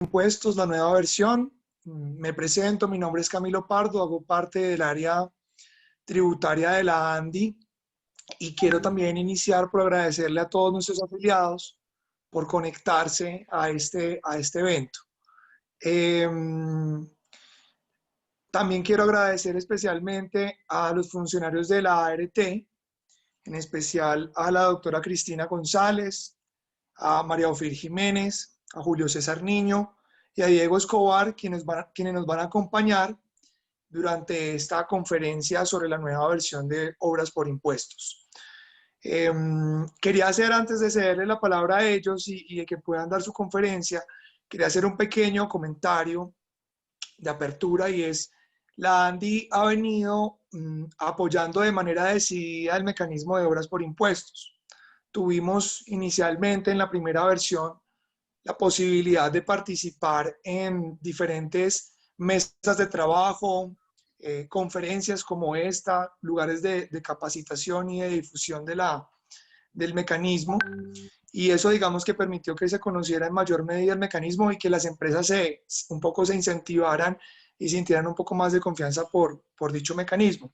Impuestos, la nueva versión. Me presento, mi nombre es Camilo Pardo, hago parte del área tributaria de la ANDI y quiero también iniciar por agradecerle a todos nuestros afiliados por conectarse a este evento. También quiero agradecer especialmente a los funcionarios de la ART, en especial a la doctora Cristina González, a María Ofir Jiménez, a Julio César Niño y a Diego Escobar, quienes nos van a acompañar durante esta conferencia sobre la nueva versión de obras por impuestos. Quería hacer, antes de cederle la palabra a ellos y de que puedan dar su conferencia, quería hacer un pequeño comentario de apertura, y es: la ANDI ha venido apoyando de manera decidida el mecanismo de obras por impuestos. Tuvimos inicialmente en la primera versión la posibilidad de participar en diferentes mesas de trabajo, conferencias como esta, lugares de capacitación y de difusión del mecanismo, y eso, digamos, que permitió que se conociera en mayor medida el mecanismo y que las empresas un poco se incentivaran y sintieran un poco más de confianza por dicho mecanismo.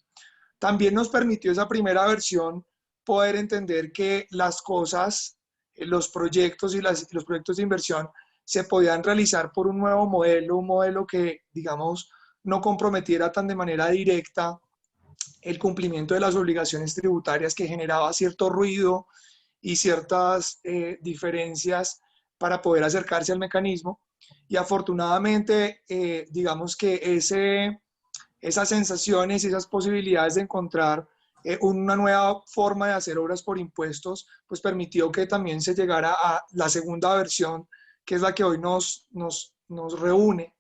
También nos permitió esa primera versión poder entender que las cosas, los proyectos y los proyectos de inversión se podían realizar por un nuevo modelo, un modelo que, digamos, no comprometiera tan de manera directa el cumplimiento de las obligaciones tributarias, que generaba cierto ruido y ciertas diferencias para poder acercarse al mecanismo. Y afortunadamente, digamos que esas sensaciones y esas posibilidades de encontrar una nueva forma de hacer obras por impuestos, pues permitió que también se llegara a la segunda versión, que es la que hoy nos reúne.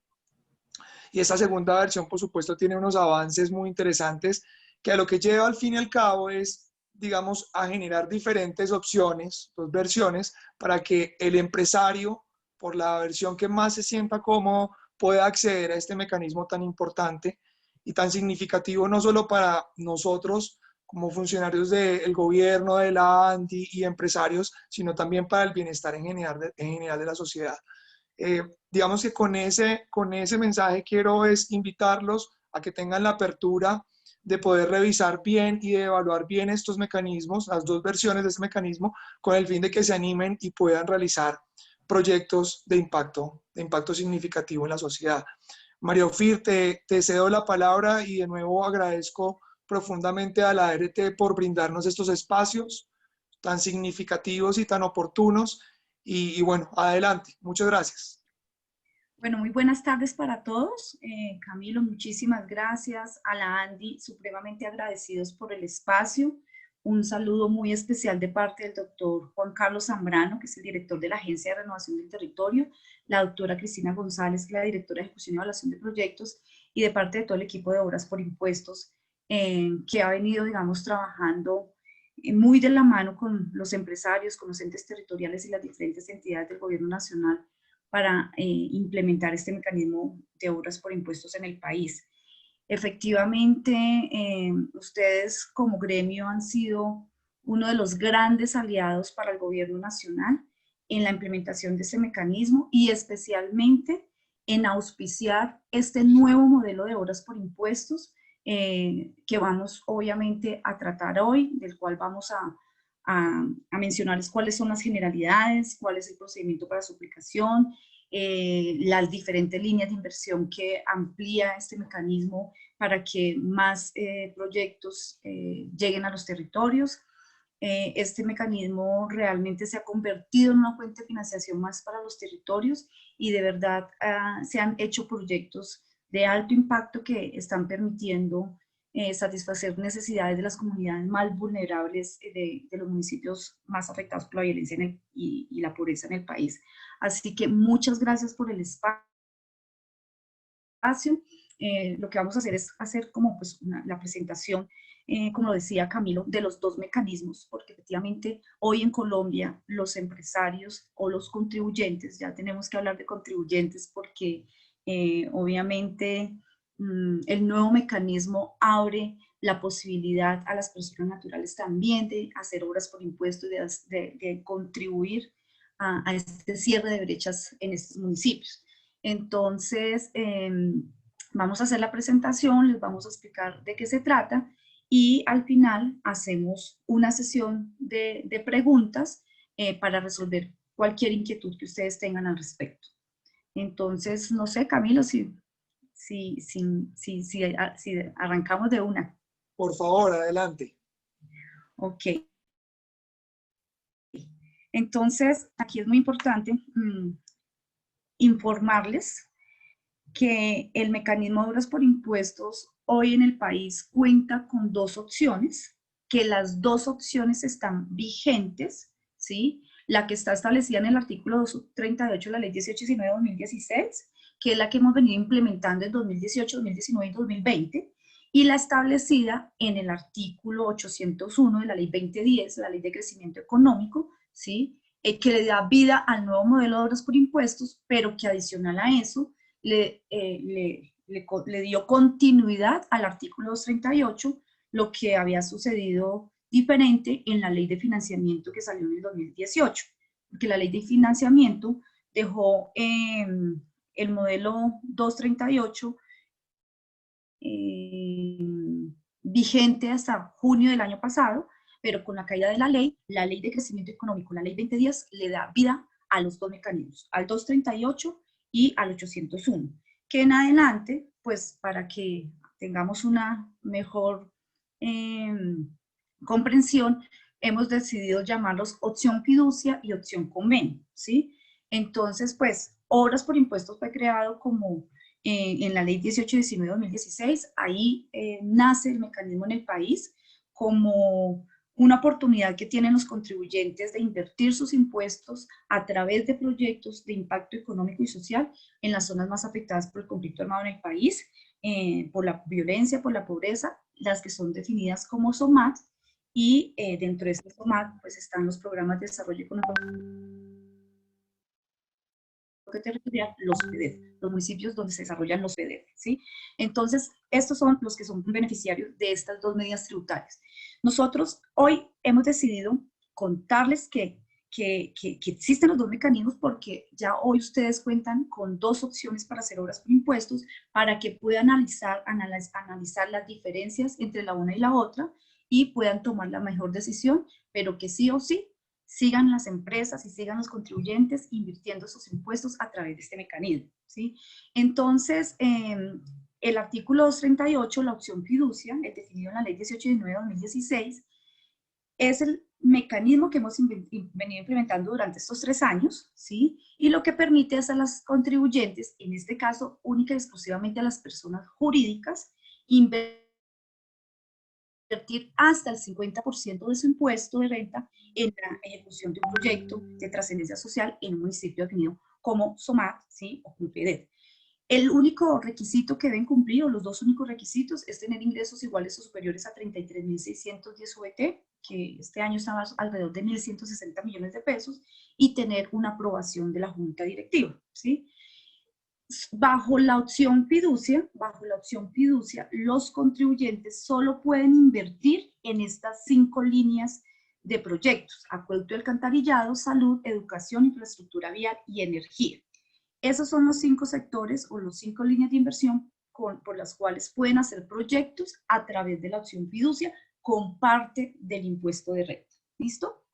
Y esta segunda versión, por supuesto, tiene unos avances muy interesantes que a lo que lleva al fin y al cabo es, digamos, a generar diferentes opciones, dos versiones, para que el empresario, por la versión que más se sienta cómodo, pueda acceder a este mecanismo tan importante y tan significativo, no solo para nosotros como funcionarios del gobierno, de la ANDI y empresarios, sino también para el bienestar en general de la sociedad. Digamos que con ese mensaje quiero es invitarlos a que tengan la apertura de poder revisar bien y de evaluar bien estos mecanismos, las dos versiones de este mecanismo, con el fin de que se animen y puedan realizar proyectos de impacto significativo en la sociedad. María Ofir, te cedo la palabra y de nuevo agradezco profundamente a la ART por brindarnos estos espacios tan significativos y tan oportunos. Y bueno, adelante. Muchas gracias. Bueno, muy buenas tardes para todos. Camilo, muchísimas gracias. A la ANDI, supremamente agradecidos por el espacio. Un saludo muy especial de parte del doctor Juan Carlos Zambrano, que es el director de la Agencia de Renovación del Territorio, la doctora Cristina González, que es la directora de Ejecución y Evaluación de Proyectos, y de parte de todo el equipo de Obras por Impuestos, que ha venido, digamos, trabajando muy de la mano con los empresarios, con los entes territoriales y las diferentes entidades del gobierno nacional para implementar este mecanismo de obras por impuestos en el país. Efectivamente, ustedes como gremio han sido uno de los grandes aliados para el gobierno nacional en la implementación de este mecanismo y especialmente en auspiciar este nuevo modelo de obras por impuestos que vamos obviamente a tratar hoy, del cual vamos a mencionarles cuáles son las generalidades, cuál es el procedimiento para su aplicación, las diferentes líneas de inversión que amplía este mecanismo para que más proyectos lleguen a los territorios. Este mecanismo realmente se ha convertido en una fuente de financiación más para los territorios y de verdad se han hecho proyectos de alto impacto que están permitiendo satisfacer necesidades de las comunidades más vulnerables de los municipios más afectados por la violencia y la pobreza en el país. Así que muchas gracias por el espacio. Lo que vamos a hacer es hacer como pues la presentación, como decía Camilo, de los dos mecanismos, porque efectivamente hoy en Colombia los empresarios o los contribuyentes, ya tenemos que hablar de contribuyentes porque obviamente el nuevo mecanismo abre la posibilidad a las personas naturales también de hacer obras por impuestos, de contribuir a este cierre de brechas en estos municipios. Entonces, vamos a hacer la presentación, les vamos a explicar de qué se trata y al final hacemos una sesión de preguntas para resolver cualquier inquietud que ustedes tengan al respecto. Entonces, no sé, Camilo, si arrancamos de una. Por favor, adelante. Ok. Entonces, aquí es muy importante informarles que el mecanismo de obras por impuestos hoy en el país cuenta con dos opciones, que las dos opciones están vigentes, ¿sí? La que está establecida en el artículo 238 de la Ley 1819 de 2016, que es la que hemos venido implementando en 2018, 2019 y 2020, y la establecida en el artículo 801 de la Ley 2010, la Ley de Crecimiento Económico, ¿sí? Que le da vida al nuevo modelo de obras por impuestos, pero que adicional a eso le dio continuidad al artículo 238, lo que había sucedido diferente en la ley de financiamiento que salió en el 2018, porque la ley de financiamiento dejó el modelo 238 vigente hasta junio del año pasado, pero con la caída de la ley de crecimiento económico, la ley 2010, le da vida a los dos mecanismos, al 238 y al 801, que en adelante, pues para que tengamos una mejor comprensión, hemos decidido llamarlos opción fiducia y opción convenio, ¿sí? Entonces, pues, obras por impuestos fue creado como en la ley 1819-2016, ahí nace el mecanismo en el país como una oportunidad que tienen los contribuyentes de invertir sus impuestos a través de proyectos de impacto económico y social en las zonas más afectadas por el conflicto armado en el país, por la violencia, por la pobreza, las que son definidas como SOMAT, y dentro de este SOMAT pues están los programas de desarrollo económico territorial, los PDF, los municipios donde se desarrollan los PDF, ¿sí? Entonces, estos son los que son beneficiarios de estas dos medidas tributarias. Nosotros hoy hemos decidido contarles que existen los dos mecanismos porque ya hoy ustedes cuentan con dos opciones para hacer obras por impuestos para que puedan analizar las diferencias entre la una y la otra y puedan tomar la mejor decisión, pero que sí o sí sigan las empresas y sigan los contribuyentes invirtiendo sus impuestos a través de este mecanismo, ¿sí? Entonces, el artículo 238, la opción fiducia, el definido en la ley 1819-2016, es el mecanismo que hemos venido implementando durante estos 3 años, ¿sí? Y lo que permite es a las contribuyentes, en este caso única y exclusivamente a las personas jurídicas, invertir hasta el 50% de su impuesto de renta en la ejecución de un proyecto de trascendencia social en un municipio definido como SOMAT, ¿sí? O CUPEDET. El único requisito que deben cumplir, o los dos únicos requisitos, es tener ingresos iguales o superiores a 33.610 VT, que este año estaba alrededor de 1.160 millones de pesos, y tener una aprobación de la Junta Directiva, ¿sí? Bajo la opción fiducia, los contribuyentes solo pueden invertir en estas 5 líneas de proyectos: acueducto y alcantarillado, salud, educación, infraestructura vial y energía. Esos son los 5 sectores o los 5 líneas de inversión por las cuales pueden hacer proyectos a través de la opción fiducia con parte del impuesto de renta. ¿Listo?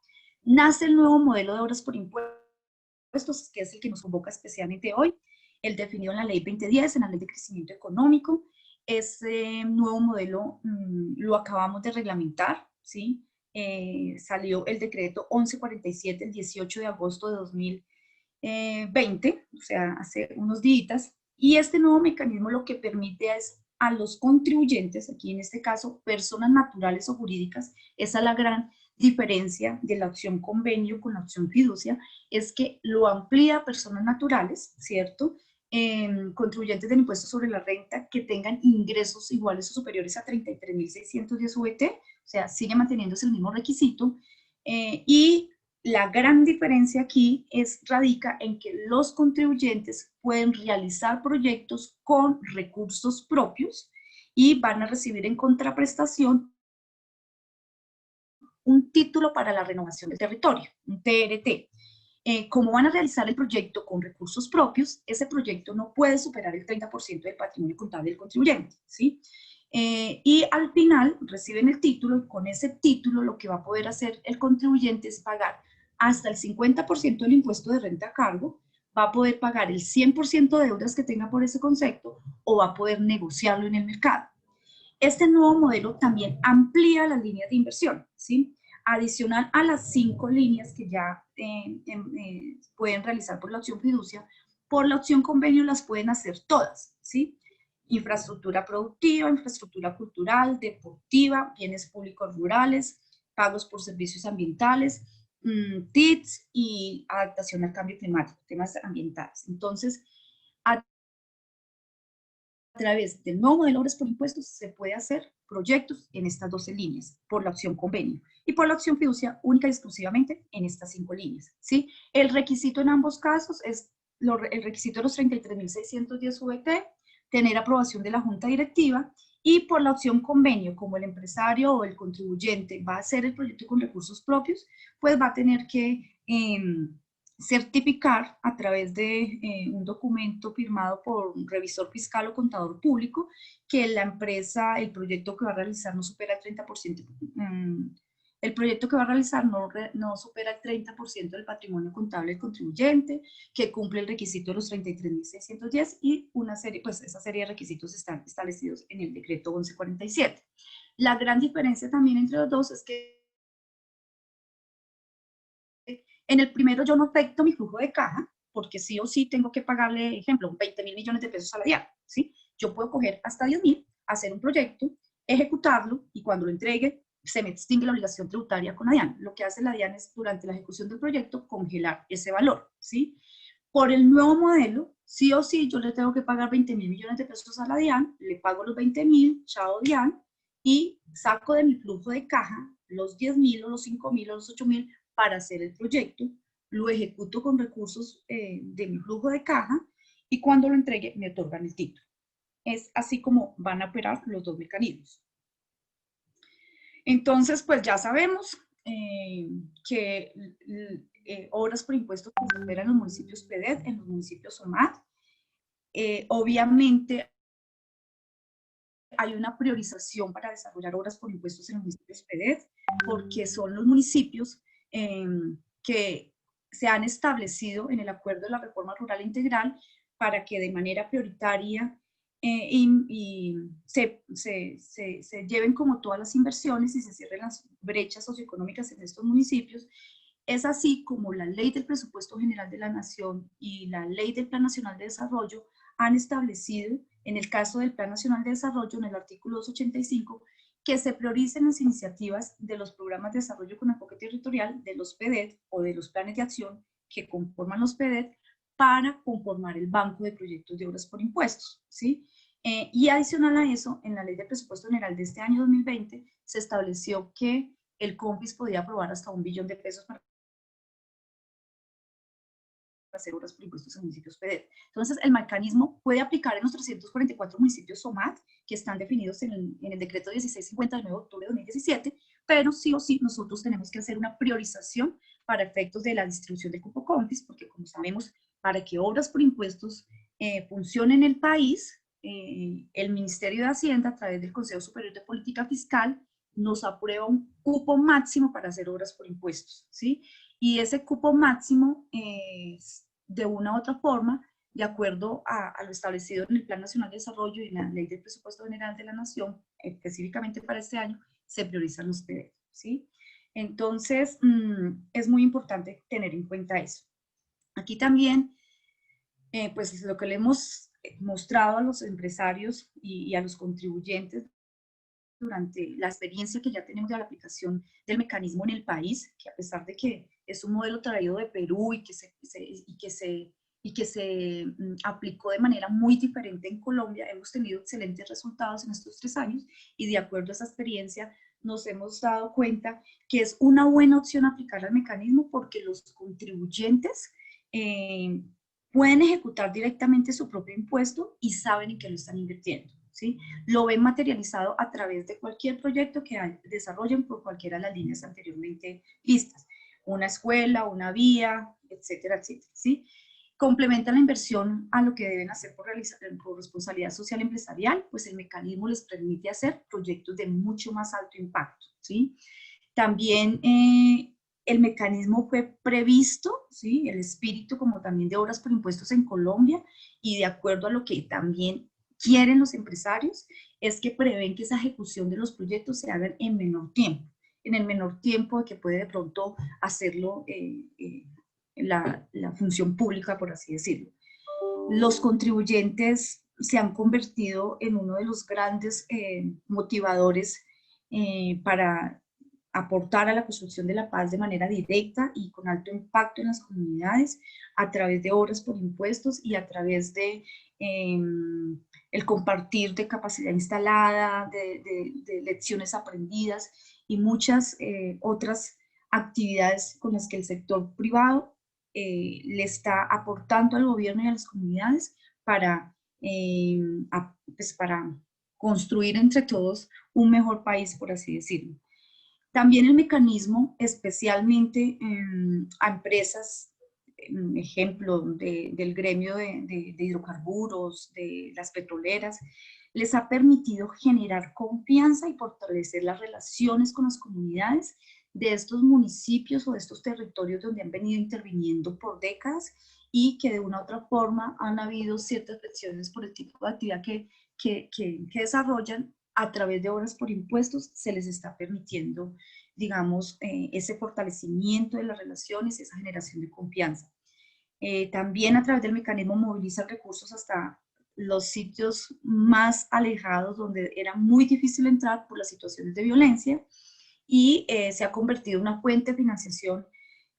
Nace el nuevo modelo de obras por impuestos, que es el que nos convoca especialmente hoy, el definido en la ley 2010, en la ley de crecimiento económico. Ese nuevo modelo lo acabamos de reglamentar, ¿sí? Salió el decreto 1147 el 18 de agosto de 2020, o sea, hace unos días, y este nuevo mecanismo lo que permite es a los contribuyentes, aquí en este caso personas naturales o jurídicas, esa es la gran diferencia de la opción convenio con la opción fiducia, es que lo amplía a personas naturales, ¿cierto? Contribuyentes del impuesto sobre la renta que tengan ingresos iguales o superiores a 33.610 VT, o sea, sigue manteniéndose el mismo requisito, y la gran diferencia aquí radica en que los contribuyentes pueden realizar proyectos con recursos propios y van a recibir en contraprestación un título para la renovación del territorio, un TRT. Como van a realizar el proyecto con recursos propios, ese proyecto no puede superar el 30% del patrimonio contable del contribuyente, ¿sí? Y al final reciben el título y con ese título lo que va a poder hacer el contribuyente es pagar hasta el 50% del impuesto de renta a cargo, va a poder pagar el 100% de deudas que tenga por ese concepto o va a poder negociarlo en el mercado. Este nuevo modelo también amplía las líneas de inversión, ¿sí? Adicional a las 5 líneas que ya pueden realizar por la opción fiducia, por la opción convenio las pueden hacer todas, ¿sí? Infraestructura productiva, infraestructura cultural, deportiva, bienes públicos rurales, pagos por servicios ambientales, TITS y adaptación al cambio climático, temas ambientales. Entonces, a través del nuevo modelo de obras por impuestos se puede hacer proyectos en estas 12 líneas por la opción convenio y por la opción fiducia única y exclusivamente en estas 5 líneas, ¿sí? El requisito en ambos casos es el requisito de los 33.610 VT, tener aprobación de la junta directiva, y por la opción convenio, como el empresario o el contribuyente va a hacer el proyecto con recursos propios, pues va a tener que certificar a través de un documento firmado por un revisor fiscal o contador público que la empresa, el proyecto que va a realizar no supera el 30%, el proyecto que va a realizar no supera el 30% del patrimonio contable del contribuyente, que cumple el requisito de los 33.610 y una serie, pues esa serie de requisitos están establecidos en el decreto 1147. La gran diferencia también entre los dos es que en el primero yo no afecto mi flujo de caja, porque sí o sí tengo que pagarle, ejemplo, 20.000 millones de pesos a la DIAN, ¿sí? Yo puedo coger hasta 10.000, hacer un proyecto, ejecutarlo, y cuando lo entregue, se me extingue la obligación tributaria con la DIAN. Lo que hace la DIAN es, durante la ejecución del proyecto, congelar ese valor, ¿sí? Por el nuevo modelo, sí o sí, yo le tengo que pagar 20.000 millones de pesos a la DIAN, le pago los 20.000, chao DIAN, y saco de mi flujo de caja los 10.000 o los 5.000 o los 8.000 para hacer el proyecto, lo ejecuto con recursos de mi flujo de caja, y cuando lo entregue me otorgan el título. Es así como van a operar los dos mecanismos. Entonces, pues ya sabemos que obras por impuestos que se operan en los municipios PEDET, en los municipios SOMAT. Obviamente hay una priorización para desarrollar obras por impuestos en los municipios PEDET, porque son los municipios que se han establecido en el acuerdo de la reforma rural integral para que de manera prioritaria se lleven como todas las inversiones y se cierren las brechas socioeconómicas en estos municipios. Es así como la Ley del Presupuesto General de la Nación y la Ley del Plan Nacional de Desarrollo han establecido, en el caso del Plan Nacional de Desarrollo, en el artículo 285, que se prioricen las iniciativas de los programas de desarrollo con enfoque territorial, de los PEDET o de los planes de acción que conforman los PEDET, para conformar el banco de proyectos de obras por impuestos, ¿sí? Y adicional a eso, en la Ley de Presupuesto General de este año 2020, se estableció que el COMPIS podía aprobar hasta 1 billón de pesos para hacer obras por impuestos en municipios PEDET. Entonces, el mecanismo puede aplicar en los 344 municipios SOMAT, que están definidos en el decreto 1650 del 9 de octubre de 2017, pero sí o sí nosotros tenemos que hacer una priorización para efectos de la distribución de cupo COMPIS, porque como sabemos, para que obras por impuestos funcionen en el país, el Ministerio de Hacienda, a través del Consejo Superior de Política Fiscal, nos aprueba un cupo máximo para hacer obras por impuestos, ¿sí? Y ese cupo máximo es, de una u otra forma, de acuerdo a lo establecido en el Plan Nacional de Desarrollo y en la Ley del Presupuesto General de la Nación, específicamente para este año, se priorizan los PEDET, ¿sí? Entonces, es muy importante tener en cuenta eso. Aquí también, pues lo que le hemos mostrado a los empresarios y a los contribuyentes durante la experiencia que ya tenemos de la aplicación del mecanismo en el país, que a pesar de que es un modelo traído de Perú y que se aplicó de manera muy diferente en Colombia, hemos tenido excelentes resultados en estos 3 años, y de acuerdo a esa experiencia nos hemos dado cuenta que es una buena opción aplicar el mecanismo, porque los contribuyentes pueden ejecutar directamente su propio impuesto y saben en qué lo están invirtiendo, ¿sí? Lo ven materializado a través de cualquier proyecto que desarrollen por cualquiera de las líneas anteriormente vistas. Una escuela, una vía, etcétera, etcétera, ¿sí? Complementa la inversión a lo que deben hacer por responsabilidad social empresarial, pues el mecanismo les permite hacer proyectos de mucho más alto impacto, ¿sí? También el mecanismo fue previsto, ¿sí? El espíritu como también de obras por impuestos en Colombia, y de acuerdo a lo que también quieren los empresarios, es que prevén que esa ejecución de los proyectos se haga en menor tiempo, en el menor tiempo de que puede de pronto hacerlo la función pública, por así decirlo. Los contribuyentes se han convertido en uno de los grandes motivadores para aportar a la construcción de la paz de manera directa y con alto impacto en las comunidades a través de obras por impuestos y a través de el compartir de capacidad instalada, de lecciones aprendidas y muchas otras actividades con las que el sector privado le está aportando al gobierno y a las comunidades pues para construir entre todos un mejor país, por así decirlo. También el mecanismo, especialmente a empresas, ejemplo del gremio de hidrocarburos, de las petroleras, les ha permitido generar confianza y fortalecer las relaciones con las comunidades de estos municipios o de estos territorios donde han venido interviniendo por décadas y que de una u otra forma han habido ciertas presiones por el tipo de actividad que desarrollan a través de obras por impuestos, se les está permitiendo, digamos, ese fortalecimiento de las relaciones, esa generación de confianza. También a través del mecanismo movilizan recursos hasta los sitios más alejados donde era muy difícil entrar por las situaciones de violencia y se ha convertido en una fuente de financiación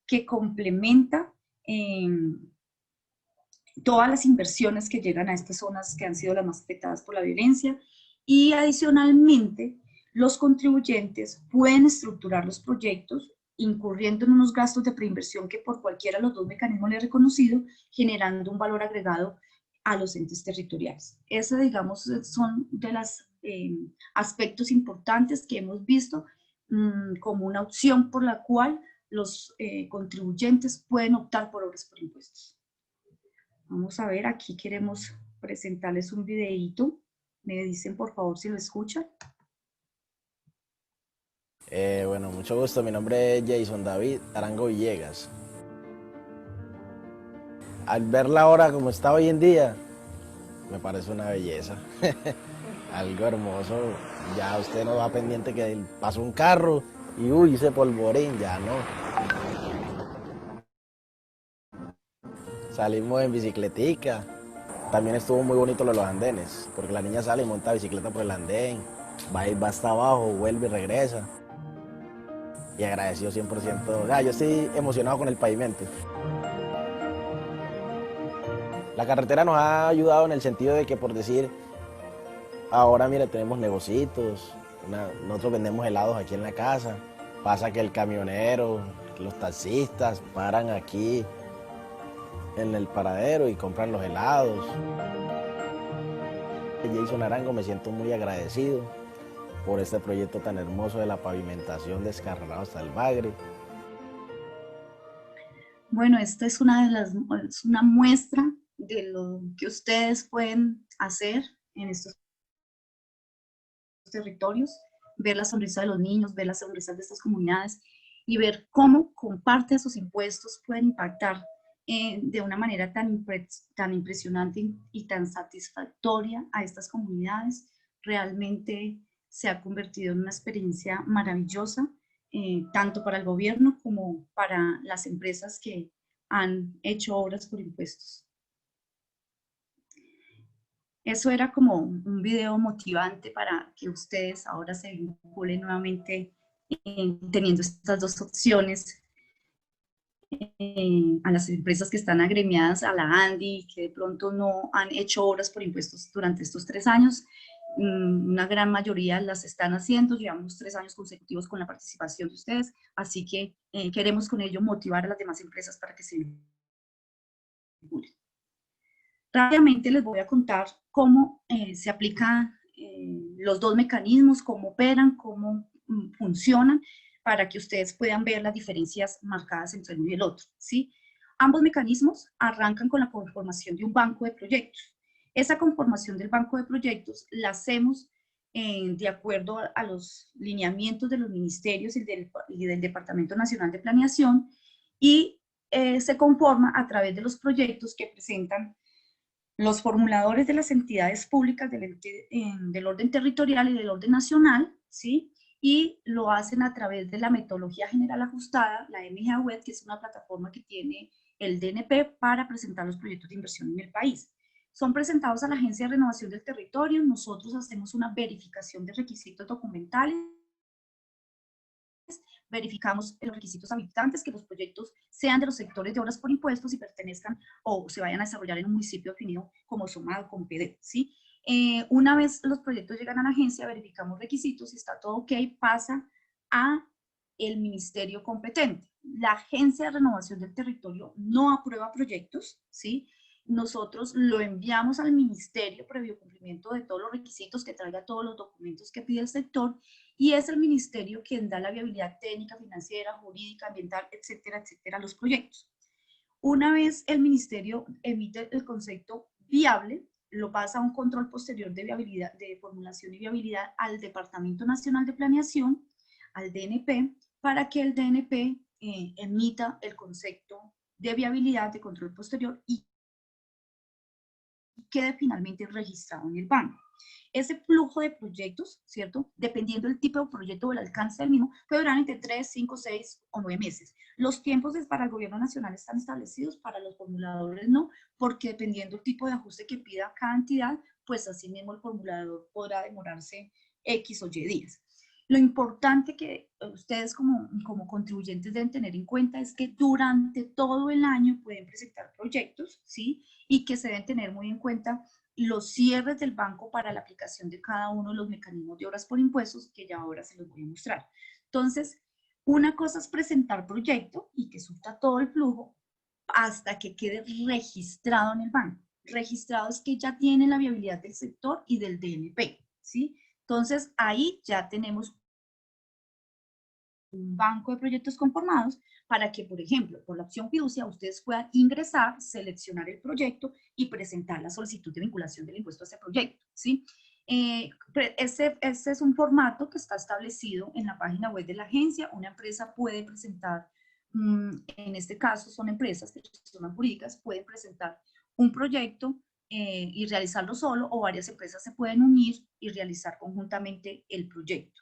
que complementa todas las inversiones que llegan a estas zonas que han sido las más afectadas por la violencia, y adicionalmente los contribuyentes pueden estructurar los proyectos incurriendo en unos gastos de preinversión que por cualquiera de los dos mecanismos le he reconocido, generando un valor agregado a los entes territoriales. Esos, digamos, son de los aspectos importantes que hemos visto como una opción por la cual los contribuyentes pueden optar por obras por impuestos. Vamos a ver, aquí queremos presentarles un videíto. Me dicen por favor si lo escuchan. Bueno, mucho gusto. Mi nombre es Jason David Arango Villegas. Al verla ahora como está hoy en día, me parece una belleza. Algo hermoso. Ya usted no va pendiente que pasa un carro y uy, ese polvorín, ya no. Salimos en bicicletica. También estuvo muy bonito lo de los andenes, porque la niña sale y monta bicicleta por el andén, va hasta abajo, vuelve y regresa. Y agradecido 100%. Yo estoy emocionado con el pavimento. La carretera nos ha ayudado en el sentido de que, por decir, ahora mire, tenemos negocios, nosotros vendemos helados aquí en la casa, pasa que el camionero, los taxistas paran aquí en el paradero y compran los helados. Jason Arango, me siento muy agradecido por este proyecto tan hermoso de la pavimentación de Escarrao hasta el Bagre. Bueno, esta es una muestra de lo que ustedes pueden hacer en estos territorios, ver la sonrisa de los niños, ver las sonrisas de estas comunidades y ver cómo con parte de sus impuestos pueden impactar de una manera tan impresionante y tan satisfactoria a estas comunidades. Realmente se ha convertido en una experiencia maravillosa, tanto para el gobierno como para las empresas que han hecho obras por impuestos. Eso era como un video motivante para que ustedes ahora se vinculen nuevamente teniendo estas dos opciones a las empresas que están agremiadas a la ANDI, que de pronto no han hecho obras por impuestos durante estos 3 años. Una gran mayoría las están haciendo, llevamos 3 años consecutivos con la participación de ustedes, así que queremos con ello motivar a las demás empresas para que se vinculen. Rápidamente les voy a contar cómo se aplican los dos mecanismos, cómo operan, cómo funcionan, para que ustedes puedan ver las diferencias marcadas entre uno y el otro, ¿sí? Ambos mecanismos arrancan con la conformación de un banco de proyectos. Esa conformación del banco de proyectos la hacemos de acuerdo a los lineamientos de los ministerios y del Departamento Nacional de Planeación, y se conforma a través de los proyectos que presentan los formuladores de las entidades públicas del orden territorial y del orden nacional, ¿sí? Y lo hacen a través de la metodología general ajustada, la MGAWET, que es una plataforma que tiene el DNP para presentar los proyectos de inversión en el país. Son presentados a la Agencia de Renovación del Territorio, nosotros hacemos una verificación de requisitos documentales, verificamos los requisitos habilitantes, que los proyectos sean de los sectores de obras por impuestos y pertenezcan o se vayan a desarrollar en un municipio definido como SOMAD, como PD, ¿sí? Una vez los proyectos llegan a la agencia, verificamos requisitos, si está todo ok, pasa a el ministerio competente. La Agencia de Renovación del Territorio no aprueba proyectos, ¿sí? Nosotros lo enviamos al ministerio previo cumplimiento de todos los requisitos, que traiga todos los documentos que pide el sector, y es el ministerio quien da la viabilidad técnica, financiera, jurídica, ambiental, etcétera, etcétera, a los proyectos. Una vez el ministerio emite el concepto viable, lo pasa a un control posterior de viabilidad, de formulación y viabilidad al Departamento Nacional de Planeación, al DNP, para que el DNP emita el concepto de viabilidad de control posterior y quede finalmente registrado en el banco. Ese flujo de proyectos, ¿cierto? Dependiendo del tipo de proyecto o el alcance del mismo, puede durar entre 3, 5, 6 o 9 meses. Los tiempos para el gobierno nacional están establecidos, para los formuladores no, porque dependiendo del tipo de ajuste que pida cada entidad, pues así mismo el formulador podrá demorarse X o Y días. Lo importante que ustedes como contribuyentes deben tener en cuenta es que durante todo el año pueden presentar proyectos, ¿sí? Y que se deben tener muy en cuenta los cierres del banco para la aplicación de cada uno de los mecanismos de obras por impuestos, que ya ahora se los voy a mostrar. Entonces, una cosa es presentar proyecto y que surta todo el flujo hasta que quede registrado en el banco. Registrado es que ya tiene la viabilidad del sector y del DNP, ¿sí? Entonces, ahí ya tenemos un banco de proyectos conformados para que, por ejemplo, por la opción fiducia, ustedes puedan ingresar, seleccionar el proyecto y presentar la solicitud de vinculación del impuesto a ese proyecto, ¿sí? Ese es un formato que está establecido en la página web de la agencia. Una empresa puede presentar, en este caso son empresas que son jurídicas, pueden presentar un proyecto y realizarlo solo, o varias empresas se pueden unir y realizar conjuntamente el proyecto.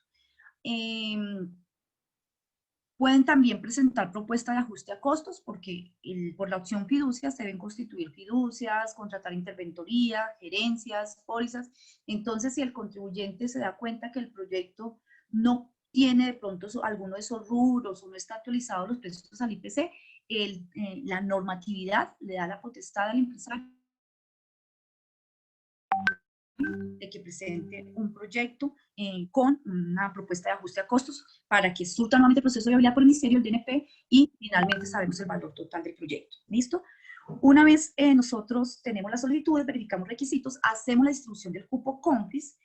Pueden también presentar propuesta de ajuste a costos, porque por la opción fiducia se deben constituir fiducias, contratar interventoría, gerencias, pólizas. Entonces, si el contribuyente se da cuenta que el proyecto no tiene de pronto alguno de esos rubros o no está actualizado los precios al IPC, la normatividad le da la potestad al empresario de que presente un proyecto con una propuesta de ajuste a costos para que surta nuevamente el proceso de viabilidad por el Ministerio, el DNP, y finalmente sabemos el valor total del proyecto. ¿Listo? Una vez nosotros tenemos las solicitudes, verificamos requisitos, hacemos la distribución del cupo CONFIS.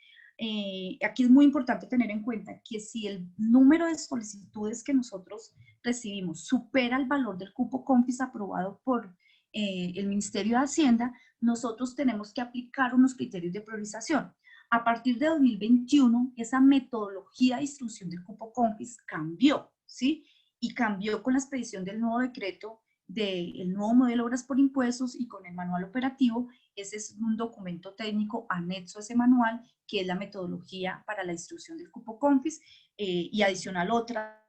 Aquí es muy importante tener en cuenta que si el número de solicitudes que nosotros recibimos supera el valor del cupo CONFIS aprobado por el Ministerio de Hacienda, nosotros tenemos que aplicar unos criterios de priorización. A partir de 2021, esa metodología de distribución del cupo CONFIS cambió, ¿sí? Y cambió con la expedición del nuevo decreto del nuevo modelo de obras por impuestos y con el manual operativo. Ese es un documento técnico anexo a ese manual, que es la metodología para la distribución del cupo CONFIS, y adicional otra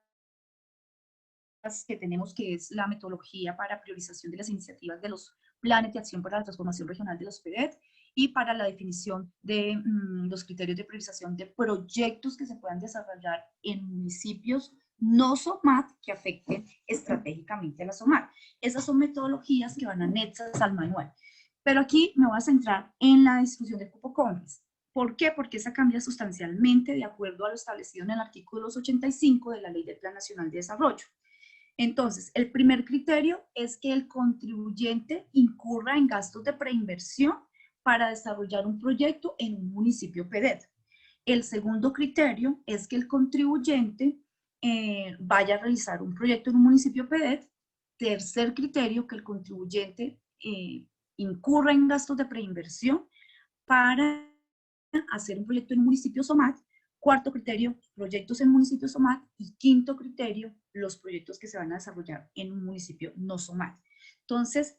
que tenemos, que es la metodología para priorización de las iniciativas de los planes de acción para la transformación regional de los PEDET y para la definición de los criterios de priorización de proyectos que se puedan desarrollar en municipios no SOMAT que afecten estratégicamente a la SOMAT. Esas son metodologías que van anexas al manual. Pero aquí me voy a centrar en la distribución del cupo CONFIS. ¿Por qué? Porque esa cambia sustancialmente de acuerdo a lo establecido en el artículo 85 de la Ley del Plan Nacional de Desarrollo. Entonces, el primer criterio es que el contribuyente incurra en gastos de preinversión para desarrollar un proyecto en un municipio PEDET. El segundo criterio es que el contribuyente vaya a realizar un proyecto en un municipio PEDET Tercer criterio, que el contribuyente incurra en gastos de preinversión para hacer un proyecto en un municipio SOMAT. Cuarto criterio, proyectos en municipios SOMAT. Y quinto criterio, los proyectos que se van a desarrollar en un municipio no SOMAT. Entonces,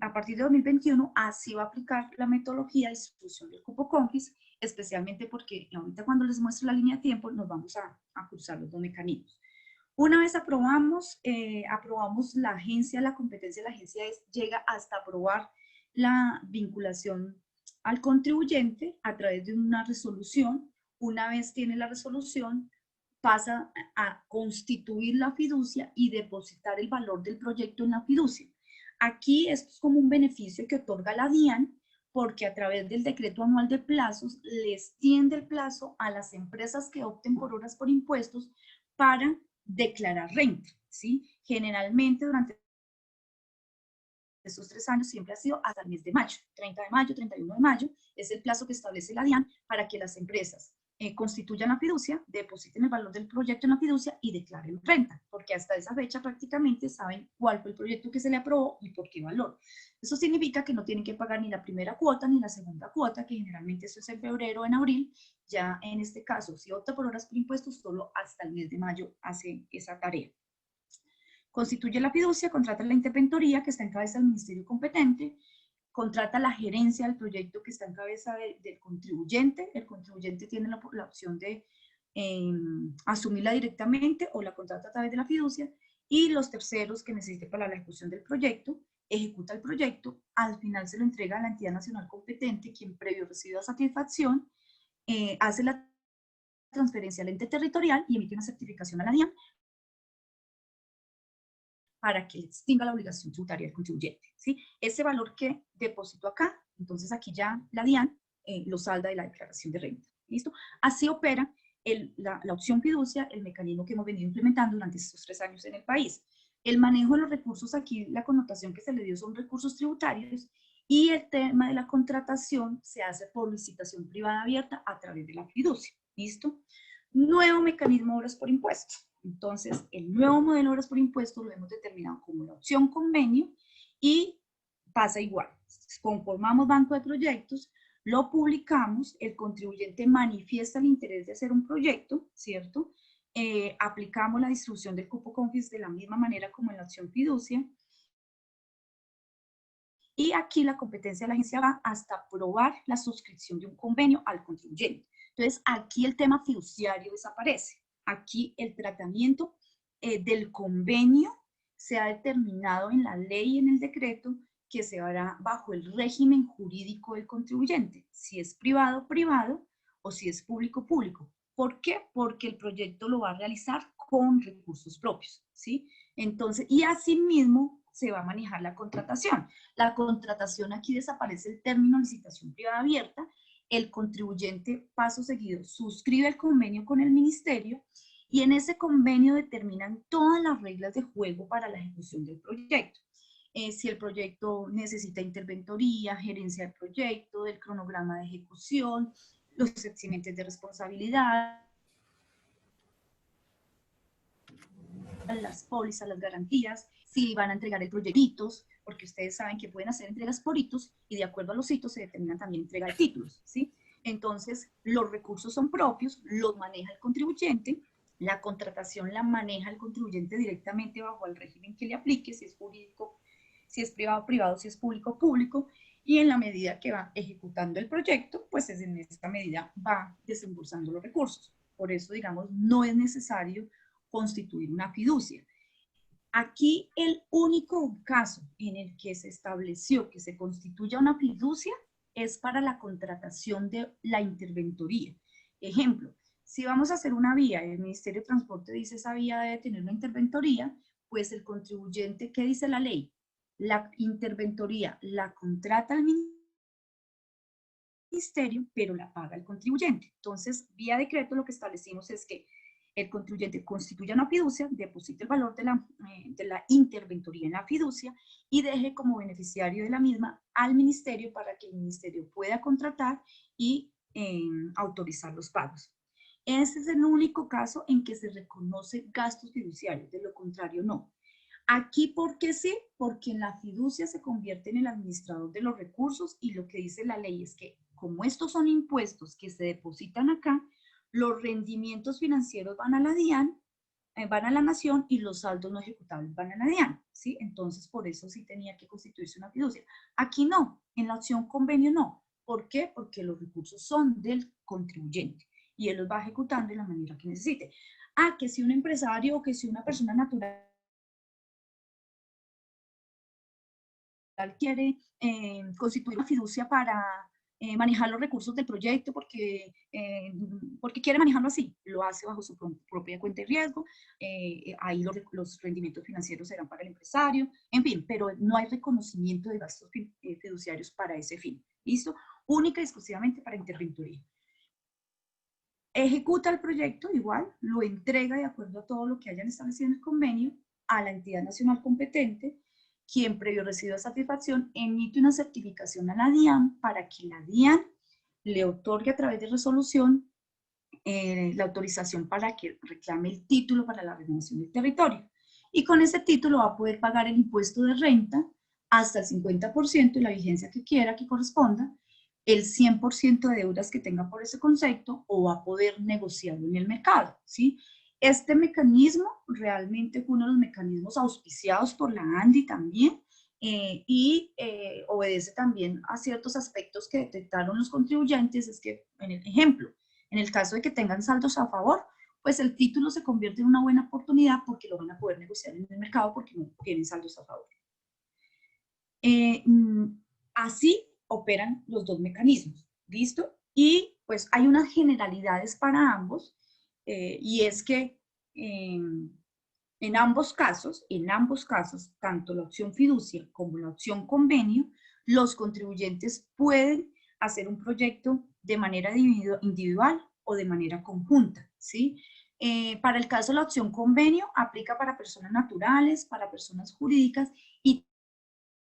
a partir de 2021, así va a aplicar la metodología de distribución del cupo CONFIS, especialmente porque ahorita cuando les muestro la línea de tiempo nos vamos a cruzar los dos mecanismos. Una vez aprobamos la agencia, la competencia de la agencia llega hasta aprobar la vinculación al contribuyente a través de una resolución. Una vez tiene la resolución, pasa a constituir la fiducia y depositar el valor del proyecto en la fiducia. Aquí esto es como un beneficio que otorga la DIAN, porque a través del decreto anual de plazos le extiende el plazo a las empresas que opten por horas por impuestos para declarar renta, ¿sí? Generalmente durante estos 3 años siempre ha sido hasta el mes de mayo, 30 de mayo, 31 de mayo, es el plazo que establece la DIAN para que las empresas constituyan la fiducia, depositen el valor del proyecto en la fiducia y declaren renta, porque hasta esa fecha prácticamente saben cuál fue el proyecto que se le aprobó y por qué valor. Eso significa que no tienen que pagar ni la primera cuota ni la segunda cuota, que generalmente eso es en febrero o en abril. Ya en este caso, si opta por horas por impuestos, solo hasta el mes de mayo hace esa tarea. Constituye la fiducia, contrata la interventoría que está en cabeza del ministerio competente, contrata la gerencia del proyecto que está en cabeza del contribuyente. El contribuyente tiene la opción de asumirla directamente o la contrata a través de la fiducia, y los terceros que necesite para la ejecución del proyecto, ejecuta el proyecto, al final se lo entrega a la entidad nacional competente, quien previo reciba satisfacción, hace la transferencia al ente territorial y emite una certificación a la DIAN para que le extinga la obligación tributaria del contribuyente, ¿sí? Ese valor que depositó acá, entonces aquí ya la DIAN lo salda de la declaración de renta, ¿listo? Así opera la opción fiducia, el mecanismo que hemos venido implementando durante estos 3 años en el país. El manejo de los recursos, aquí la connotación que se le dio son recursos tributarios, y el tema de la contratación se hace por licitación privada abierta a través de la fiducia, ¿listo? Nuevo mecanismo de horas por impuesto. Entonces, el nuevo modelo de horas por impuesto lo hemos determinado como la opción convenio, y pasa igual. Conformamos banco de proyectos, lo publicamos, el contribuyente manifiesta el interés de hacer un proyecto, ¿cierto? Aplicamos la distribución del cupo CONFIS de la misma manera como en la opción fiducia, y aquí la competencia de la agencia va hasta aprobar la suscripción de un convenio al contribuyente. Entonces, aquí el tema fiduciario desaparece. Aquí el tratamiento del convenio se ha determinado en la ley y en el decreto que se hará bajo el régimen jurídico del contribuyente, si es privado, privado, o si es público, público. ¿Por qué? Porque el proyecto lo va a realizar con recursos propios, ¿sí? Entonces, y asimismo se va a manejar la contratación. La contratación, aquí desaparece el término licitación privada abierta. El contribuyente, paso seguido, suscribe el convenio con el ministerio, y en ese convenio determinan todas las reglas de juego para la ejecución del proyecto. Si el proyecto necesita interventoría, gerencia del proyecto, del cronograma de ejecución, los eximentes de responsabilidad, las pólizas, las garantías, si van a entregar el proyecto, porque ustedes saben que pueden hacer entregas por hitos, y de acuerdo a los hitos se determinan también entrega de títulos, ¿sí? Entonces, los recursos son propios, los maneja el contribuyente, la contratación la maneja el contribuyente directamente bajo el régimen que le aplique, si es jurídico, si es privado, privado, si es público, público, y en la medida que va ejecutando el proyecto, pues en esta medida va desembolsando los recursos. Por eso, digamos, no es necesario constituir una fiducia. Aquí el único caso en el que se estableció que se constituya una fiducia es para la contratación de la interventoría. Ejemplo, si vamos a hacer una vía, el Ministerio de Transporte dice esa vía debe tener una interventoría, pues el contribuyente, ¿qué dice la ley? La interventoría la contrata el ministerio, pero la paga el contribuyente. Entonces, vía decreto lo que establecimos es que el contribuyente constituya una fiducia, deposite el valor de la interventoría en la fiducia y deje como beneficiario de la misma al ministerio para que el ministerio pueda contratar y autorizar los pagos. Ese es el único caso en que se reconoce gastos fiduciarios, de lo contrario no. Aquí, ¿por qué sí? Porque en la fiducia se convierte en el administrador de los recursos y lo que dice la ley es que como estos son impuestos que se depositan acá, los rendimientos financieros van a la DIAN, van a la nación y los saldos no ejecutables van a la DIAN, ¿sí? Entonces, por eso sí tenía que constituirse una fiducia. Aquí no, en la opción convenio no. ¿Por qué? Porque los recursos son del contribuyente y él los va ejecutando de la manera que necesite. Ah, que si un empresario o que si una persona natural quiere constituir una fiducia para manejar los recursos del proyecto porque quiere manejarlo así, lo hace bajo su propia cuenta de riesgo, ahí los rendimientos financieros serán para el empresario, en fin, pero no hay reconocimiento de gastos fiduciarios para ese fin, ¿listo? Única y exclusivamente para interventoría. Ejecuta el proyecto igual, lo entrega de acuerdo a todo lo que hayan establecido en el convenio a la entidad nacional competente, quien previo recibo de satisfacción emite una certificación a la DIAN para que la DIAN le otorgue a través de resolución la autorización para que reclame el título para la renovación del territorio. Y con ese título va a poder pagar el impuesto de renta hasta el 50% y la vigencia que quiera que corresponda, el 100% de deudas que tenga por ese concepto o va a poder negociarlo en el mercado, ¿sí? Este mecanismo realmente fue uno de los mecanismos auspiciados por la ANDI también obedece también a ciertos aspectos que detectaron los contribuyentes, es que, en el ejemplo, en el caso de que tengan saldos a favor, pues el título se convierte en una buena oportunidad porque lo van a poder negociar en el mercado porque no tienen saldos a favor. Así operan los dos mecanismos, ¿listo? Y pues hay unas generalidades para ambos, y es que en ambos casos, tanto la opción fiducia como la opción convenio, los contribuyentes pueden hacer un proyecto de manera individual o de manera conjunta, ¿sí? Para el caso de la opción convenio, aplica para personas naturales, para personas jurídicas y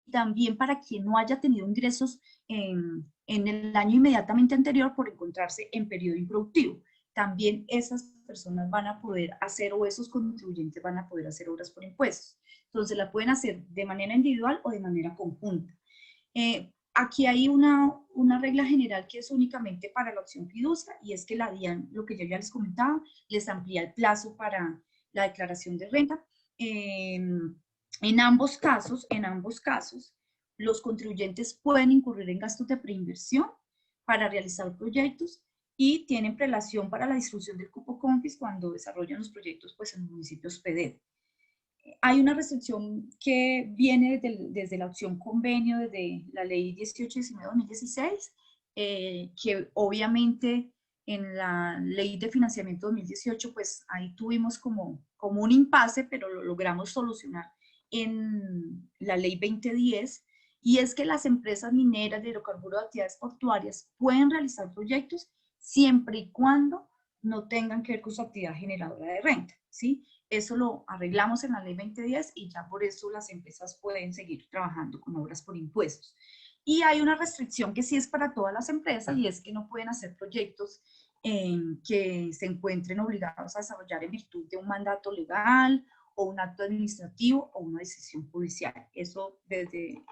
también para quien no haya tenido ingresos en el año inmediatamente anterior por encontrarse en periodo improductivo. También esas personas van a poder hacer, o esos contribuyentes van a poder hacer obras por impuestos. Entonces la pueden hacer de manera individual o de manera conjunta. Aquí hay una regla general que es únicamente para la opción fiducia, y es que la DIAN, lo que yo ya les comentaba, les amplía el plazo para la declaración de renta. En ambos casos, los contribuyentes pueden incurrir en gastos de preinversión para realizar proyectos y tienen prelación para la distribución del cupo CONFIS cuando desarrollan los proyectos pues, en municipios PEDED. Hay una restricción que viene desde la opción convenio, desde la ley 1819-2016, que obviamente en la ley de financiamiento 2018, pues ahí tuvimos como un impasse, pero lo logramos solucionar en la ley 2010, y es que las empresas mineras de hidrocarburos de actividades portuarias pueden realizar proyectos siempre y cuando no tengan que ver con su actividad generadora de renta, ¿sí? Eso lo arreglamos en la ley 2010 y ya por eso las empresas pueden seguir trabajando con obras por impuestos. Y hay una restricción que sí es para todas las empresas, y es que no pueden hacer proyectos que se encuentren obligados a desarrollar en virtud de un mandato legal o un acto administrativo o una decisión judicial. Eso desde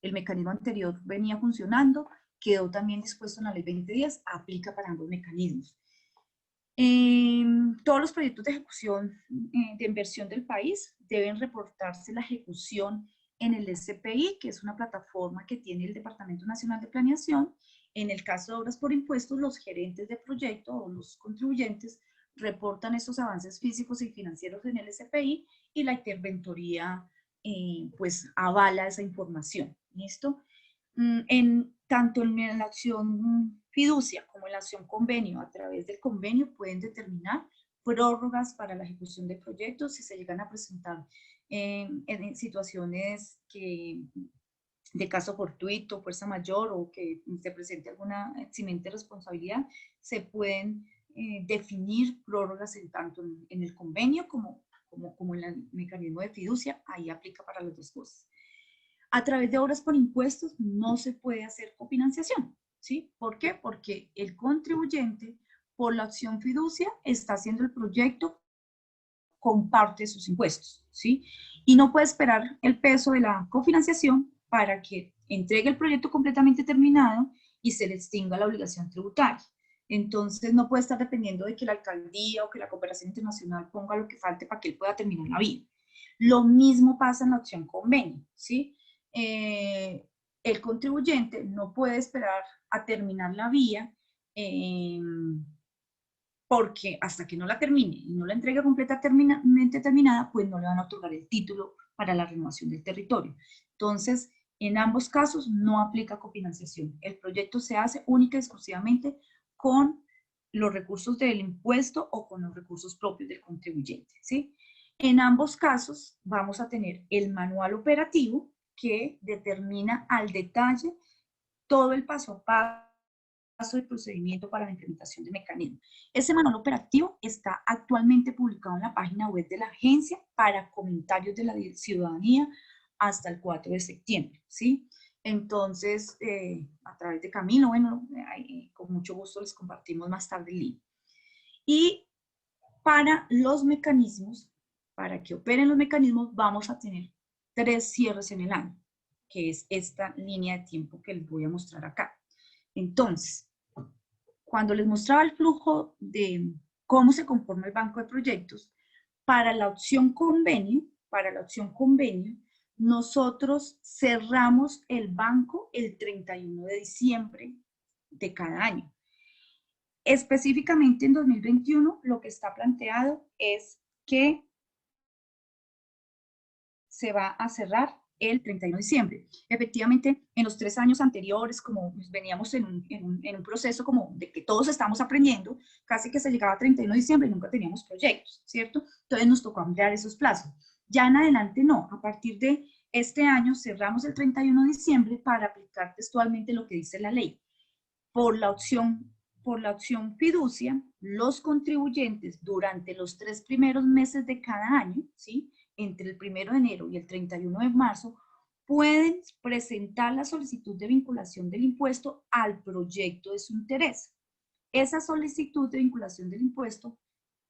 el mecanismo anterior venía funcionando, quedó también dispuesto en la ley 2010, aplica para ambos mecanismos. Todos los proyectos de ejecución de inversión del país deben reportarse la ejecución en el SPI, que es una plataforma que tiene el Departamento Nacional de Planeación. En el caso de obras por impuestos, los gerentes de proyecto o los contribuyentes reportan estos avances físicos y financieros en el SPI y la interventoría pues avala esa información. ¿Listo? Tanto en la acción fiducia como en la acción convenio, a través del convenio pueden determinar prórrogas para la ejecución de proyectos si se llegan a presentar en situaciones de caso fortuito, fuerza mayor o que se presente alguna eximente responsabilidad, se pueden definir prórrogas tanto en el convenio como en el mecanismo de fiducia, ahí aplica para las dos cosas. A través de obras por impuestos no se puede hacer cofinanciación, ¿sí? ¿Por qué? Porque el contribuyente, por la opción fiducia, está haciendo el proyecto con parte de sus impuestos, ¿sí? Y no puede esperar el peso de la cofinanciación para que entregue el proyecto completamente terminado y se le extinga la obligación tributaria. Entonces no puede estar dependiendo de que la alcaldía o que la cooperación internacional ponga lo que falte para que él pueda terminar la vía. Lo mismo pasa en la opción convenio, ¿sí? El contribuyente no puede esperar a terminar la vía porque hasta que no la termine y no la entregue completamente terminada, pues no le van a otorgar el título para la renovación del territorio. Entonces, en ambos casos no aplica cofinanciación. El proyecto se hace única y exclusivamente con los recursos del impuesto o con los recursos propios del contribuyente, ¿sí? En ambos casos vamos a tener el manual operativo que determina al detalle todo el paso a paso del procedimiento para la implementación del mecanismo. Ese manual operativo está actualmente publicado en la página web de la agencia para comentarios de la ciudadanía hasta el 4 de septiembre, ¿sí? Entonces, a través de Camilo, bueno, con mucho gusto les compartimos más tarde el link. Y para los mecanismos, para que operen los mecanismos, vamos a tener 3 cierres en el año, que es esta línea de tiempo que les voy a mostrar acá. Entonces, cuando les mostraba el flujo de cómo se conforma el banco de proyectos, para la opción convenio, nosotros cerramos el banco el 31 de diciembre de cada año. Específicamente en 2021, lo que está planteado es que se va a cerrar el 31 de diciembre. Efectivamente, en los 3 años anteriores, como veníamos en un proceso como de que todos estamos aprendiendo, casi que se llegaba a 31 de diciembre y nunca teníamos proyectos, ¿cierto? Entonces nos tocó ampliar esos plazos. Ya en adelante no, a partir de este año cerramos el 31 de diciembre para aplicar textualmente lo que dice la ley. Por la opción fiducia, los contribuyentes durante los 3 primeros meses de cada año, ¿sí?, entre el 1 de enero y el 31 de marzo, pueden presentar la solicitud de vinculación del impuesto al proyecto de su interés. Esa solicitud de vinculación del impuesto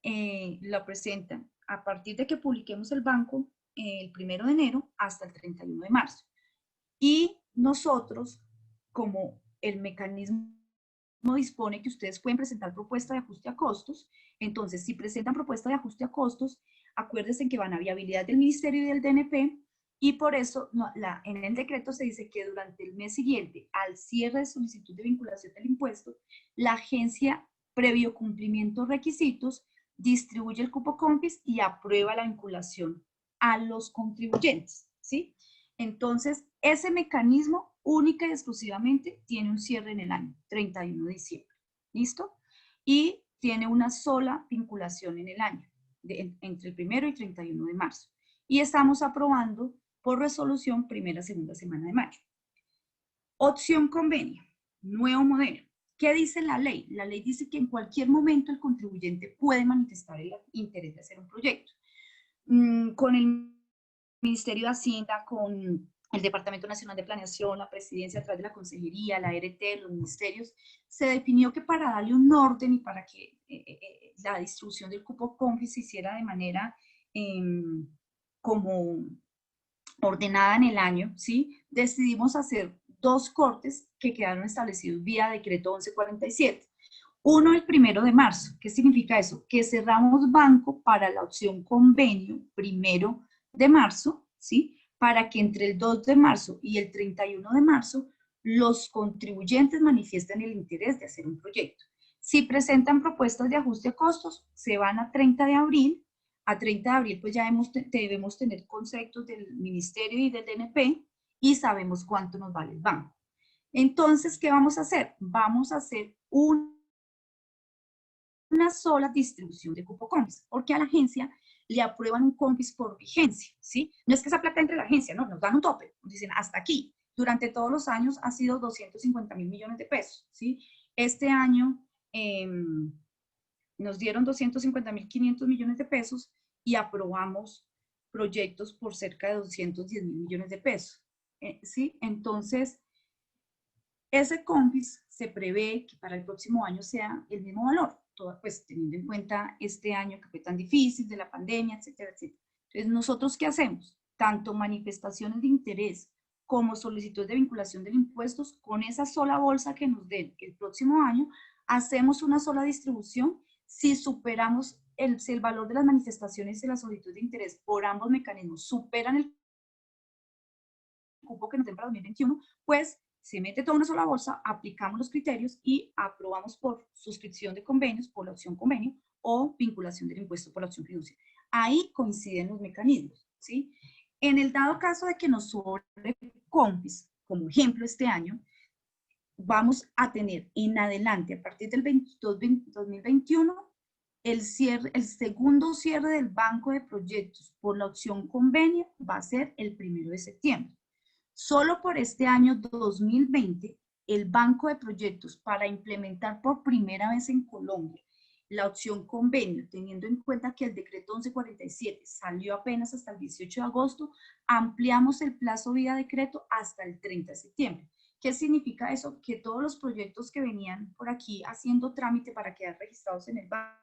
la presentan a partir de que publiquemos el banco el 1 de enero hasta el 31 de marzo. Y nosotros, como el mecanismo dispone que ustedes pueden presentar propuesta de ajuste a costos, entonces si presentan propuesta de ajuste a costos, acuérdense que van a viabilidad del Ministerio y del DNP, y por eso en el decreto se dice que durante el mes siguiente al cierre de solicitud de vinculación del impuesto, la agencia, previo cumplimiento de requisitos, distribuye el cupo COMPIS y aprueba la vinculación a los contribuyentes, ¿sí? Entonces, ese mecanismo única y exclusivamente tiene un cierre en el año, 31 de diciembre. ¿Listo? Y tiene una sola vinculación en el año, entre el 1 y 31 de marzo. Y estamos aprobando por resolución primera, segunda semana de mayo. Opción convenio, nuevo modelo. ¿Qué dice la ley? La ley dice que en cualquier momento el contribuyente puede manifestar el interés de hacer un proyecto. Con el Ministerio de Hacienda, con el Departamento Nacional de Planeación, la Presidencia a través de la Consejería, la ART, los ministerios, se definió que para darle un orden y para que la distribución del cupo COMPIS se hiciera de manera como ordenada en el año, ¿sí?, decidimos hacer 2 cortes que quedaron establecidos vía decreto 1147. Uno el 1 de marzo. ¿Qué significa eso? Que cerramos banco para la opción convenio 1 de marzo, ¿sí?, para que entre el 2 de marzo y el 31 de marzo los contribuyentes manifiesten el interés de hacer un proyecto. Si presentan propuestas de ajuste a costos, se van a 30 de abril. A 30 de abril pues ya debemos tener conceptos del Ministerio y del DNP y sabemos cuánto nos vale el banco. Entonces, ¿qué vamos a hacer? Vamos a hacer una sola distribución de cupo COMPIS, porque a la agencia le aprueban un COMPIS por vigencia, ¿sí? No es que esa plata entre la agencia, no, nos dan un tope, nos dicen hasta aquí. Durante todos los años ha sido 250.000 millones de pesos, ¿sí? Este año nos dieron 250.500 millones de pesos y aprobamos proyectos por cerca de 210.000 millones de pesos, ¿sí? Entonces, ese COMPIS se prevé que para el próximo año sea el mismo valor, pues teniendo en cuenta este año que fue tan difícil de la pandemia, etcétera, etcétera. Entonces, ¿nosotros qué hacemos? Tanto manifestaciones de interés como solicitud de vinculación de impuestos, con esa sola bolsa que nos den el próximo año, hacemos una sola distribución. Si superamos si el valor de las manifestaciones y la solicitud de interés por ambos mecanismos superan el cupo que nos den para 2021, pues se mete toda una sola bolsa, aplicamos los criterios y aprobamos por suscripción de convenios, por la opción convenio, o vinculación del impuesto por la opción fiducia. Ahí coinciden los mecanismos, ¿sí? En el dado caso de que nos sobre COMPIS, como ejemplo este año, vamos a tener en adelante, a partir del 2021, el segundo cierre del banco de proyectos por la opción convenio va a ser el 1 de septiembre. Solo por este año 2020, el banco de proyectos para implementar por primera vez en Colombia la opción convenio, teniendo en cuenta que el decreto 1147 salió apenas hasta el 18 de agosto, ampliamos el plazo vía decreto hasta el 30 de septiembre. ¿Qué significa eso? Que todos los proyectos que venían por aquí haciendo trámite para quedar registrados en el banco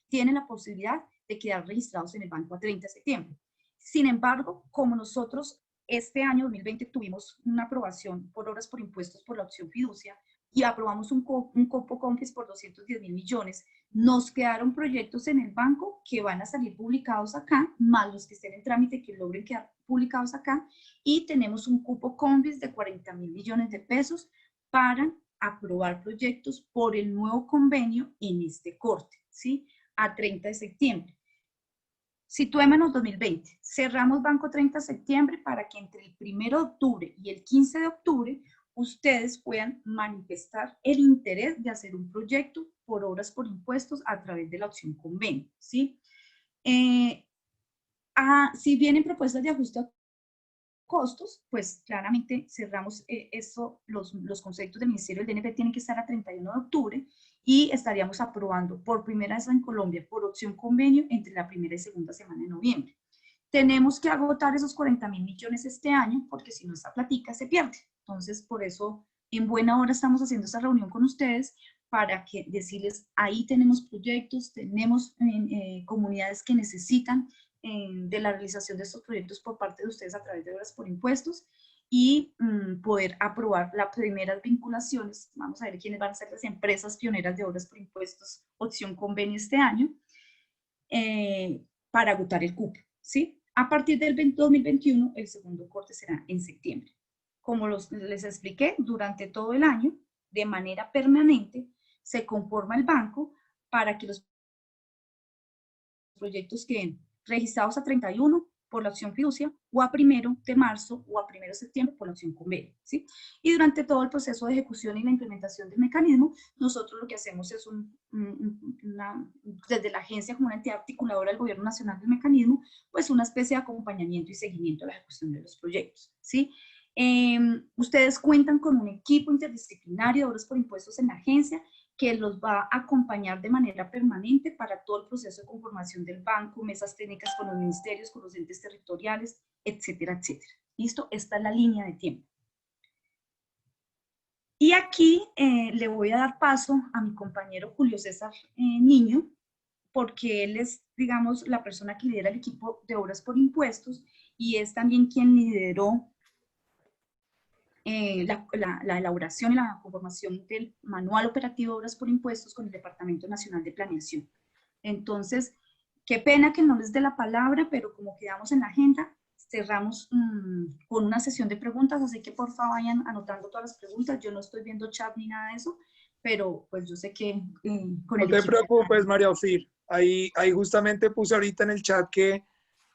tienen la posibilidad de quedar registrados en el banco a 30 de septiembre. Sin embargo, como nosotros este año 2020 tuvimos una aprobación por obras por impuestos por la opción fiducia y aprobamos un cupo COMPIS por 210.000 millones, nos quedaron proyectos en el banco que van a salir publicados acá, más los que estén en trámite que logren quedar publicados acá, y tenemos un cupo COMPIS de 40.000 millones de pesos para aprobar proyectos por el nuevo convenio en este corte, ¿sí? A 30 de septiembre. Situémonos 2020, cerramos banco 30 de septiembre para que entre el 1 de octubre y el 15 de octubre ustedes puedan manifestar el interés de hacer un proyecto por obras por impuestos a través de la opción convenio, ¿sí? Si vienen propuestas de ajuste a costos, pues claramente cerramos los conceptos del Ministerio del DNP tienen que estar a 31 de octubre y estaríamos aprobando por primera vez en Colombia por opción convenio entre la primera y segunda semana de noviembre. Tenemos que agotar esos 40.000 millones este año porque si no esa platica se pierde. Entonces, por eso en buena hora estamos haciendo esta reunión con ustedes para que decirles, ahí tenemos proyectos, tenemos comunidades que necesitan de la realización de estos proyectos por parte de ustedes a través de obras por impuestos y poder aprobar las primeras vinculaciones. Vamos a ver quiénes van a ser las empresas pioneras de obras por impuestos, opción convenio este año, para agotar el cupo, ¿sí? A partir del 2021, el segundo corte será en septiembre. Como les expliqué, durante todo el año, de manera permanente, se conforma el banco para que los proyectos queden registrados a 31 por la opción fiducia, o a 1 de marzo o a 1 de septiembre por la opción convenio, ¿sí? Y durante todo el proceso de ejecución y la implementación del mecanismo, nosotros lo que hacemos es desde la agencia como una entidad articuladora del Gobierno Nacional del mecanismo, pues una especie de acompañamiento y seguimiento a la ejecución de los proyectos, ¿sí? Ustedes cuentan con un equipo interdisciplinario de obras por impuestos en la agencia que los va a acompañar de manera permanente para todo el proceso de conformación del banco, mesas técnicas con los ministerios, con los entes territoriales, etcétera, etcétera. ¿Listo? Esta es la línea de tiempo. Y aquí le voy a dar paso a mi compañero Julio César Niño, porque él es, digamos, la persona que lidera el equipo de obras por impuestos y es también quien lideró la elaboración y la conformación del manual operativo de obras por impuestos con el Departamento Nacional de Planeación. Entonces, qué pena que no les dé la palabra, pero como quedamos en la agenda, cerramos con una sesión de preguntas, así que por favor vayan anotando todas las preguntas. Yo no estoy viendo chat ni nada de eso, pero pues yo sé que con el No te preocupes, María Ofir. Ahí justamente puse ahorita en el chat que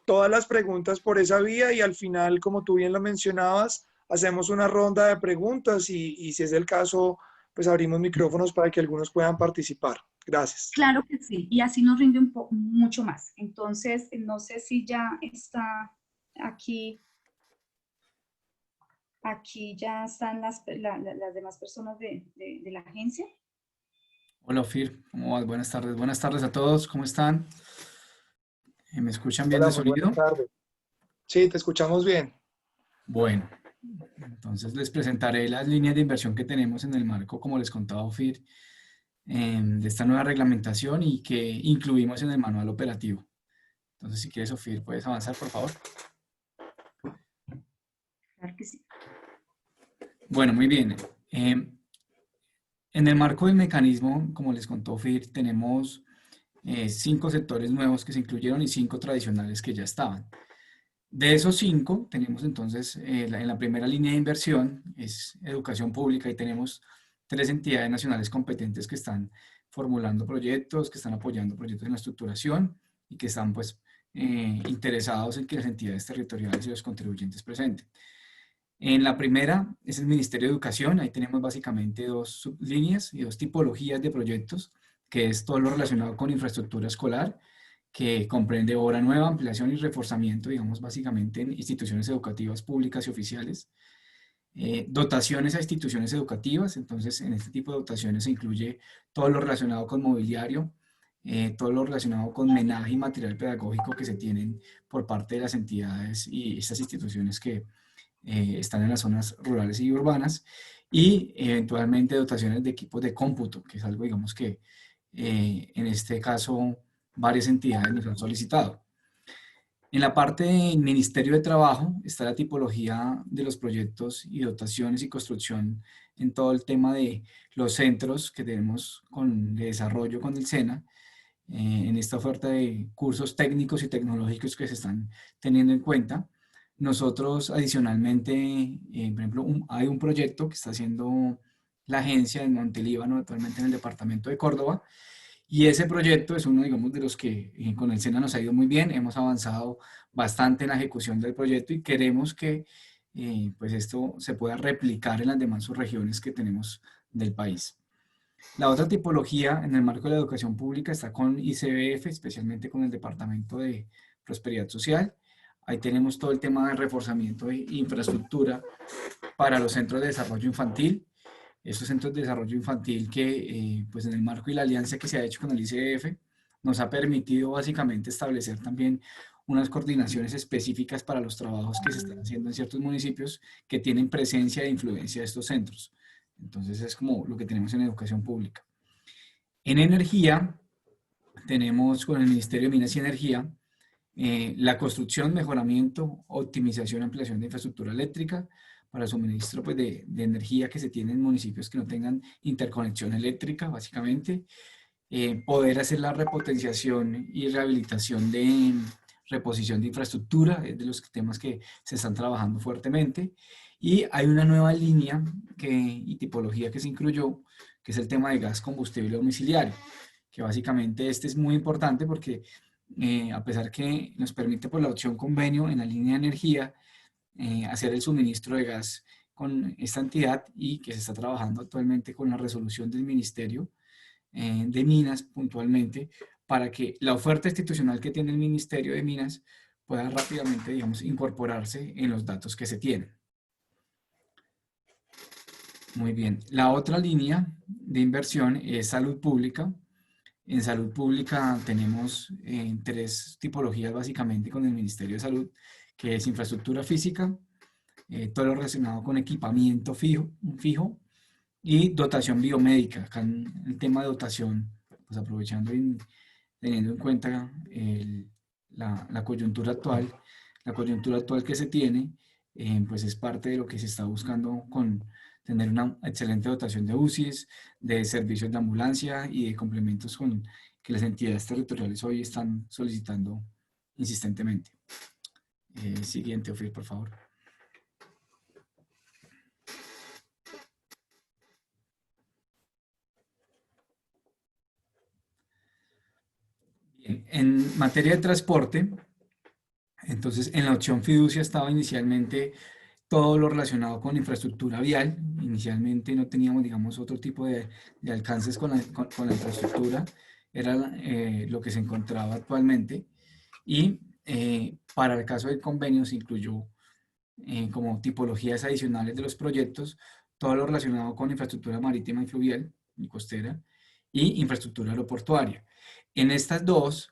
todas las preguntas por esa vía y al final, como tú bien lo mencionabas, hacemos una ronda de preguntas y si es el caso, pues abrimos micrófonos para que algunos puedan participar. Gracias. Claro que sí, y así nos rinde mucho más. Entonces, no sé si ya está aquí ya están las demás personas de la agencia. Hola, Ofir, ¿cómo vas? Buenas tardes. Buenas tardes a todos, ¿cómo están? ¿Me escuchan bien Hola, de muy sonido? buenas tardes. Sí, te escuchamos bien. Bueno, Entonces les presentaré las líneas de inversión que tenemos en el marco, como les contaba Ofir, de esta nueva reglamentación y que incluimos en el manual operativo. Entonces, si quieres, Ofir, puedes avanzar, por favor. Claro que sí. Bueno, muy bien. En el marco del mecanismo, como les contó Ofir, tenemos 5 sectores nuevos que se incluyeron y 5 tradicionales que ya estaban. De esos 5, tenemos entonces, en la primera línea de inversión, es educación pública, y tenemos 3 entidades nacionales competentes que están formulando proyectos, que están apoyando proyectos en la estructuración y que están pues interesados en que las entidades territoriales y los contribuyentes presenten. En la primera es el Ministerio de Educación. Ahí tenemos básicamente 2 sublíneas y 2 tipologías de proyectos, que es todo lo relacionado con infraestructura escolar, que comprende obra nueva, ampliación y reforzamiento, digamos, básicamente en instituciones educativas públicas y oficiales. Dotaciones a instituciones educativas. Entonces, en este tipo de dotaciones se incluye todo lo relacionado con mobiliario, todo lo relacionado con menaje y material pedagógico que se tienen por parte de las entidades y estas instituciones que están en las zonas rurales y urbanas, y eventualmente dotaciones de equipos de cómputo, que es algo, digamos, que en este caso varias entidades nos han solicitado. En la parte del Ministerio de Trabajo está la tipología de los proyectos y dotaciones y construcción en todo el tema de los centros que tenemos de desarrollo con el SENA, en esta oferta de cursos técnicos y tecnológicos que se están teniendo en cuenta. Nosotros adicionalmente, por ejemplo, hay un proyecto que está haciendo la agencia en Montelíbano, actualmente en el departamento de Córdoba, y ese proyecto es uno, digamos, de los que con el SENA nos ha ido muy bien. Hemos avanzado bastante en la ejecución del proyecto y queremos que pues esto se pueda replicar en las demás subregiones que tenemos del país. La otra tipología en el marco de la educación pública está con ICBF, especialmente con el Departamento de Prosperidad Social. Ahí tenemos todo el tema de reforzamiento de infraestructura para los centros de desarrollo infantil. Estos centros de desarrollo infantil que, pues en el marco y la alianza que se ha hecho con el ICBF, nos ha permitido básicamente establecer también unas coordinaciones específicas para los trabajos que se están haciendo en ciertos municipios que tienen presencia e influencia de estos centros. Entonces es como lo que tenemos en educación pública. En energía, tenemos con el Ministerio de Minas y Energía la construcción, mejoramiento, optimización, ampliación de infraestructura eléctrica para el suministro pues, de energía que se tiene en municipios que no tengan interconexión eléctrica, básicamente. Poder hacer la repotenciación y rehabilitación de reposición de infraestructura, es de los temas que se están trabajando fuertemente. Y hay una nueva línea y tipología que se incluyó, que es el tema de gas combustible domiciliario, que básicamente este es muy importante porque a pesar que nos permite por la opción convenio en la línea de energía hacer el suministro de gas con esta entidad, y que se está trabajando actualmente con la resolución del Ministerio de Minas puntualmente, para que la oferta institucional que tiene el Ministerio de Minas pueda rápidamente, digamos, incorporarse en los datos que se tienen. Muy bien. La otra línea de inversión es salud pública. En salud pública tenemos 3 tipologías básicamente con el Ministerio de Salud, que es infraestructura física, todo lo relacionado con equipamiento fijo, y dotación biomédica. Acá en el tema de dotación, pues aprovechando y teniendo en cuenta la coyuntura actual, que se tiene, pues es parte de lo que se está buscando con tener una excelente dotación de UCIs, de servicios de ambulancia y de complementos que las entidades territoriales hoy están solicitando insistentemente. Siguiente, Ofir, por favor. Bien, en materia de transporte, entonces en la opción fiducia estaba inicialmente todo lo relacionado con infraestructura vial. Inicialmente no teníamos, digamos, otro tipo de alcances con la infraestructura, era lo que se encontraba actualmente. Y para el caso del convenio se incluyó como tipologías adicionales de los proyectos todo lo relacionado con infraestructura marítima y fluvial y costera y infraestructura aeroportuaria. En estas 2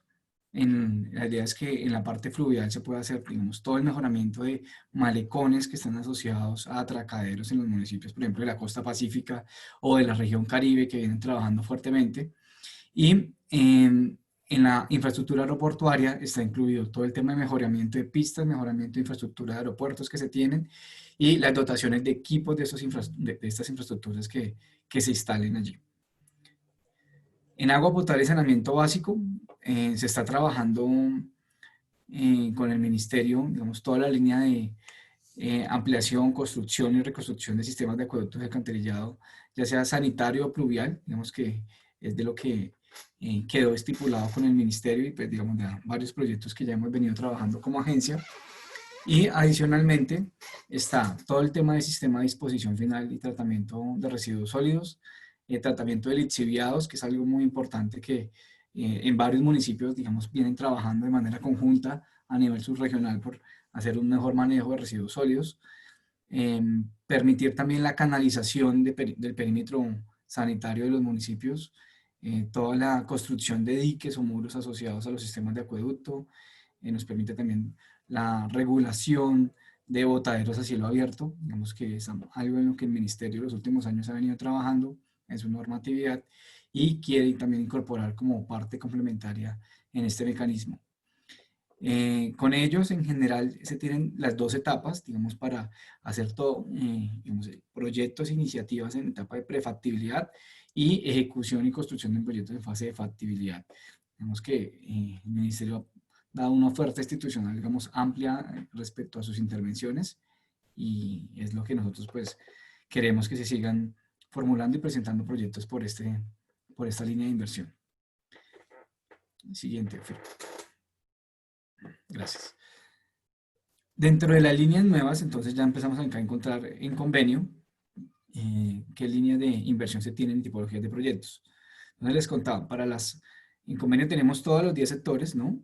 la idea es que en la parte fluvial se pueda hacer, digamos, todo el mejoramiento de malecones que están asociados a atracaderos en los municipios, por ejemplo, de la costa pacífica o de la región Caribe, que vienen trabajando fuertemente. Y en la infraestructura aeroportuaria está incluido todo el tema de mejoramiento de pistas, mejoramiento de infraestructura de aeropuertos que se tienen y las dotaciones de equipos de estas infraestructuras que se instalen allí. En agua potable y saneamiento básico se está trabajando con el ministerio, digamos, toda la línea de ampliación, construcción y reconstrucción de sistemas de acueductos y alcantarillado, ya sea sanitario o pluvial, digamos que es de lo que quedó estipulado con el ministerio y pues digamos de varios proyectos que ya hemos venido trabajando como agencia. Y adicionalmente está todo el tema de sistema de disposición final y tratamiento de residuos sólidos, tratamiento de lixiviados, que es algo muy importante que en varios municipios, digamos, vienen trabajando de manera conjunta a nivel subregional por hacer un mejor manejo de residuos sólidos. Permitir también la canalización del perímetro sanitario de los municipios, toda la construcción de diques o muros asociados a los sistemas de acueducto, nos permite también la regulación de botaderos a cielo abierto, digamos que es algo en lo que el Ministerio los últimos años ha venido trabajando en su normatividad y quiere también incorporar como parte complementaria en este mecanismo. Con ellos en general se tienen las dos etapas, digamos, para hacer todo, digamos, proyectos e iniciativas en etapa de prefactibilidad y ejecución y construcción de proyectos en fase de factibilidad. Digamos que el Ministerio dado una oferta institucional, digamos, amplia respecto a sus intervenciones y es lo que nosotros, pues, queremos que se sigan formulando y presentando proyectos por esta línea de inversión. Siguiente, Fer. Gracias. Dentro de las líneas nuevas, entonces ya empezamos acá a encontrar en convenio qué líneas de inversión se tienen en tipologías de proyectos. Entonces les contaba, en convenio tenemos todos los 10 sectores, ¿no?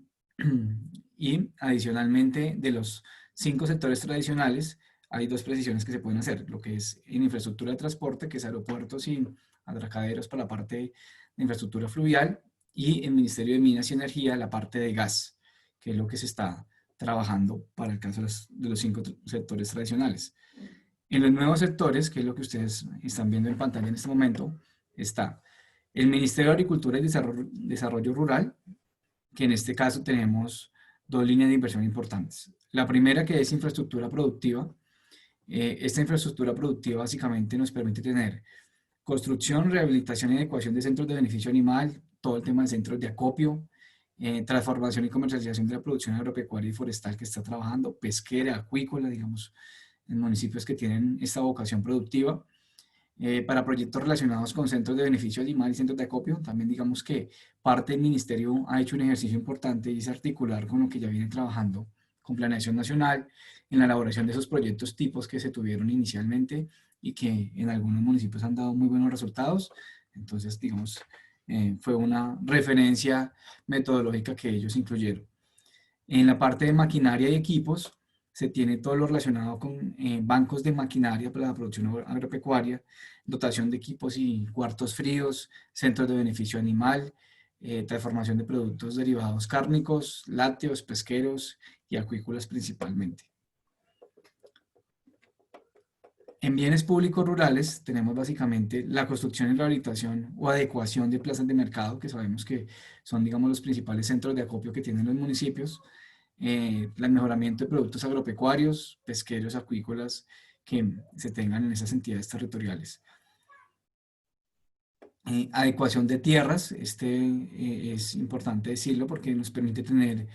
Y adicionalmente de los 5 sectores tradicionales hay 2 precisiones que se pueden hacer, lo que es en infraestructura de transporte, que es aeropuertos y atracaderos para la parte de infraestructura fluvial, y en Ministerio de Minas y Energía la parte de gas, que es lo que se está trabajando para el caso de los 5 sectores tradicionales. En los nuevos sectores, que es lo que ustedes están viendo en pantalla en este momento, está el Ministerio de Agricultura y Desarrollo Rural, que en este caso tenemos 2 líneas de inversión importantes. La primera, que es infraestructura productiva. Esta infraestructura productiva básicamente nos permite tener construcción, rehabilitación y adecuación de centros de beneficio animal, todo el tema de centros de acopio, transformación y comercialización de la producción agropecuaria y forestal que está trabajando, pesquera, acuícola, digamos, en municipios que tienen esta vocación productiva. Para proyectos relacionados con centros de beneficio animal y centros de acopio, también digamos que parte del ministerio ha hecho un ejercicio importante y es articular con lo que ya viene trabajando con Planeación Nacional en la elaboración de esos proyectos tipos que se tuvieron inicialmente y que en algunos municipios han dado muy buenos resultados. Entonces, digamos, fue una referencia metodológica que ellos incluyeron. En la parte de maquinaria y equipos, se tiene todo lo relacionado con bancos de maquinaria para la producción agropecuaria, dotación de equipos y cuartos fríos, centros de beneficio animal, transformación de productos derivados cárnicos, lácteos, pesqueros y acuícolas principalmente. En bienes públicos rurales tenemos básicamente la construcción y rehabilitación o adecuación de plazas de mercado, que sabemos que son, digamos, los principales centros de acopio que tienen los municipios, el mejoramiento de productos agropecuarios, pesqueros, acuícolas que se tengan en esas entidades territoriales. Adecuación de tierras, es importante decirlo porque nos permite tener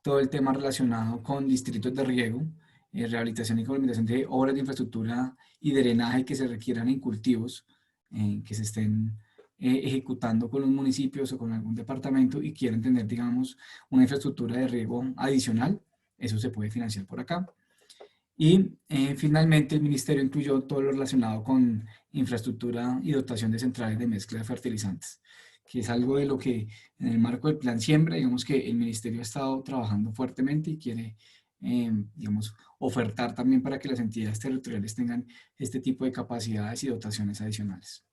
todo el tema relacionado con distritos de riego, rehabilitación y complementación de obras de infraestructura y drenaje que se requieran en cultivos que se estén ejecutando con los municipios o con algún departamento y quieren tener, digamos, una infraestructura de riego adicional, eso se puede financiar por acá. Y finalmente el ministerio incluyó todo lo relacionado con infraestructura y dotación de centrales de mezcla de fertilizantes, que es algo de lo que en el marco del Plan Siembra, digamos que el ministerio ha estado trabajando fuertemente y quiere, digamos, ofertar también para que las entidades territoriales tengan este tipo de capacidades y dotaciones adicionales.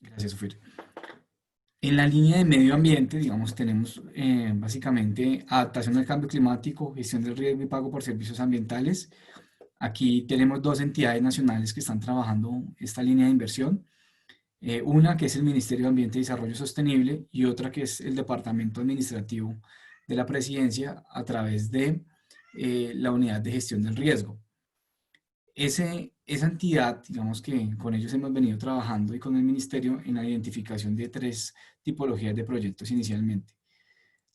Gracias, Sofía. En la línea de medio ambiente, digamos, tenemos básicamente adaptación al cambio climático, gestión del riesgo y pago por servicios ambientales. Aquí tenemos dos entidades nacionales que están trabajando esta línea de inversión. Una que es el Ministerio de Ambiente y Desarrollo Sostenible y otra que es el Departamento Administrativo de la Presidencia a través de la Unidad de Gestión del Riesgo. Esa entidad, digamos que con ellos hemos venido trabajando y con el Ministerio en la identificación de tres tipologías de proyectos inicialmente.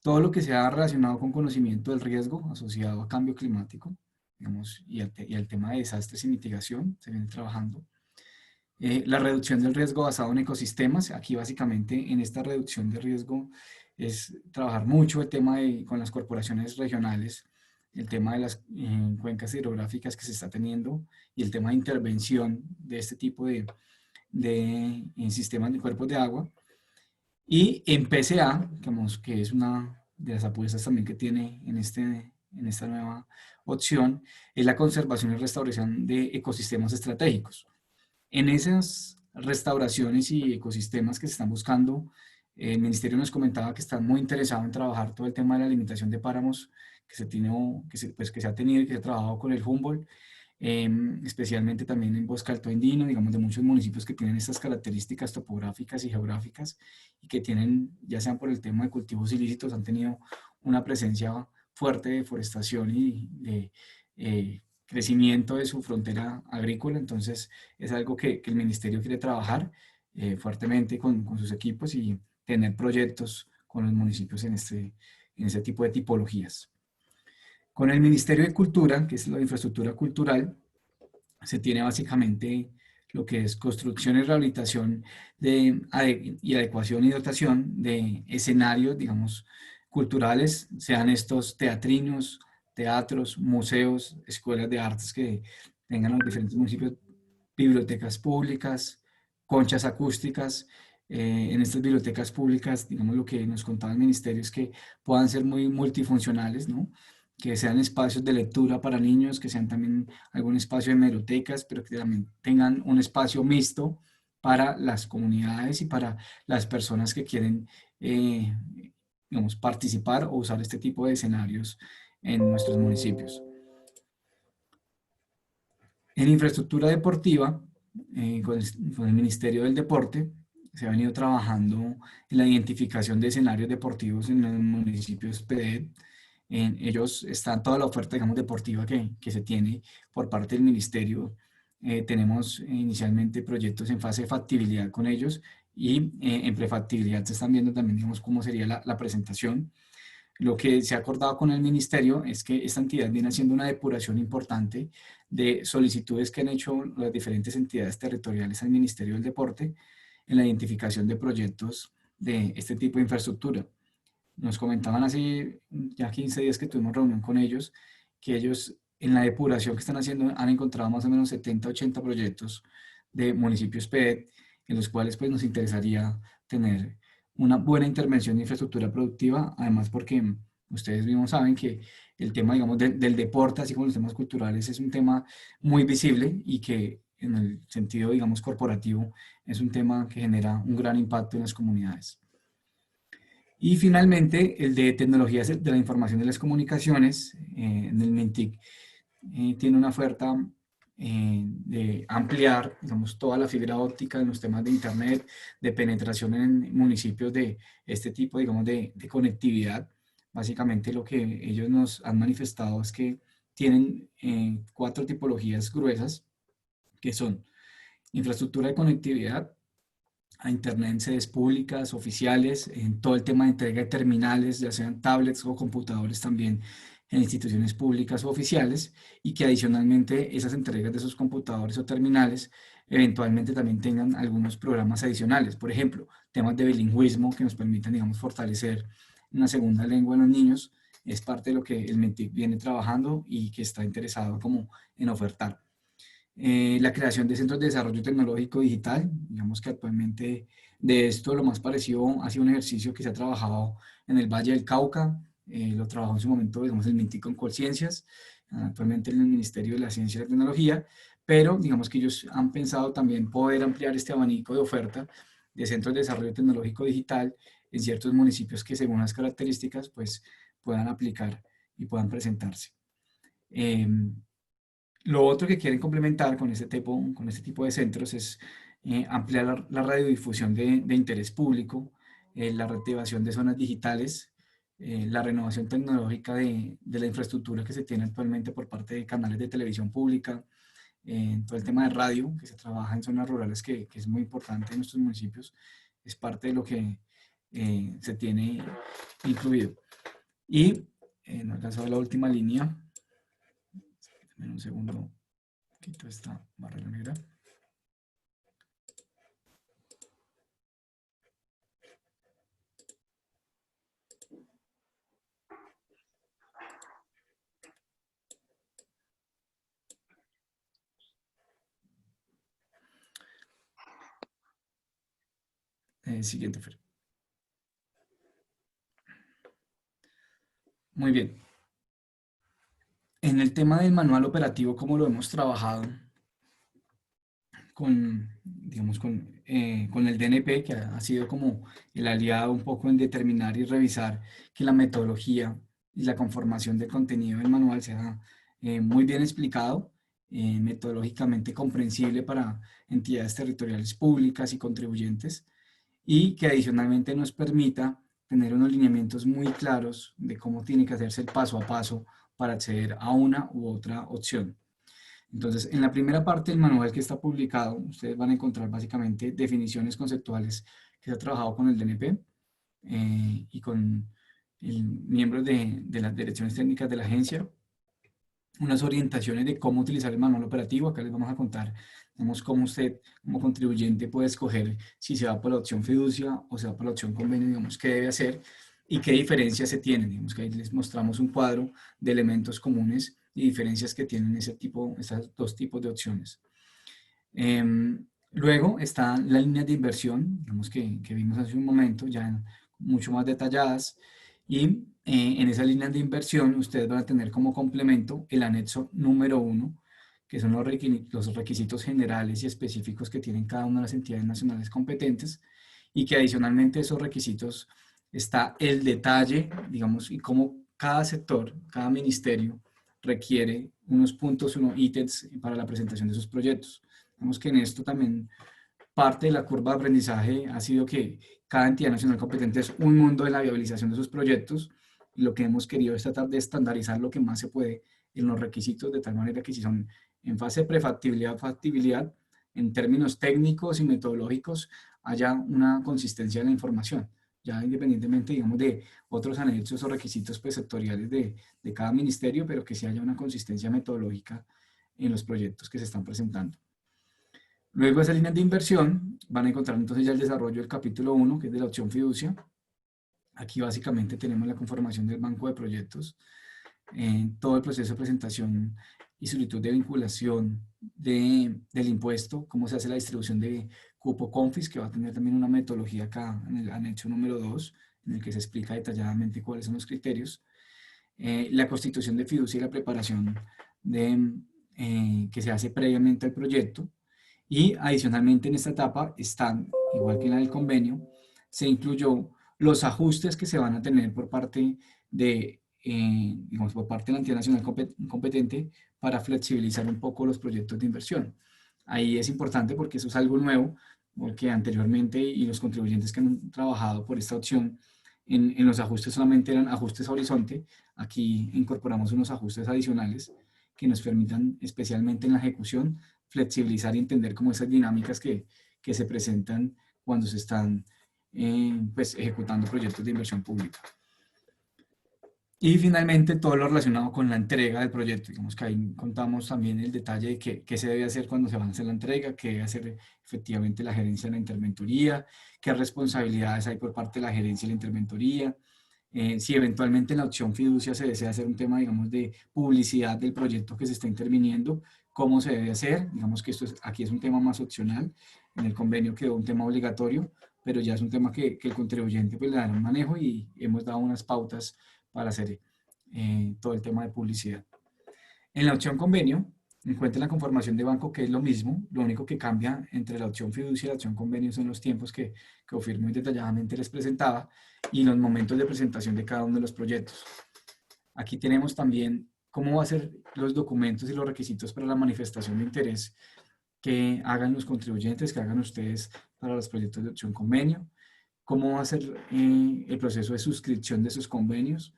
Todo lo que sea relacionado con conocimiento del riesgo asociado a cambio climático, digamos, y al tema de desastres y mitigación, se viene trabajando. La reducción del riesgo basado en ecosistemas, aquí básicamente en esta reducción de riesgo es trabajar mucho el tema con las corporaciones regionales, el tema de las cuencas hidrográficas que se está teniendo y el tema de intervención de este tipo de sistemas de cuerpos de agua. Y en PCA, digamos, que es una de las apuestas también que tiene en esta nueva opción, es la conservación y restauración de ecosistemas estratégicos. En esas restauraciones y ecosistemas que se están buscando, el Ministerio nos comentaba que está muy interesado en trabajar todo el tema de la limitación de páramos que se ha tenido y que se ha trabajado con el Humboldt, especialmente también en Bosque Alto Andino, digamos, de muchos municipios que tienen estas características topográficas y geográficas y que tienen, ya sean por el tema de cultivos ilícitos, han tenido una presencia fuerte de deforestación y de crecimiento de su frontera agrícola. Entonces es algo que el ministerio quiere trabajar fuertemente con sus equipos y tener proyectos con los municipios en ese tipo de tipologías. Con el Ministerio de Cultura, que es la infraestructura cultural, se tiene básicamente lo que es construcción y rehabilitación y adecuación y dotación de escenarios, digamos, culturales, sean estos teatrinos, teatros, museos, escuelas de artes que tengan los diferentes municipios, bibliotecas públicas, conchas acústicas. En estas bibliotecas públicas, digamos, lo que nos contaba el ministerio es que puedan ser muy multifuncionales, ¿no? Que sean espacios de lectura para niños, que sean también algún espacio de hemerotecas, pero que también tengan un espacio mixto para las comunidades y para las personas que quieren, digamos, participar o usar este tipo de escenarios en nuestros municipios. En infraestructura deportiva, con el Ministerio del Deporte, se ha venido trabajando en la identificación de escenarios deportivos en los municipios PDED. En ellos está toda la oferta, digamos, deportiva que se tiene por parte del ministerio. Tenemos inicialmente proyectos en fase de factibilidad con ellos y en prefactibilidad se están viendo también, digamos, cómo sería la presentación. Lo que se ha acordado con el ministerio es que esta entidad viene haciendo una depuración importante de solicitudes que han hecho las diferentes entidades territoriales al Ministerio del Deporte en la identificación de proyectos de este tipo de infraestructura. Nos comentaban hace ya 15 días que tuvimos reunión con ellos, que ellos en la depuración que están haciendo han encontrado más o menos 70, 80 proyectos de municipios PED, en los cuales pues nos interesaría tener una buena intervención de infraestructura productiva, además porque ustedes mismos saben que el tema, digamos, del deporte, así como los temas culturales, es un tema muy visible y que en el sentido, digamos, corporativo, es un tema que genera un gran impacto en las comunidades. Y finalmente, el de tecnologías de la información y las comunicaciones, en el MINTIC, tiene una oferta de ampliar, digamos, toda la fibra óptica en los temas de internet, de penetración en municipios de este tipo, digamos, de conectividad. Básicamente lo que ellos nos han manifestado es que tienen 4 tipologías gruesas, que son infraestructura de conectividad a internet en sedes públicas, oficiales, en todo el tema de entrega de terminales, ya sean tablets o computadores también en instituciones públicas o oficiales, y que adicionalmente esas entregas de esos computadores o terminales eventualmente también tengan algunos programas adicionales, por ejemplo, temas de bilingüismo que nos permitan, digamos, fortalecer una segunda lengua en los niños, es parte de lo que el MENTIC viene trabajando y que está interesado como en ofertar. La creación de centros de desarrollo tecnológico digital, digamos que actualmente de esto lo más parecido ha sido un ejercicio que se ha trabajado en el Valle del Cauca, lo trabajó en su momento, digamos, el MINTIC con Colciencias, actualmente en el Ministerio de la Ciencia y la Tecnología, pero digamos que ellos han pensado también poder ampliar este abanico de oferta de centros de desarrollo tecnológico digital en ciertos municipios que según las características pues puedan aplicar y puedan presentarse. Lo otro que quieren complementar con este tipo de centros es ampliar la radiodifusión de interés público, la reactivación de zonas digitales, la renovación tecnológica de la infraestructura que se tiene actualmente por parte de canales de televisión pública, todo el tema de radio que se trabaja en zonas rurales que es muy importante en nuestros municipios, es parte de lo que se tiene incluido. Y no alcanzo a ver la última línea. En un segundo, quito esta barrera negra. Siguiente, Fer. Muy bien. En el tema del manual operativo, ¿cómo lo hemos trabajado? Digamos, con el DNP, que ha sido como el aliado un poco en determinar y revisar que la metodología y la conformación del contenido del manual sea muy bien explicado, metodológicamente comprensible para entidades territoriales públicas y contribuyentes, y que adicionalmente nos permita tener unos lineamientos muy claros de cómo tiene que hacerse el paso a paso para acceder a una u otra opción. Entonces, en la primera parte del manual que está publicado, ustedes van a encontrar básicamente definiciones conceptuales que se ha trabajado con el DNP y con miembros de las direcciones técnicas de la agencia, unas orientaciones de cómo utilizar el manual operativo. Acá les vamos a contar, digamos, cómo usted como contribuyente puede escoger si se va por la opción fiducia o se va por la opción convenio, digamos, qué debe hacer y qué diferencias se tienen. Digamos que ahí les mostramos un cuadro de elementos comunes y diferencias que tienen estos dos tipos de opciones. Luego está la línea de inversión, digamos que vimos hace un momento, ya mucho más detalladas, y en esa línea de inversión ustedes van a tener como complemento el anexo número 1, que son los requisitos generales y específicos que tienen cada una de las entidades nacionales competentes, y que adicionalmente a esos requisitos está el detalle, digamos, y cómo cada sector, cada ministerio requiere unos puntos, unos ítems para la presentación de sus proyectos. Vemos que en esto también parte de la curva de aprendizaje ha sido que cada entidad nacional competente es un mundo de la viabilización de sus proyectos, y lo que hemos querido es tratar de estandarizar lo que más se puede en los requisitos, de tal manera que si son en fase de prefactibilidad o factibilidad, en términos técnicos y metodológicos, haya una consistencia en la información, ya independientemente, digamos, de otros anexos o requisitos sectoriales de cada ministerio, pero que sí haya una consistencia metodológica en los proyectos que se están presentando. Luego de esa línea de inversión van a encontrar entonces ya el desarrollo del capítulo 1, que es de la opción fiducia. Aquí básicamente tenemos la conformación del banco de proyectos, todo el proceso de presentación y solicitud de vinculación del impuesto, cómo se hace la distribución de cupo confis, que va a tener también una metodología acá en el anexo número 2, en el que se explica detalladamente cuáles son los criterios, la constitución de fiducia y la preparación que se hace previamente al proyecto. Y adicionalmente en esta etapa están, igual que en la del convenio, se incluyó los ajustes que se van a tener por parte de, digamos, por parte de la entidad nacional competente para flexibilizar un poco los proyectos de inversión. Ahí es importante porque eso es algo nuevo, porque anteriormente y los contribuyentes que han trabajado por esta opción, en los ajustes solamente eran ajustes a horizonte. Aquí incorporamos unos ajustes adicionales que nos permitan, especialmente en la ejecución, flexibilizar y entender como esas dinámicas que se presentan cuando se están pues, ejecutando proyectos de inversión pública. Y finalmente todo lo relacionado con la entrega del proyecto. Digamos que ahí contamos también el detalle de qué se debe hacer cuando se va a hacer la entrega, qué debe hacer efectivamente la gerencia de la interventoría, qué responsabilidades hay por parte de la gerencia de la interventoría, si eventualmente en la opción fiducia se desea hacer un tema, digamos, de publicidad del proyecto que se está interviniendo, cómo se debe hacer. Digamos que aquí es un tema más opcional, en el convenio quedó un tema obligatorio, pero ya es un tema que el contribuyente pues, le da un manejo y hemos dado unas pautas para hacer todo el tema de publicidad. En la opción convenio, encuentra la conformación de banco, que es lo mismo, lo único que cambia entre la opción fiducia y la opción convenio son los tiempos que Ofir muy detalladamente les presentaba y los momentos de presentación de cada uno de los proyectos. Aquí tenemos también cómo va a ser los documentos y los requisitos para la manifestación de interés que hagan los contribuyentes, que hagan ustedes para los proyectos de opción convenio, cómo va a ser el proceso de suscripción de esos convenios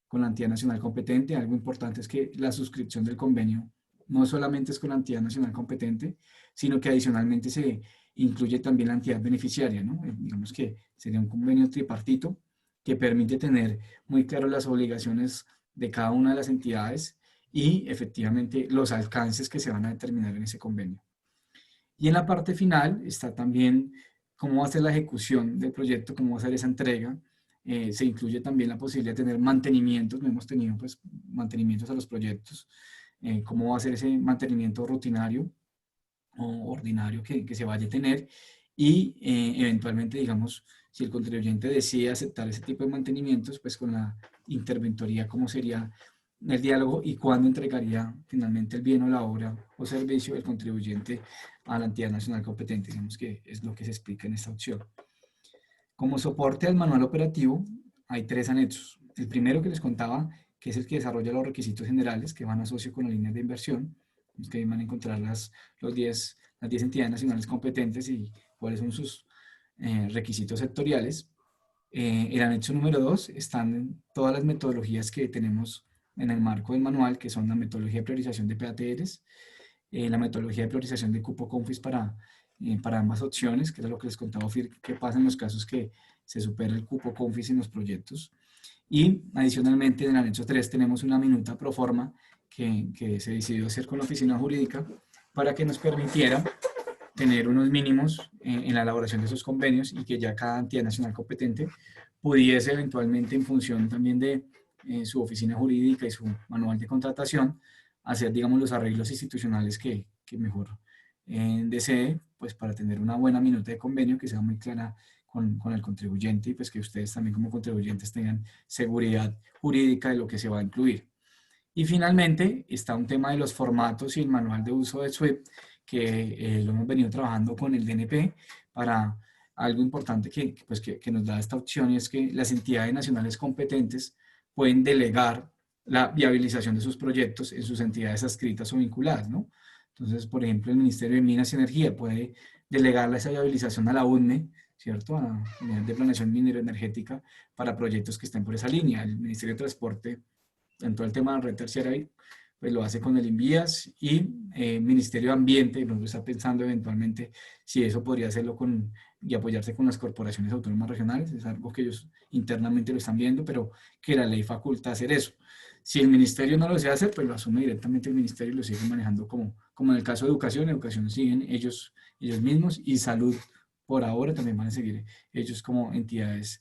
con la entidad nacional competente. Algo importante es que la suscripción del convenio no solamente es con la entidad nacional competente, sino que adicionalmente se incluye también la entidad beneficiaria, ¿no? Digamos que sería un convenio tripartito que permite tener muy claro las obligaciones de cada una de las entidades y efectivamente los alcances que se van a determinar en ese convenio. Y en la parte final está también cómo va a ser la ejecución del proyecto, cómo va a ser esa entrega. Se incluye también la posibilidad de tener mantenimientos, no hemos tenido pues mantenimientos a los proyectos, cómo va a ser ese mantenimiento rutinario o ordinario que se vaya a tener y eventualmente, digamos, si el contribuyente decide aceptar ese tipo de mantenimientos, pues con la interventoría, cómo sería el diálogo y cuándo entregaría finalmente el bien o la obra o servicio del contribuyente a la entidad nacional competente, digamos que es lo que se explica en esta opción. Como soporte al manual operativo, hay 3 anexos. El primero que les contaba, que es el que desarrolla los requisitos generales que van a socio con las líneas de inversión, es que ahí van a encontrar las 10 entidades nacionales competentes y cuáles son sus requisitos sectoriales. El anexo número 2 están todas las metodologías que tenemos en el marco del manual, que son la metodología de priorización de PATRs, la metodología de priorización de cupo CONFIS para ambas opciones, que es lo que les contaba Ofir, que pasa en los casos que se supera el cupo CONFIS en los proyectos. Y adicionalmente en el anexo 3 tenemos una minuta pro forma que se decidió hacer con la oficina jurídica para que nos permitiera tener unos mínimos en la elaboración de esos convenios y que ya cada entidad nacional competente pudiese eventualmente, en función también de su oficina jurídica y su manual de contratación, hacer, digamos, los arreglos institucionales que mejor desee, pues para tener una buena minuta de convenio que sea muy clara con el contribuyente y pues que ustedes también como contribuyentes tengan seguridad jurídica de lo que se va a incluir. Y finalmente está un tema de los formatos y el manual de uso de SWIFT, que lo hemos venido trabajando con el DNP para algo importante que nos da esta opción, y es que las entidades nacionales competentes pueden delegar la viabilización de sus proyectos en sus entidades adscritas o vinculadas, ¿no? Entonces, por ejemplo, el Ministerio de Minas y Energía puede delegarle esa viabilización a la UNME, ¿cierto? A la Unidad de Planeación Minero Energética para proyectos que estén por esa línea. El Ministerio de Transporte, en todo el tema de la red terciaria, pues lo hace con el INVIAS y Ministerio de Ambiente, nos está pensando eventualmente si eso podría hacerlo y apoyarse con las corporaciones autónomas regionales, es algo que ellos internamente lo están viendo, pero que la ley faculta hacer eso. Si el ministerio no lo desea hacer, pues lo asume directamente el ministerio y lo sigue manejando como en el caso de educación siguen ellos mismos, y salud por ahora también van a seguir ellos como entidades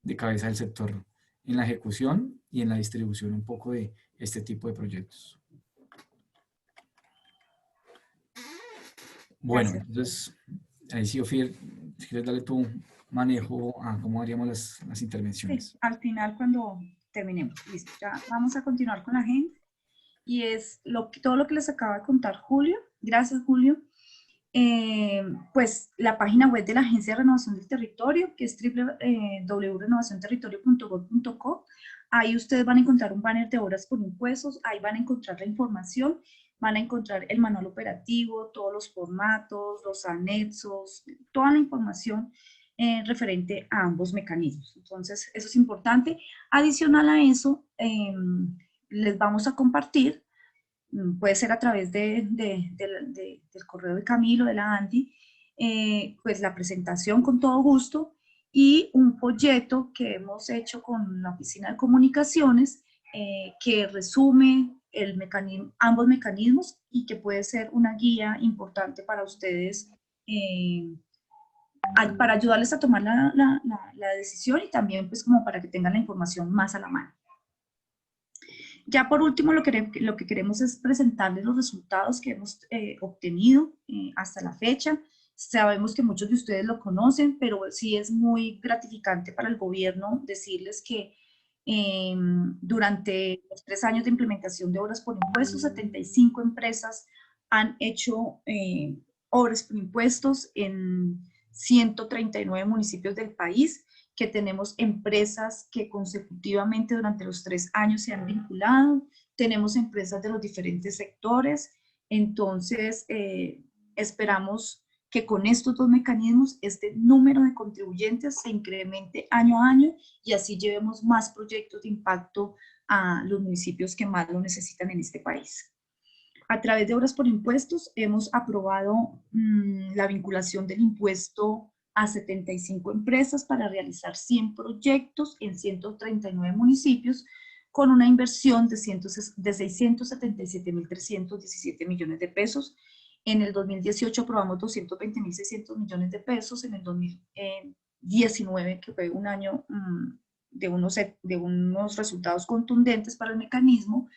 de cabeza del sector en la ejecución y en la distribución un poco de este tipo de proyectos. Bueno, Gracias. entonces, ahí sí, Ofir, si quieres darle tu manejo a cómo haríamos las intervenciones. Sí, al final cuando terminemos. Listo, ya vamos a continuar con la agenda. Y es todo lo que les acaba de contar Julio. Gracias, Julio. Pues la página web de la Agencia de Renovación del Territorio, que es www.renovacionterritorio.gov.co. Ahí ustedes van a encontrar un banner de obras por impuestos, ahí van a encontrar la información, van a encontrar el manual operativo, todos los formatos, los anexos, toda la información referente a ambos mecanismos. Entonces, eso es importante. Adicional a eso, les vamos a compartir, puede ser a través del correo de Camilo, de la Andy, pues la presentación con todo gusto y un folleto que hemos hecho con la Oficina de Comunicaciones que resume ambos mecanismos y que puede ser una guía importante para ustedes para ayudarles a tomar la decisión y también pues como para que tengan la información más a la mano. Ya por último, lo que queremos es presentarles los resultados que hemos obtenido hasta la fecha. Sabemos que muchos de ustedes lo conocen, pero sí es muy gratificante para el gobierno decirles que durante los 3 años de implementación de obras por impuestos, 75 empresas han hecho obras por impuestos en 139 municipios del país, que tenemos empresas que consecutivamente durante los 3 años se han vinculado, tenemos empresas de los diferentes sectores, entonces esperamos que con estos dos mecanismos este número de contribuyentes se incremente año a año y así llevemos más proyectos de impacto a los municipios que más lo necesitan en este país. A través de obras por impuestos hemos aprobado la vinculación del impuesto a 75 empresas para realizar 100 proyectos en 139 municipios con una inversión de 677.317 millones de pesos. En el 2018 aprobamos 220.600 millones de pesos, en el 2019, que fue un año de unos resultados contundentes para el mecanismo,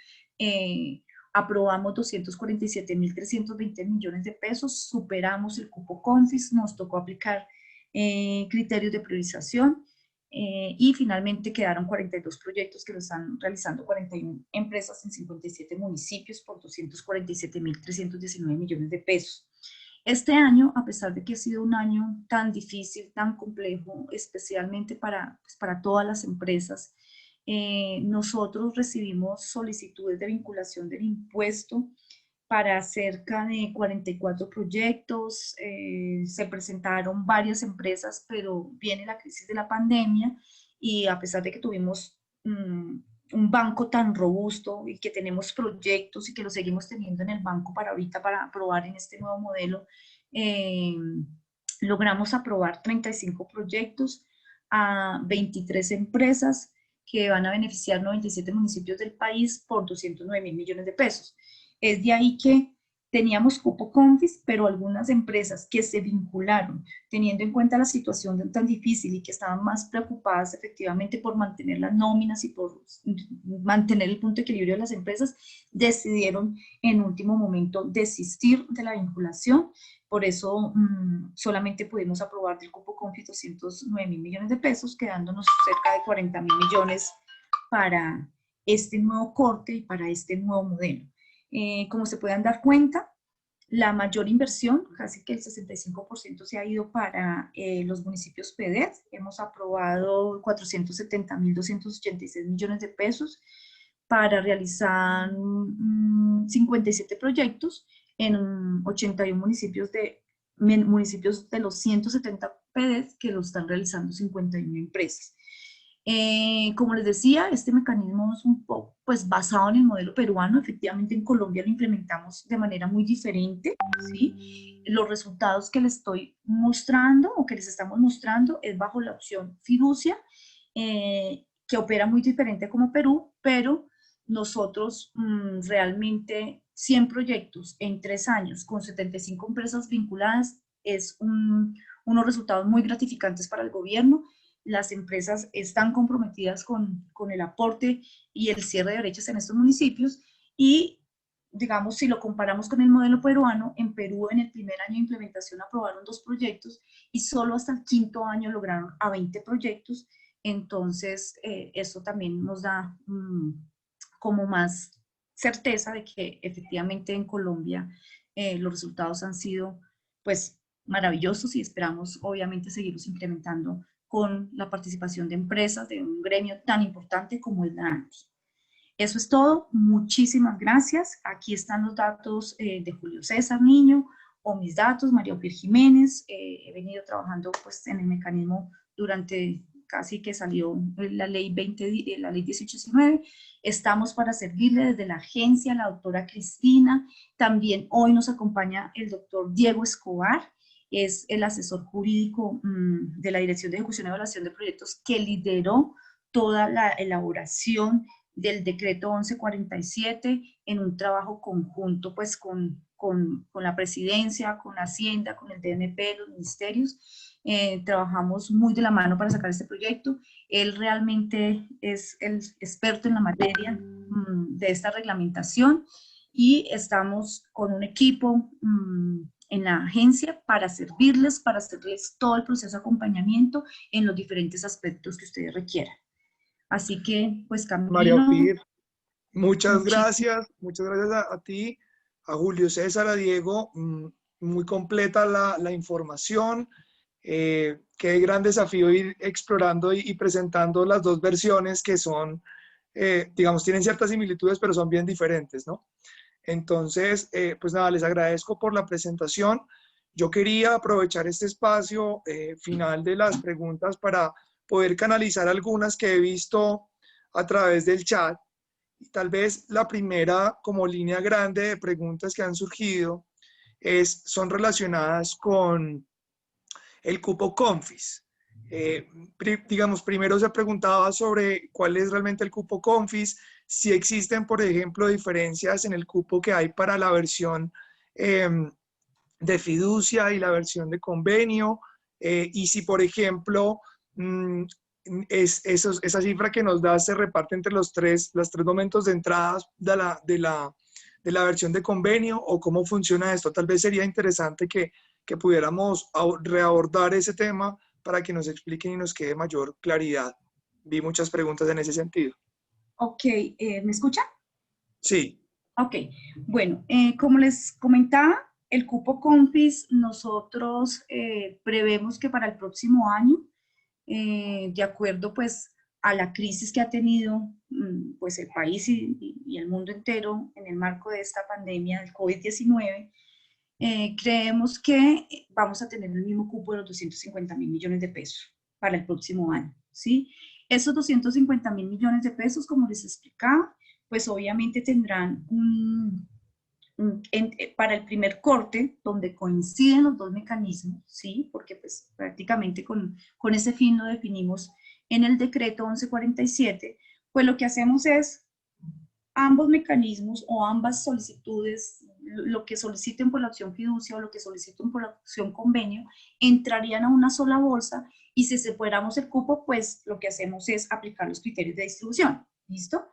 aprobamos 247.320 millones de pesos, superamos el cupo CONFIS, nos tocó aplicar criterios de priorización y finalmente quedaron 42 proyectos que lo están realizando 41 empresas en 57 municipios por 247.319 millones de pesos. Este año, a pesar de que ha sido un año tan difícil, tan complejo, especialmente para todas las empresas, nosotros recibimos solicitudes de vinculación del impuesto para cerca de 44 proyectos, se presentaron varias empresas, pero viene la crisis de la pandemia y a pesar de que tuvimos un banco tan robusto y que tenemos proyectos y que lo seguimos teniendo en el banco para ahorita para aprobar en este nuevo modelo, logramos aprobar 35 proyectos a 23 empresas que van a beneficiar 97 municipios del país por 209.000 millones de pesos. Es de ahí que teníamos cupo CONFIS, pero algunas empresas que se vincularon, teniendo en cuenta la situación tan difícil y que estaban más preocupadas efectivamente por mantener las nóminas y por mantener el punto de equilibrio de las empresas, decidieron en último momento desistir de la vinculación. Por eso solamente pudimos aprobar del cupo CONFIS 209.000 millones de pesos, quedándonos cerca de 40.000 millones para este nuevo corte y para este nuevo modelo. Como se pueden dar cuenta, la mayor inversión, casi que el 65% se ha ido para los municipios PEDET. Hemos aprobado 470.286 millones de pesos para realizar 57 proyectos en 81 municipios de los 170 PEDET que lo están realizando 51 empresas. Como les decía, este mecanismo es un poco basado en el modelo peruano. Efectivamente en Colombia lo implementamos de manera muy diferente, ¿sí? Los resultados que les estoy mostrando o que les estamos mostrando es bajo la opción fiducia, que opera muy diferente como Perú, pero nosotros realmente 100 proyectos en 3 años con 75 empresas vinculadas es unos resultados muy gratificantes para el gobierno. Las empresas están comprometidas con el aporte y el cierre de brechas en estos municipios y, digamos, si lo comparamos con el modelo peruano, en Perú en el primer año de implementación aprobaron 2 proyectos y solo hasta el 5º año lograron a 20 proyectos. Entonces, eso también nos da como más certeza de que efectivamente en Colombia los resultados han sido maravillosos y esperamos obviamente seguirlos incrementando con la participación de empresas de un gremio tan importante como es la ANDI. Eso es todo, muchísimas gracias. Aquí están los datos de Julio César Niño o mis datos, María Ofir Jiménez. He venido trabajando en el mecanismo durante casi que salió la ley 1819. Estamos para servirle desde la agencia, la doctora Cristina. También hoy nos acompaña el doctor Diego Escobar, es el asesor jurídico de la Dirección de Ejecución y Evaluación de Proyectos que lideró toda la elaboración del decreto 1147 en un trabajo conjunto con la presidencia, con Hacienda, con el DNP, los ministerios. Trabajamos muy de la mano para sacar este proyecto. Él realmente es el experto en la materia de esta reglamentación y estamos con un equipo en la agencia para servirles todo el proceso de acompañamiento en los diferentes aspectos que ustedes requieran. Así que, Camilo. María Ofir, muchas gracias a ti a Julio César, a Diego, muy completa la información. Qué gran desafío ir explorando y presentando las dos versiones que son, digamos, tienen ciertas similitudes, pero son bien diferentes, ¿no? Entonces, pues nada, les agradezco por la presentación. Yo quería aprovechar este espacio final de las preguntas para poder canalizar algunas que he visto a través del chat. Y tal vez la primera como línea grande de preguntas que han surgido son relacionadas con el cupo Confis. Digamos, primero se preguntaba sobre cuál es realmente el cupo Confis, si existen, por ejemplo, diferencias en el cupo que hay para la versión de fiducia y la versión de convenio, y si, por ejemplo, esa cifra que nos da se reparte entre los tres momentos de entrada de la versión de convenio, o cómo funciona esto. Tal vez sería interesante que pudiéramos reabordar ese tema para que nos expliquen y nos quede mayor claridad. Vi muchas preguntas en ese sentido. Ok, ¿me escucha? Sí. Ok, bueno, como les comentaba, el cupo Confis nosotros prevemos que para el próximo año, de acuerdo pues a la crisis que ha tenido pues el país y el mundo entero en el marco de esta pandemia del COVID-19, creemos que vamos a tener el mismo cupo de los 250.000 millones de pesos para el próximo año, ¿sí? Esos 250.000 millones de pesos, como les explicaba, pues obviamente tendrán para el primer corte, donde coinciden los dos mecanismos, ¿sí? Porque pues prácticamente con ese fin lo definimos en el decreto 1147, pues lo que hacemos es ambos mecanismos o ambas solicitudes, lo que soliciten por la opción fiducia o lo que soliciten por la opción convenio, entrarían a una sola bolsa, y si separamos el cupo, pues lo que hacemos es aplicar los criterios de distribución, ¿listo?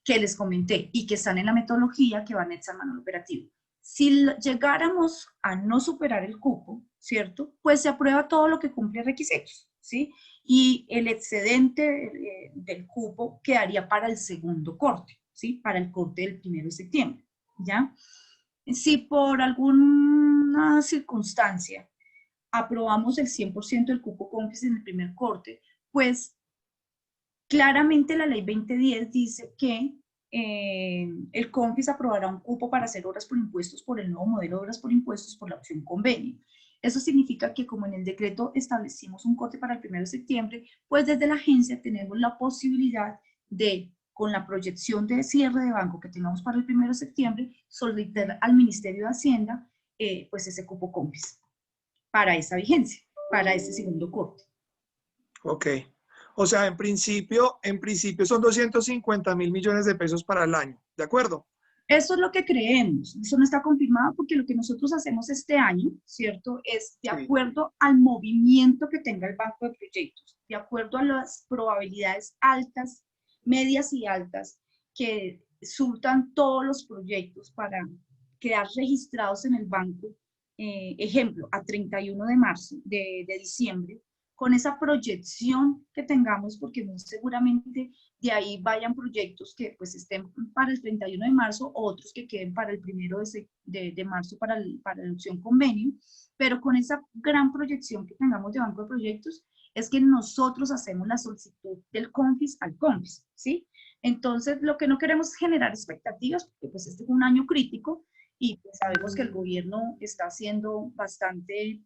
Que les comenté y que están en la metodología que van a echar manual operativo. Si llegáramos a no superar el cupo, ¿cierto? Pues se aprueba todo lo que cumple requisitos, ¿sí? Y el excedente del cupo quedaría para el segundo corte, ¿sí? Para el corte del 1 de septiembre, ¿ya? Si por alguna circunstancia aprobamos el 100% del cupo Confis en el primer corte, pues claramente la ley 2010 dice que el Confis aprobará un cupo para hacer obras por impuestos por el nuevo modelo de obras por impuestos por la opción convenio. Eso significa que como en el decreto establecimos un corte para el 1 de septiembre, pues desde la agencia tenemos la posibilidad de, con la proyección de cierre de banco que tengamos para el 1 de septiembre, solicitar al Ministerio de Hacienda pues ese cupo Confis para esa vigencia, para ese segundo corte. Ok. O sea, en principio son 250.000 millones de pesos para el año, ¿de acuerdo? Eso es lo que creemos, eso no está confirmado porque lo que nosotros hacemos este año, ¿cierto? Es de acuerdo al movimiento que tenga el banco de proyectos, de acuerdo a las probabilidades altas, medias y altas que surtan todos los proyectos para quedar registrados en el banco, ejemplo, a 31 de marzo, de diciembre, con esa proyección que tengamos, porque muy seguramente de ahí vayan proyectos que pues estén para el 31 de marzo, otros que queden para el 1 de marzo para la opción convenio, pero con esa gran proyección que tengamos de banco de proyectos, es que nosotros hacemos la solicitud del Confis al Confis, ¿sí? Entonces, lo que no queremos es generar expectativas, porque pues este es un año crítico, y pues sabemos que el gobierno está siendo bastante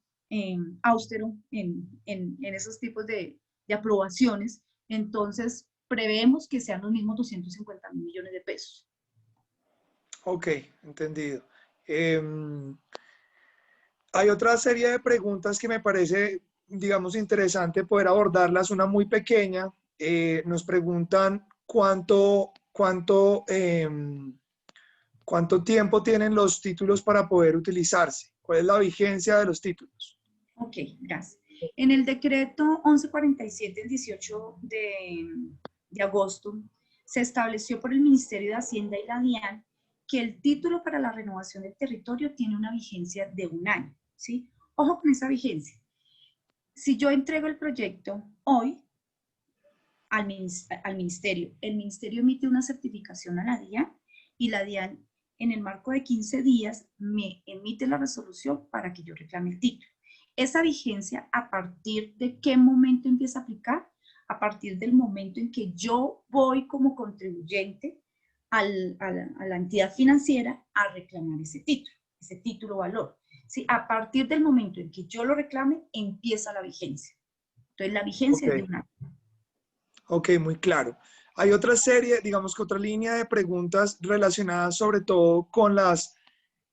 austero en esos tipos de aprobaciones. Entonces, prevemos que sean los mismos 250.000 millones de pesos. Ok, entendido. Hay otra serie de preguntas que me parece, digamos, interesante poder abordarlas. Una muy pequeña. Nos preguntan cuánto tiempo tienen los títulos para poder utilizarse. ¿Cuál es la vigencia de los títulos? Ok, gracias. En el decreto 1147 del 18 de agosto se estableció por el Ministerio de Hacienda y la DIAN que el título para la renovación del territorio tiene una vigencia de 1 año, ¿sí? Ojo con esa vigencia. Si yo entrego el proyecto hoy al ministerio, el ministerio emite una certificación a la DIAN y la DIAN en el marco de 15 días, me emite la resolución para que yo reclame el título. Esa vigencia, ¿a partir de qué momento empieza a aplicar? A partir del momento en que yo voy como contribuyente a la entidad financiera a reclamar ese título valor. ¿Sí? A partir del momento en que yo lo reclame, empieza la vigencia. Entonces, la vigencia es de un año. Ok, muy claro. Hay otra serie, digamos que otra línea de preguntas relacionadas sobre todo con las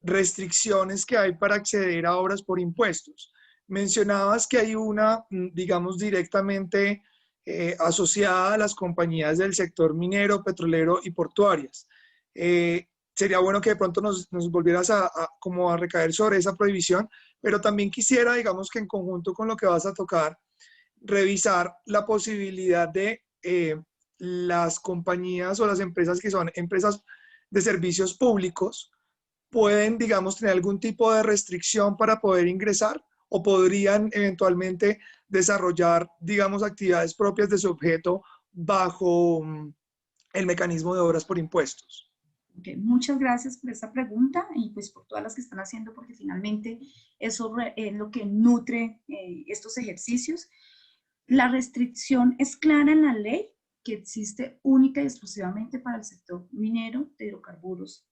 restricciones que hay para acceder a obras por impuestos. Mencionabas que hay una, digamos, directamente asociada a las compañías del sector minero, petrolero y portuarias. Sería bueno que de pronto nos volvieras como a recaer sobre esa prohibición, pero también quisiera, digamos que en conjunto con lo que vas a tocar, revisar la posibilidad de las compañías o las empresas que son empresas de servicios públicos, pueden, digamos, tener algún tipo de restricción para poder ingresar o podrían eventualmente desarrollar, digamos, actividades propias de su objeto bajo el mecanismo de obras por impuestos. Okay, muchas gracias por esa pregunta y pues por todas las que están haciendo, porque finalmente eso es lo que nutre estos ejercicios. La restricción es clara en la ley, que existe única y exclusivamente para el sector minero de hidrocarburos,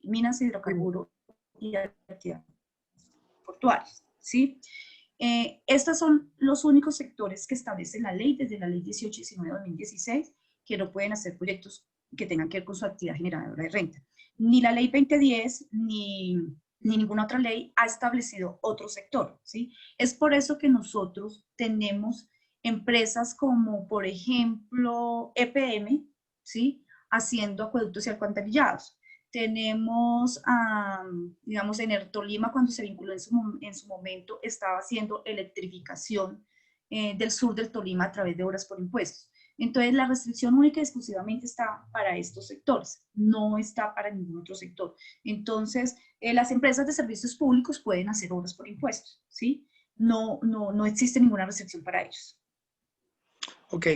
minas de hidrocarburos y actividades portuarias, ¿sí? Estos son los únicos sectores que establece la ley desde la ley 1819-2016, que no pueden hacer proyectos que tengan que ver con su actividad generadora de renta. Ni la ley 2010, ni ninguna otra ley ha establecido otro sector, ¿sí? Es por eso que nosotros tenemos empresas como, por ejemplo, EPM, ¿sí? Haciendo acueductos y alcantarillados. Tenemos, digamos, Enertolima, cuando se vinculó en su momento, estaba haciendo electrificación del sur del Tolima a través de obras por impuestos. Entonces, la restricción única y exclusivamente está para estos sectores, no está para ningún otro sector. Entonces, las empresas de servicios públicos pueden hacer obras por impuestos, ¿sí? No existe ninguna restricción para ellos. Ok.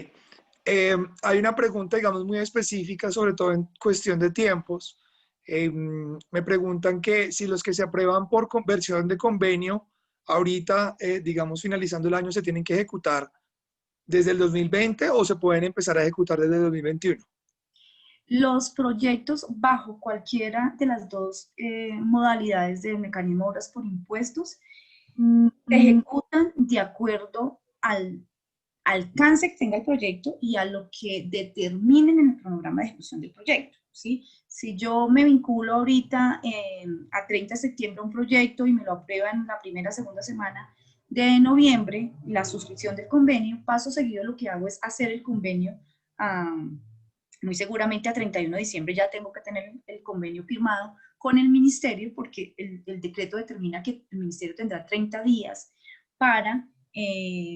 Hay una pregunta, digamos, muy específica, sobre todo en cuestión de tiempos. Me preguntan que si los que se aprueban por conversión de convenio, ahorita, digamos, finalizando el año, se tienen que ejecutar desde el 2020 o se pueden empezar a ejecutar desde el 2021. Los proyectos bajo cualquiera de las dos modalidades de mecanismo de obras por impuestos se ejecutan de acuerdo al alcance que tenga el proyecto y a lo que determinen en el cronograma de ejecución del proyecto, ¿sí? Si yo me vinculo ahorita a 30 de septiembre a un proyecto y me lo aprueban la primera o segunda semana de noviembre, la suscripción del convenio, paso seguido lo que hago es hacer el convenio, muy seguramente a 31 de diciembre ya tengo que tener el convenio firmado con el ministerio, porque el decreto determina que el ministerio tendrá 30 días para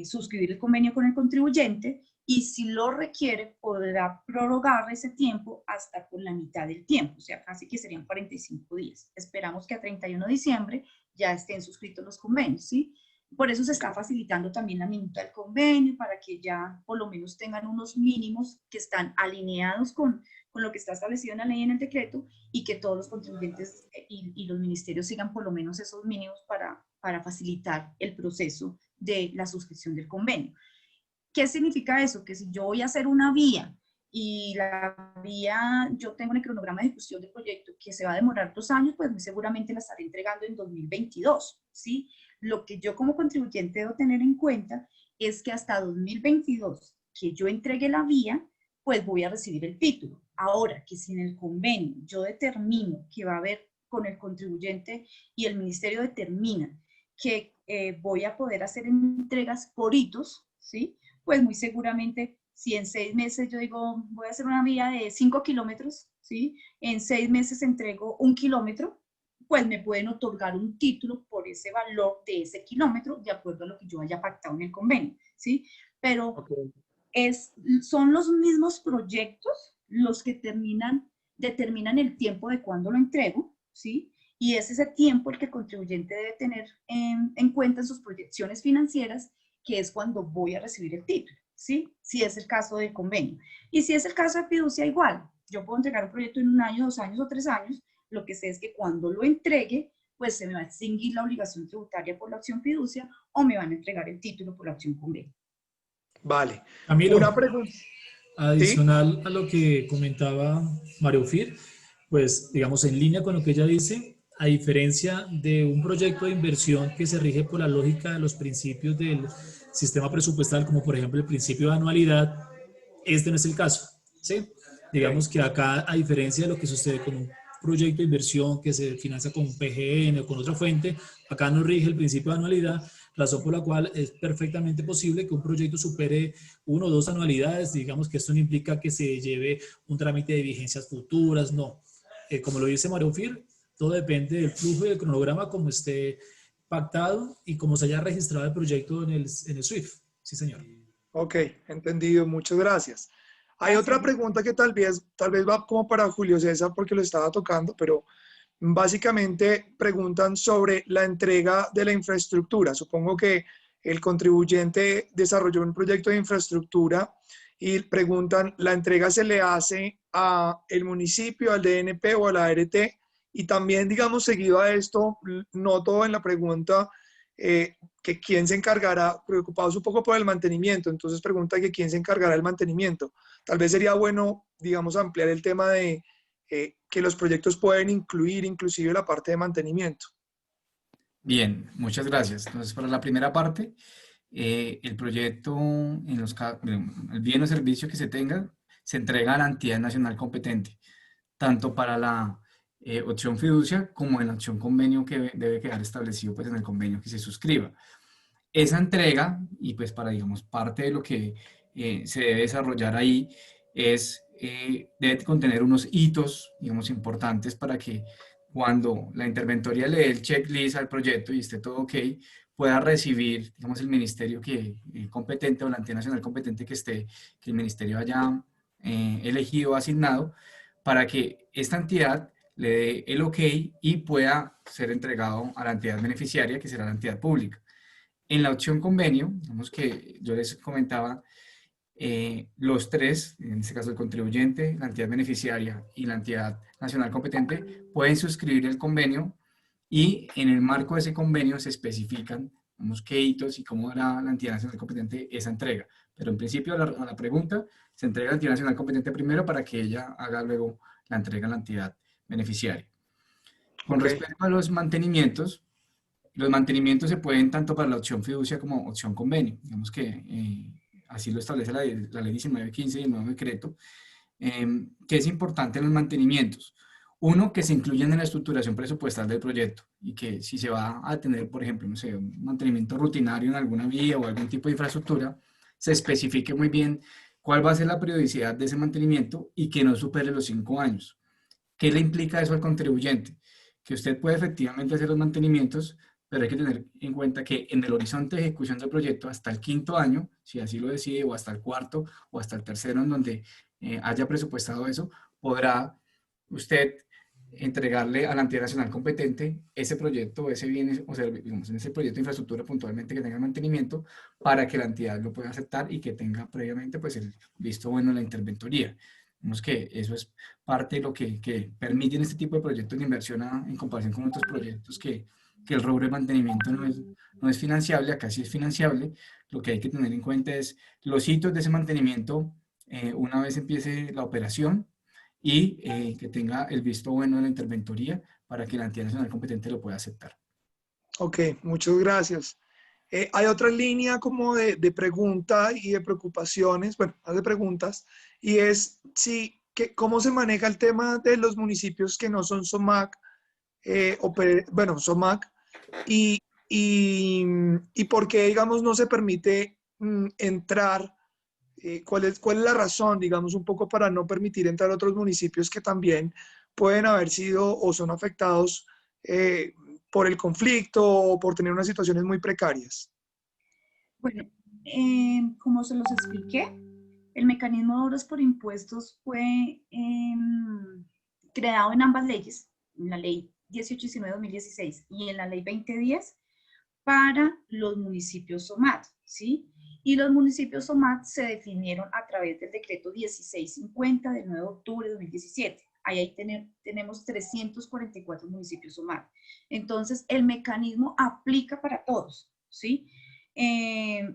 suscribir el convenio con el contribuyente, y si lo requiere podrá prorrogar ese tiempo hasta por la mitad del tiempo, o sea, casi que serían 45 días. Esperamos que a 31 de diciembre ya estén suscritos los convenios, ¿sí? Por eso se está facilitando también la minuta del convenio, para que ya por lo menos tengan unos mínimos que están alineados con lo que está establecido en la ley y en el decreto, y que todos los contribuyentes y los ministerios sigan por lo menos esos mínimos para facilitar el proceso de la suscripción del convenio. ¿Qué significa eso? Que si yo voy a hacer una vía y la vía, yo tengo en el cronograma de ejecución del proyecto que se va a demorar 2 años, pues muy seguramente la estaré entregando en 2022, ¿sí? Lo que yo como contribuyente debo tener en cuenta es que hasta 2022, que yo entregue la vía, pues voy a recibir el título. Ahora, que si en el convenio yo determino que va a haber con el contribuyente y el ministerio determina que voy a poder hacer entregas por hitos, ¿sí? Pues muy seguramente, si en 6 meses yo digo, voy a hacer una vía de 5 kilómetros, ¿sí? En 6 meses entrego 1 kilómetro, pues me pueden otorgar un título por ese valor de ese kilómetro, de acuerdo a lo que yo haya pactado en el convenio, ¿sí? Pero son los mismos proyectos los que determinan el tiempo de cuándo lo entrego, ¿sí? Y es ese tiempo el que el contribuyente debe tener en cuenta en sus proyecciones financieras, que es cuando voy a recibir el título, ¿sí? Si es el caso del convenio. Y si es el caso de fiducia, igual. yo puedo entregar un proyecto en 1 año, 2 años o 3 años, lo que sé es que cuando lo entregue, pues se me va a extinguir la obligación tributaria por la acción fiducia o me van a entregar el título por la acción convenio. Vale. Una Camilo, pregunta. ¿Sí? adicional a lo que comentaba María Ufir, pues digamos en línea con lo que ella dice, a diferencia de un proyecto de inversión que se rige por la lógica de los principios del sistema presupuestal, como por ejemplo el principio de anualidad, este no es el caso, ¿sí? Digamos que acá, a diferencia de lo que sucede con un proyecto de inversión que se financia con un PGN o con otra fuente, acá no rige el principio de anualidad, razón por la cual es perfectamente posible que un proyecto supere 1 o 2 anualidades. Digamos que esto no implica que se lleve un trámite de vigencias futuras, no. Como lo dice María Ufir, todo depende del flujo y del cronograma como esté pactado y como se haya registrado el proyecto en el SWIFT. Sí, señor. Ok, entendido. Muchas gracias. Hay Gracias. otra pregunta que tal vez va como para Julio César porque lo estaba tocando, pero básicamente preguntan sobre la entrega de la infraestructura. Supongo que el contribuyente desarrolló un proyecto de infraestructura y preguntan, ¿la entrega se le hace a el municipio, al DNP o a la ART? Y también, digamos, seguido a esto, noto en la pregunta que quién se encargará, preocupados un poco por el mantenimiento, entonces pregunta que quién se encargará del mantenimiento. Tal vez sería bueno, digamos, ampliar el tema de que los proyectos pueden incluir inclusive la parte de mantenimiento. Bien, muchas gracias. Entonces, para la primera parte, el proyecto, el bien o servicio que se tenga, se entrega a la entidad nacional competente, tanto para la opción fiducia como en la opción convenio que debe quedar establecido pues, en el convenio que se suscriba. Esa entrega, y pues para, digamos, parte de lo que se debe desarrollar ahí es, debe contener unos hitos, digamos, importantes para que cuando la interventoría le dé el checklist al proyecto y esté todo ok, pueda recibir, digamos, el ministerio competente o la entidad nacional competente que el ministerio haya elegido o asignado, para que esta entidad le dé el ok y pueda ser entregado a la entidad beneficiaria, que será la entidad pública. En la opción convenio, digamos que yo les comentaba, los tres, en este caso el contribuyente, la entidad beneficiaria y la entidad nacional competente, pueden suscribir el convenio y en el marco de ese convenio se especifican qué hitos y cómo hará la entidad nacional competente esa entrega. Pero en principio a la pregunta, se entrega a la entidad nacional competente primero para que ella haga luego la entrega a la entidad beneficiaria. Con Ok, respecto a los mantenimientos se pueden tanto para la opción fiducia como opción convenio. Digamos que así lo establece la ley 1915 y el nuevo decreto, que es importante en los mantenimientos. Uno, que se incluyan en la estructuración presupuestal del proyecto y que si se va a tener, por ejemplo, no sé, un mantenimiento rutinario en alguna vía o algún tipo de infraestructura, se especifique muy bien cuál va a ser la periodicidad de ese mantenimiento y que no supere los 5 años. ¿Qué le implica eso al contribuyente? Que usted puede efectivamente hacer los mantenimientos, pero hay que tener en cuenta que en el horizonte de ejecución del proyecto, hasta el 5.º año, si así lo decide, o hasta el 4.º, o hasta el 3.º, en donde haya presupuestado eso, podrá usted entregarle a la entidad nacional competente ese proyecto, ese bien, o sea, digamos, en ese proyecto de infraestructura puntualmente que tenga mantenimiento, para que la entidad lo pueda aceptar y que tenga previamente pues el visto bueno de la interventoría. Vemos que eso es parte de lo que permiten este tipo de proyectos de inversión en comparación con otros proyectos que el rubro de mantenimiento no es financiable, acá sí es financiable. Lo que hay que tener en cuenta es los hitos de ese mantenimiento una vez empiece la operación y que tenga el visto bueno de la interventoría para que la entidad nacional competente lo pueda aceptar. ok, muchas gracias. Hay otra línea como de pregunta y de preocupaciones, bueno, más de preguntas, y es cómo se maneja el tema de los municipios que no son SOMAC, bueno, SOMAC, y, y por qué, digamos, no se permite entrar, cuál es la razón, digamos, un poco para no permitir entrar a otros municipios que también pueden haber sido o son afectados eh, por el conflicto o por tener unas situaciones muy precarias. Bueno, como se los expliqué, el mecanismo de obras por impuestos fue creado en ambas leyes, en la ley 1819-2016 y en la ley 2010, para los municipios SOMAT, ¿sí? Y los municipios SOMAT se definieron a través del decreto 1650 del 9 de octubre de 2017. Ahí tenemos 344 municipios SOMAT. Entonces, el mecanismo aplica para todos, ¿sí?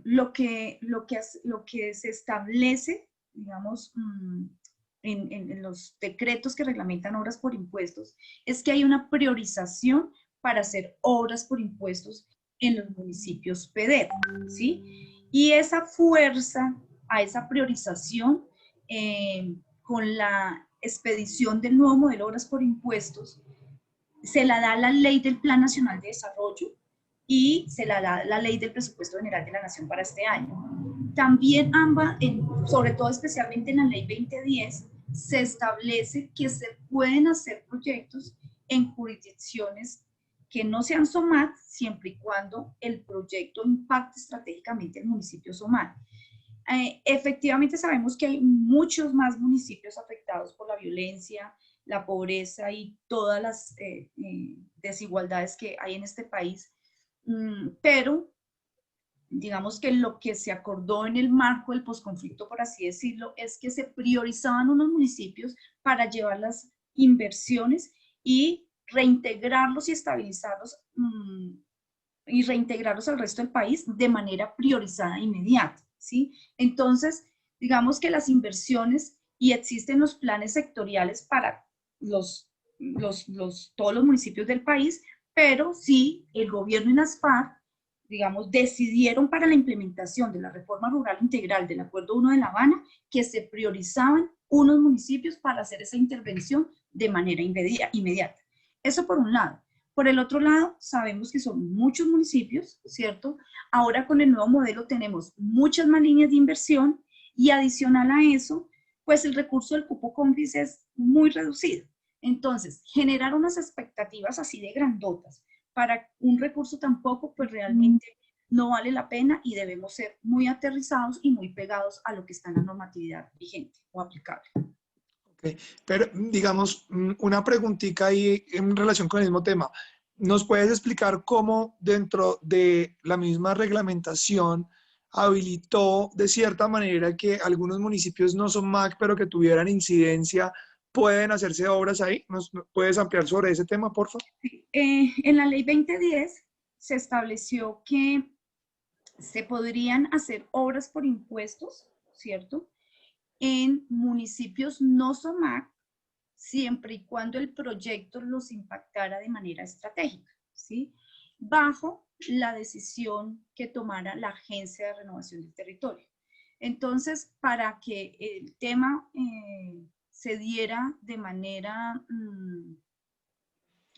Lo que se establece, digamos, en los decretos que reglamentan obras por impuestos, es que hay una priorización para hacer obras por impuestos en los municipios PEDET, ¿sí? Y esa fuerza a esa priorización con la expedición del nuevo modelo de obras por impuestos se la da la Ley del Plan Nacional de Desarrollo y se la da la Ley del Presupuesto General de la Nación para este año. También sobre todo especialmente en la Ley 2010, se establece que se pueden hacer proyectos en jurisdicciones que no sean SOMAT, siempre y cuando el proyecto impacte estratégicamente el municipio SOMAT. Efectivamente sabemos que hay muchos más municipios afectados por la violencia, la pobreza y todas las desigualdades que hay en este país, pero digamos que lo que se acordó en el marco del posconflicto, por así decirlo, es que se priorizaban unos municipios para llevar las inversiones y reintegrarlos y estabilizarlos y reintegrarlos al resto del país de manera priorizada e inmediata, ¿sí? Entonces, digamos que las inversiones, y existen los planes sectoriales para todos los municipios del país, pero sí el gobierno y las FARC, digamos, decidieron para la implementación de la reforma rural integral del Acuerdo 1 de La Habana que se priorizaban unos municipios para hacer esa intervención de manera inmediata. Eso por un lado. Por el otro lado, sabemos que son muchos municipios, ¿cierto? Ahora con el nuevo modelo tenemos muchas más líneas de inversión y adicional a eso, pues el recurso del cupo CONFIS es muy reducido. Entonces, generar unas expectativas así de grandotas para un recurso tan poco, pues realmente no vale la pena y debemos ser muy aterrizados y muy pegados a lo que está en la normatividad vigente o aplicable. Okay. Pero digamos, una preguntita ahí en relación con el mismo tema. ¿Nos puedes explicar cómo dentro de la misma reglamentación habilitó de cierta manera que algunos municipios no son MAC, pero que tuvieran incidencia, pueden hacerse obras ahí? ¿Nos puedes ampliar sobre ese tema, por favor? En la ley 2010 se estableció que se podrían hacer obras por impuestos, ¿cierto?, en municipios no SOMAC, siempre y cuando el proyecto los impactara de manera estratégica, ¿sí?, bajo la decisión que tomara la Agencia de Renovación del Territorio. Entonces, para que el tema se diera de manera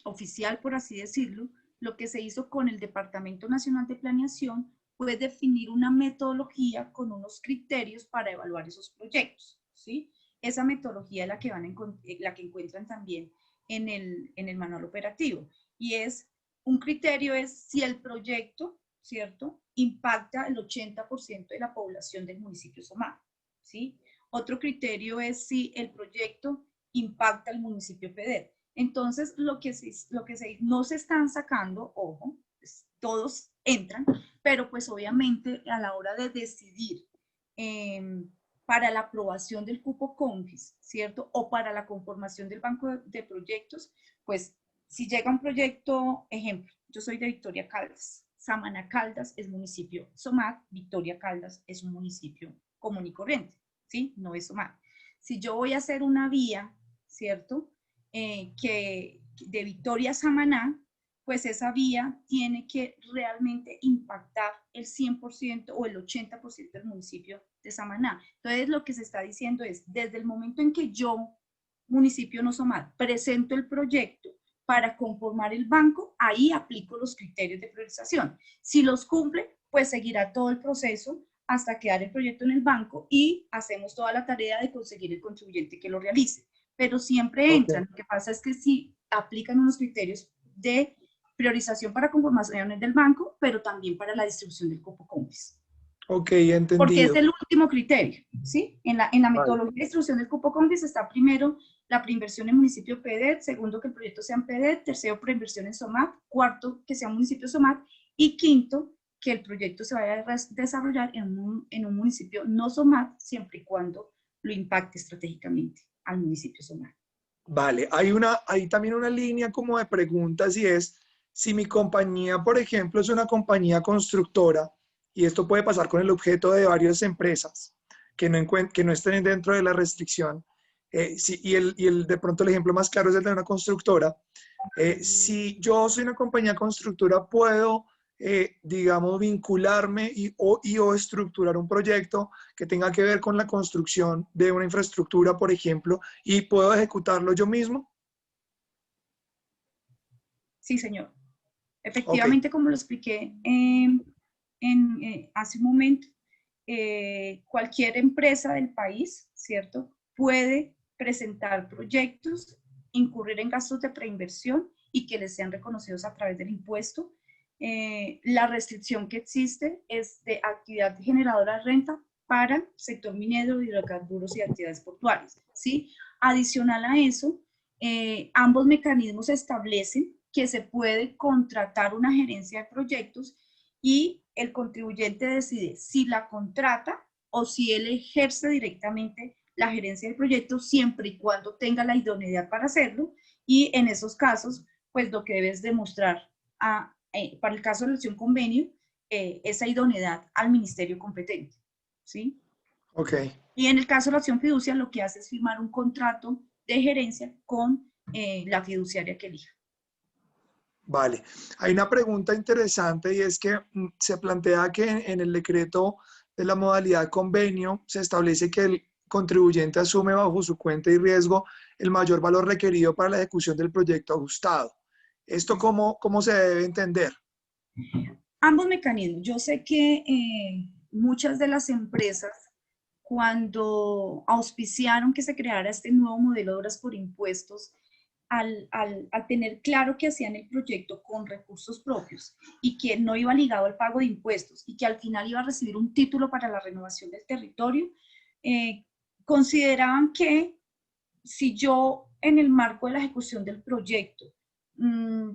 oficial, por así decirlo, lo que se hizo con el Departamento Nacional de Planeación fue definir una metodología con unos criterios para evaluar esos proyectos, ¿sí? Esa metodología es la que encuentran también en el manual operativo, y un criterio es si el proyecto, ¿cierto?, impacta el 80% de la población del municipio SOMAT, ¿sí? Otro criterio es si el proyecto impacta al municipio PEDET. Entonces, no se están sacando, ojo, pues, todos entran, pero pues obviamente a la hora de decidir para la aprobación del cupo CONFIS, ¿cierto? O para la conformación del banco de proyectos, pues si llega un proyecto, ejemplo, yo soy de Victoria Caldas, Samaná Caldas es municipio SOMAT, Victoria Caldas es un municipio común y corriente, ¿sí? No es SOMAT. Si yo voy a hacer una vía, ¿cierto?, que de Victoria a Samaná, pues esa vía tiene que realmente impactar el 100% o el 80% del municipio de Samaná. Entonces, lo que se está diciendo es, desde el momento en que yo, municipio no SOMAT, presento el proyecto para conformar el banco, ahí aplico los criterios de priorización. Si los cumple, pues seguirá todo el proceso hasta quedar el proyecto en el banco y hacemos toda la tarea de conseguir el contribuyente que lo realice. Pero siempre entran. Lo que pasa es que sí aplican unos criterios de priorización para conformaciones del banco, pero también para la distribución del cupo CONFIS. Ok, entendido. Porque es el último criterio, ¿sí? En la metodología de distribución del cupo CONFIS está primero la preinversión en municipio PEDET, segundo que el proyecto sea en PEDET, tercero preinversión en SOMAT, cuarto que sea un municipio SOMAT y quinto que el proyecto se vaya a desarrollar en un municipio no SOMAT, siempre y cuando lo impacte estratégicamente al municipio SOMAT. Vale, hay también una línea como de preguntas y es, si mi compañía, por ejemplo, es una compañía constructora, y esto puede pasar con el objeto de varias empresas que no estén dentro de la restricción, de pronto el ejemplo más claro es el de una constructora. Si yo soy una compañía constructora, puedo, digamos, vincularme o estructurar un proyecto que tenga que ver con la construcción de una infraestructura, por ejemplo, y puedo ejecutarlo yo mismo. Sí, señor. Ok, Efectivamente, como lo expliqué hace un momento, cualquier empresa del país, ¿cierto?, puede presentar proyectos, incurrir en gastos de preinversión y que les sean reconocidos a través del impuesto. La restricción que existe es de actividad generadora de renta para el sector minero, hidrocarburos y actividades portuarias, ¿sí? Adicional a eso, ambos mecanismos establecen que se puede contratar una gerencia de proyectos y el contribuyente decide si la contrata o si él ejerce directamente la gerencia del proyecto, siempre y cuando tenga la idoneidad para hacerlo, y en esos casos, pues lo que debes demostrar para el caso de relación convenio, esa idoneidad al ministerio competente, ¿sí? ok. Y en el caso de la acción fiducia, lo que hace es firmar un contrato de gerencia con la fiduciaria que elija. Vale. Hay una pregunta interesante y es que se plantea que en el decreto de la modalidad convenio se establece que el contribuyente asume bajo su cuenta y riesgo el mayor valor requerido para la ejecución del proyecto ajustado. ¿Esto cómo se debe entender? Ambos mecanismos. Yo sé que muchas de las empresas, cuando auspiciaron que se creara este nuevo modelo de obras por impuestos, al tener claro que hacían el proyecto con recursos propios y que no iba ligado al pago de impuestos y que al final iba a recibir un título para la renovación del territorio, consideraban que si yo en el marco de la ejecución del proyecto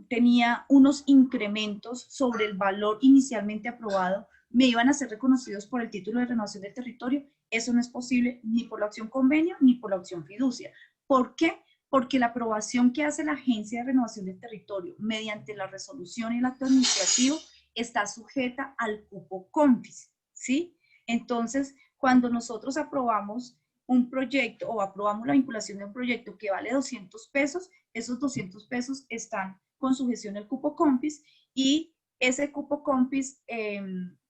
tenía unos incrementos sobre el valor inicialmente aprobado, me iban a ser reconocidos por el título de renovación del territorio. Eso no es posible ni por la opción convenio ni por la opción fiducia. ¿Por qué? Porque la aprobación que hace la Agencia de Renovación del Territorio mediante la resolución y el acto administrativo está sujeta al cupo CONFIS, ¿sí? Entonces, cuando nosotros aprobamos un proyecto o aprobamos la vinculación de un proyecto que vale 200 pesos, esos 200 pesos están con sujeción al cupo CONFIS y ese cupo CONFIS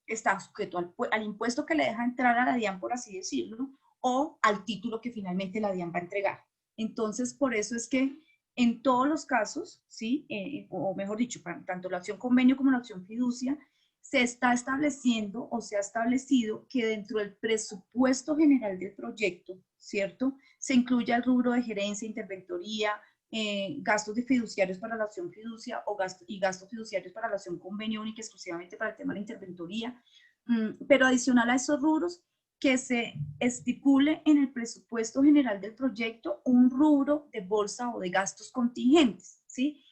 está sujeto al impuesto que le deja entrar a la DIAN, por así decirlo, o al título que finalmente la DIAN va a entregar. Entonces, por eso es que en todos los casos, ¿sí? O mejor dicho, para tanto la acción convenio como la acción fiducia, se está estableciendo o se ha establecido que dentro del presupuesto general del proyecto, ¿cierto?, se incluye el rubro de gerencia, interventoría, gastos de fiduciarios para la acción fiducia y gastos fiduciarios para la acción convenio única exclusivamente para el tema de la interventoría, pero adicional a esos rubros, que se estipule en el presupuesto general del proyecto un rubro de bolsa o de gastos contingentes, ¿sí?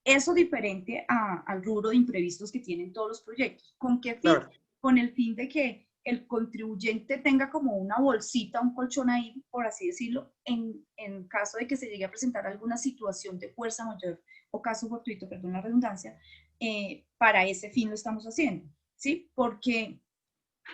Eso diferente al rubro de imprevistos que tienen todos los proyectos. ¿Con qué fin? Claro. Con el fin de que el contribuyente tenga como una bolsita, un colchón ahí, por así decirlo, en caso de que se llegue a presentar alguna situación de fuerza mayor o caso fortuito, perdón la redundancia, para ese fin lo estamos haciendo, ¿sí? Porque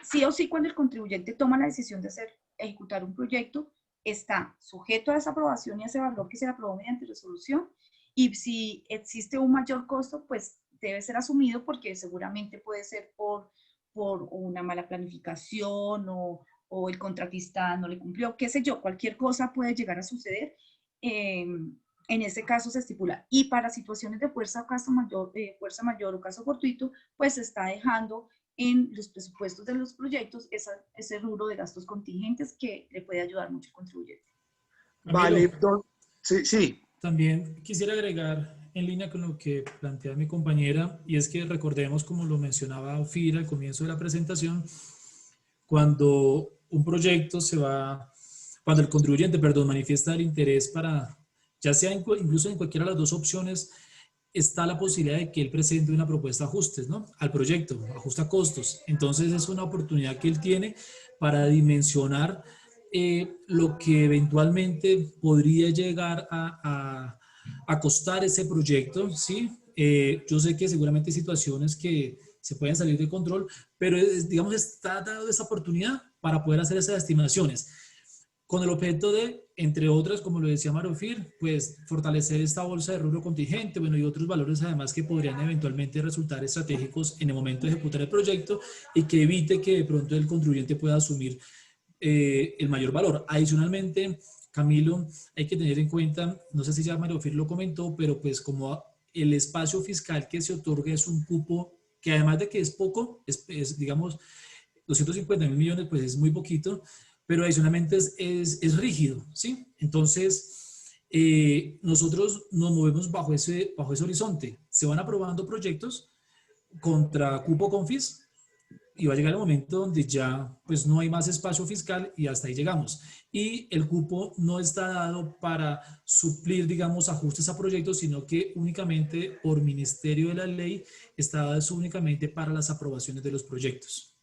sí o sí, cuando el contribuyente toma la decisión de ejecutar un proyecto, está sujeto a esa aprobación y a ese valor que se aprobó mediante resolución, y si existe un mayor costo, pues debe ser asumido porque seguramente puede ser por una mala planificación o el contratista no le cumplió, qué sé yo, cualquier cosa puede llegar a suceder. En ese caso se estipula. Y para situaciones de fuerza mayor o caso fortuito, pues se está dejando en los presupuestos de los proyectos ese rubro de gastos contingentes que le puede ayudar mucho al contribuyente. Vale, Camilo, sí, sí. también quisiera agregar en línea con lo que plantea mi compañera, y es que recordemos, como lo mencionaba Ofir al comienzo de la presentación, cuando un proyecto cuando el contribuyente, perdón, manifiesta el interés para, ya sea incluso en cualquiera de las dos opciones, está la posibilidad de que él presente una propuesta de ajustes, ¿no? Al proyecto, ajusta costos. Entonces es una oportunidad que él tiene para dimensionar lo que eventualmente podría llegar a costar ese proyecto, ¿sí? Yo sé que seguramente hay situaciones que se pueden salir de control, pero digamos está dado esa oportunidad para poder hacer esas estimaciones con el objeto de, entre otras, como lo decía Marofir, pues fortalecer esta bolsa de rubro contingente, bueno, y otros valores además que podrían eventualmente resultar estratégicos en el momento de ejecutar el proyecto y que evite que de pronto el contribuyente pueda asumir el mayor valor. Adicionalmente, Camilo, hay que tener en cuenta, no sé si ya Marofir lo comentó, pero pues como el espacio fiscal que se otorga es un cupo que además de que es poco, digamos, 250.000 millones, pues es muy poquito, pero adicionalmente es rígido, ¿sí? Entonces, nosotros nos movemos bajo ese horizonte. Se van aprobando proyectos contra cupo confis y va a llegar el momento donde ya pues no hay más espacio fiscal y hasta ahí llegamos. Y el cupo no está dado para suplir, digamos, ajustes a proyectos, sino que únicamente por ministerio de la ley está dado únicamente para las aprobaciones de los proyectos.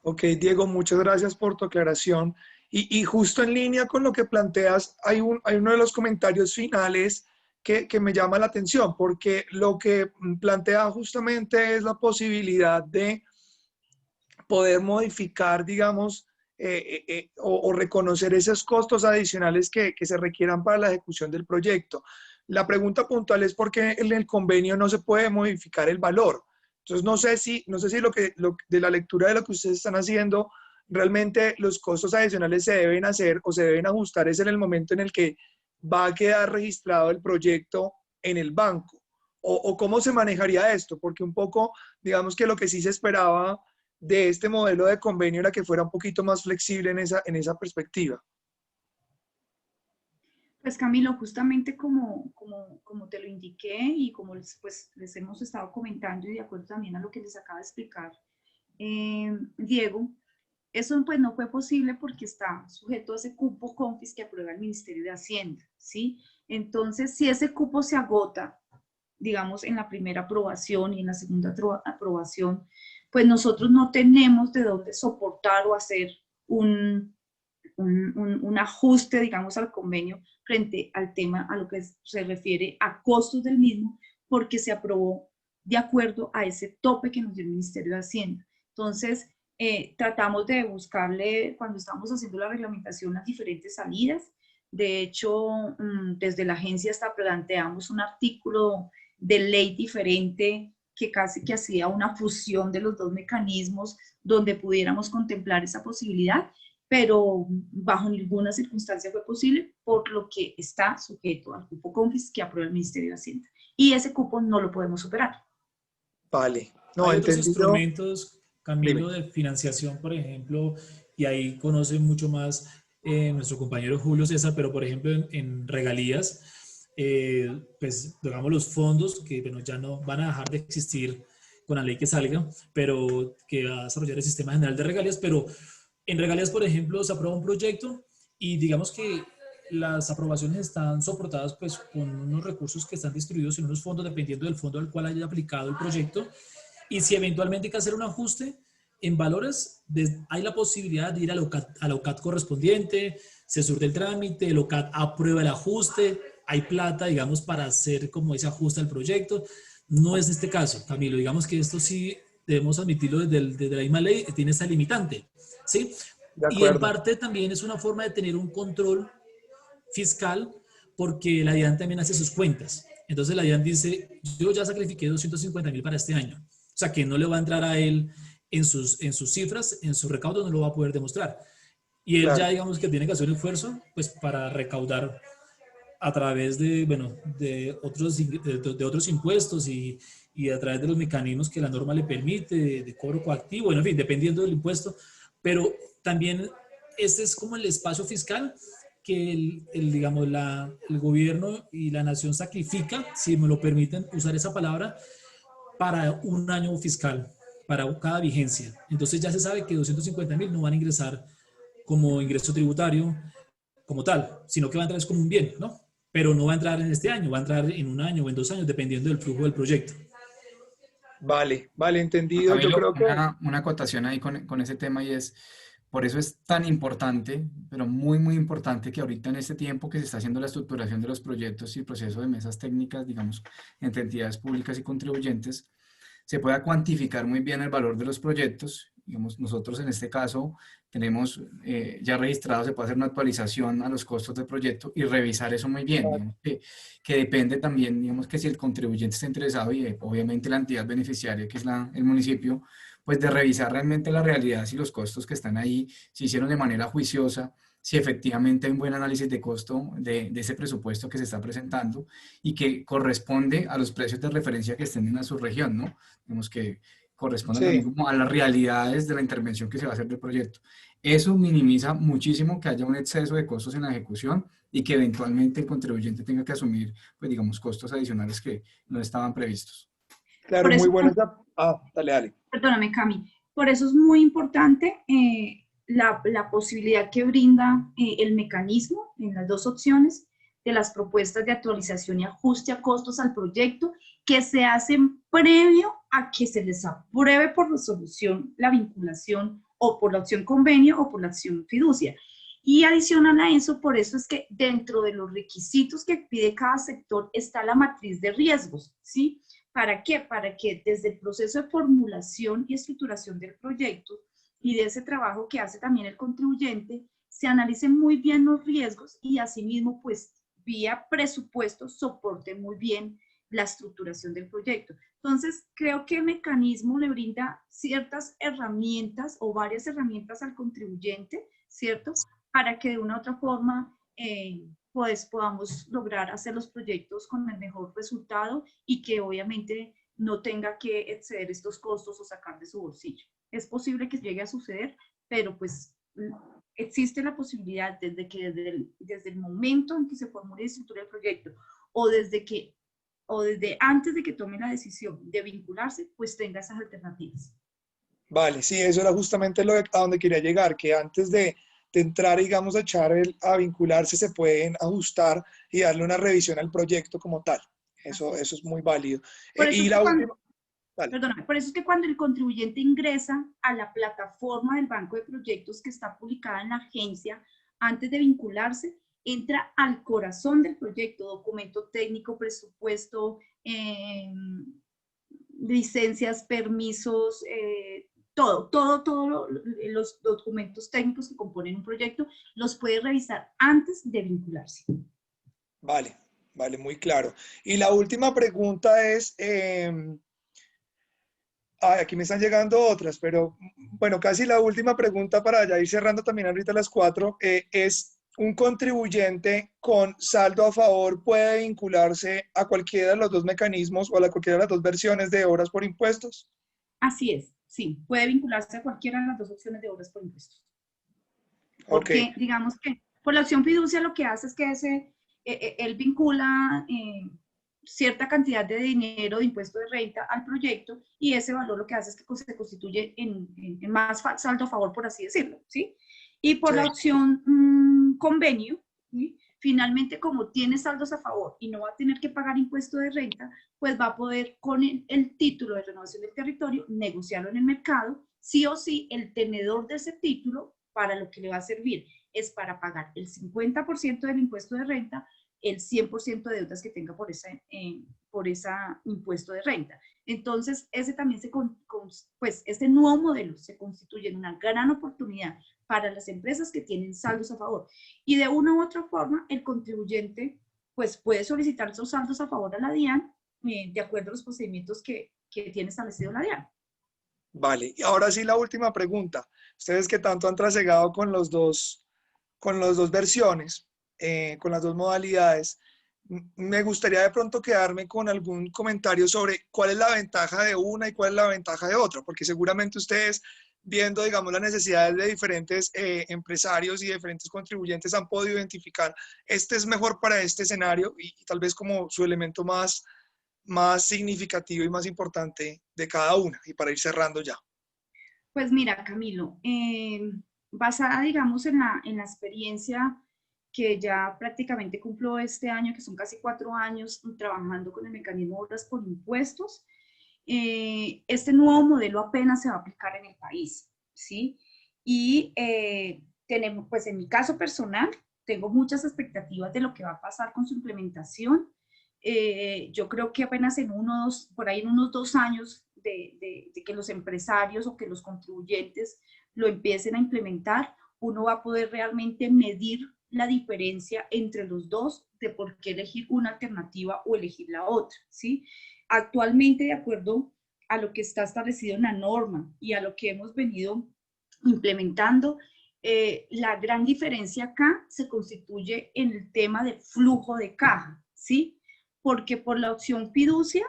Ok, Diego, muchas gracias por tu aclaración. Y justo en línea con lo que planteas, hay uno de los comentarios finales que me llama la atención, porque lo que plantea justamente es la posibilidad de poder modificar, digamos, o reconocer esos costos adicionales que se requieran para la ejecución del proyecto. La pregunta puntual es por qué en el convenio no se puede modificar el valor. Entonces, no sé si de la lectura de lo que ustedes están haciendo, realmente los costos adicionales se deben hacer o se deben ajustar es en el momento en el que va a quedar registrado el proyecto en el banco. O cómo se manejaría esto, porque un poco, digamos que lo que sí se esperaba de este modelo de convenio era que fuera un poquito más flexible en esa perspectiva. Pues Camilo, justamente como te lo indiqué y como pues, les hemos estado comentando y de acuerdo también a lo que les acaba de explicar Diego, eso pues no fue posible porque está sujeto a ese cupo confis que aprueba el Ministerio de Hacienda, ¿sí? Entonces, si ese cupo se agota, digamos, en la primera aprobación y en la segunda aprobación, pues nosotros no tenemos de dónde soportar o hacer un ajuste, digamos, al convenio frente al tema, a lo que se refiere a costos del mismo, porque se aprobó de acuerdo a ese tope que nos dio el Ministerio de Hacienda. Entonces, tratamos de buscarle, cuando estamos haciendo la reglamentación, las diferentes salidas. De hecho, desde la agencia hasta planteamos un artículo de ley diferente que casi que hacía una fusión de los dos mecanismos donde pudiéramos contemplar esa posibilidad, pero bajo ninguna circunstancia fue posible por lo que está sujeto al cupo confis que aprueba el Ministerio de Hacienda. Y ese cupo no lo podemos superar. Vale. No, Hay otros entendido. instrumentos, Camilo, de financiación, por ejemplo, y ahí conoce mucho más nuestro compañero Julio César, pero por ejemplo en regalías, pues digamos los fondos que bueno, ya no van a dejar de existir con la ley que salga, pero que va a desarrollar el sistema general de regalías, pero en regalías, por ejemplo, se aprueba un proyecto y digamos que las aprobaciones están soportadas pues con unos recursos que están distribuidos en unos fondos dependiendo del fondo al cual haya aplicado el proyecto. Y si eventualmente hay que hacer un ajuste en valores, hay la posibilidad de ir al OCAT correspondiente, se surte el trámite, el OCAT aprueba el ajuste, hay plata, digamos, para hacer como ese ajuste al proyecto. No es este caso, Camilo. Digamos que esto sí debemos admitirlo desde la misma ley, tiene esa limitante, ¿sí? De Y en acuerdo. parte también es una forma de tener un control fiscal porque la DIAN también hace sus cuentas. Entonces la DIAN dice, yo ya sacrifiqué 250.000 para este año. O sea, que no le va a entrar a él en sus cifras, en su recaudo, no lo va a poder demostrar. Y él ya, Claro. digamos que tiene que hacer un esfuerzo pues, para recaudar a través de, bueno, de otros impuestos y a través de los mecanismos que la norma le permite, de cobro coactivo, bueno, en fin, dependiendo del impuesto. Pero también este es como el espacio fiscal que digamos, el gobierno y la nación sacrifica, si me lo permiten usar esa palabra, para un año fiscal, para cada vigencia. Entonces ya se sabe que 250.000 no van a ingresar como ingreso tributario como tal, sino que van a entrar como un bien, ¿no? pero no va a entrar en este año, va a entrar en un año o en 2 años, dependiendo del flujo del proyecto. Vale, vale, entendido. Yo Camilo, creo que una acotación ahí con ese tema y es, por eso es tan importante, pero muy, muy importante que ahorita en este tiempo que se está haciendo la estructuración de los proyectos y el proceso de mesas técnicas, digamos, entre entidades públicas y contribuyentes, se pueda cuantificar muy bien el valor de los proyectos. Digamos, nosotros en este caso tenemos ya registrado, se puede hacer una actualización a los costos del proyecto y revisar eso muy bien. Digamos que depende también, digamos que si el contribuyente está interesado y obviamente la entidad beneficiaria, que es el municipio, pues de revisar realmente la realidad, si los costos que están ahí se hicieron de manera juiciosa, si efectivamente hay un buen análisis de costo de ese presupuesto que se está presentando y que corresponde a los precios de referencia que estén en su región, ¿no? Digamos que correspondan también sí. como a las realidades de la intervención que se va a hacer del proyecto. Eso minimiza muchísimo que haya un exceso de costos en la ejecución y que eventualmente el contribuyente tenga que asumir, pues digamos, costos adicionales que no estaban previstos. Claro, Por muy eso, bueno. Dale, dale. perdóname, Cami, por eso es muy importante la posibilidad que brinda el mecanismo en las dos opciones de las propuestas de actualización y ajuste a costos al proyecto que se hacen previo a que se les apruebe por resolución la vinculación o por la opción convenio o por la opción fiducia. Y adicional a eso, por eso es que dentro de los requisitos que pide cada sector está la matriz de riesgos, ¿sí? ¿Para qué? Para que desde el proceso de formulación y estructuración del proyecto y de ese trabajo que hace también el contribuyente, se analicen muy bien los riesgos y asimismo, pues, vía presupuesto, soporte muy bien la estructuración del proyecto. Entonces, creo que el mecanismo le brinda ciertas herramientas o varias herramientas al contribuyente, ¿cierto? Para que de una u otra forma pues podamos lograr hacer los proyectos con el mejor resultado y que obviamente no tenga que exceder estos costos o sacar de su bolsillo. Es posible que llegue a suceder, pero pues existe la posibilidad desde el momento en que se formule y estructure el proyecto o desde antes de que tome la decisión de vincularse, pues tenga esas alternativas. Vale, sí, eso era justamente a donde quería llegar, que antes de entrar, digamos, a vincularse, se pueden ajustar y darle una revisión al proyecto como tal. Eso es muy válido. Por eso Y es que la última, vale. Perdóname, por eso es que cuando el contribuyente ingresa a la plataforma del banco de proyectos que está publicada en la agencia, antes de vincularse, entra al corazón del proyecto, documento técnico, presupuesto, licencias, permisos, todos los documentos técnicos que componen un proyecto, los puede revisar antes de vincularse. Vale, vale, muy claro. Y la última pregunta es, aquí me están llegando otras, pero bueno, casi la última pregunta para ya ir cerrando también ahorita a las 4, es, ¿un contribuyente con saldo a favor puede vincularse a cualquiera de los dos mecanismos o a cualquiera de las dos versiones de obras por impuestos? Así es, sí, puede vincularse a cualquiera de las dos opciones de obras por impuestos. Porque Ok, digamos que por la opción fiducia lo que hace es que él vincula cierta cantidad de dinero de impuesto de renta al proyecto y ese valor lo que hace es que se constituye en más saldo a favor, por así decirlo, ¿sí? Y por sí, la opción convenio, ¿sí? Finalmente, como tiene saldos a favor y no va a tener que pagar impuesto de renta, pues va a poder con el título de renovación del territorio negociarlo en el mercado. Sí o sí, el tenedor de ese título, para lo que le va a servir, es para pagar el 50% del impuesto de renta, el 100% de deudas que tenga por ese impuesto de renta. Entonces, ese también pues este nuevo modelo se constituye en una gran oportunidad para las empresas que tienen saldos a favor. Y de una u otra forma, el contribuyente pues puede solicitar esos saldos a favor a la DIAN de acuerdo a los procedimientos que tiene establecido la DIAN. vale. Y ahora sí la última pregunta. Ustedes que tanto han trasegado con las dos versiones, con las dos modalidades, me gustaría de pronto quedarme con algún comentario sobre cuál es la ventaja de una y cuál es la ventaja de otra, porque seguramente ustedes, viendo, digamos, las necesidades de diferentes empresarios y diferentes contribuyentes, han podido identificar, este es mejor para este escenario y tal vez como su elemento más significativo y más importante de cada una, y para ir cerrando ya. Pues mira, Camilo, basada, digamos, en la experiencia que ya prácticamente cumplo este año, que son casi 4 años trabajando con el mecanismo de obras por impuestos. Este nuevo modelo apenas se va a aplicar en el país, ¿sí? Y tenemos, pues en mi caso personal, tengo muchas expectativas de lo que va a pasar con su implementación. Yo creo que apenas por ahí en unos 2 años de que los empresarios o que los contribuyentes lo empiecen a implementar, uno va a poder realmente medir la diferencia entre los dos de por qué elegir una alternativa o elegir la otra, ¿sí? Actualmente, de acuerdo a lo que está establecido en la norma y a lo que hemos venido implementando, la gran diferencia acá se constituye en el tema de flujo de caja, ¿sí? Porque por la opción fiducia,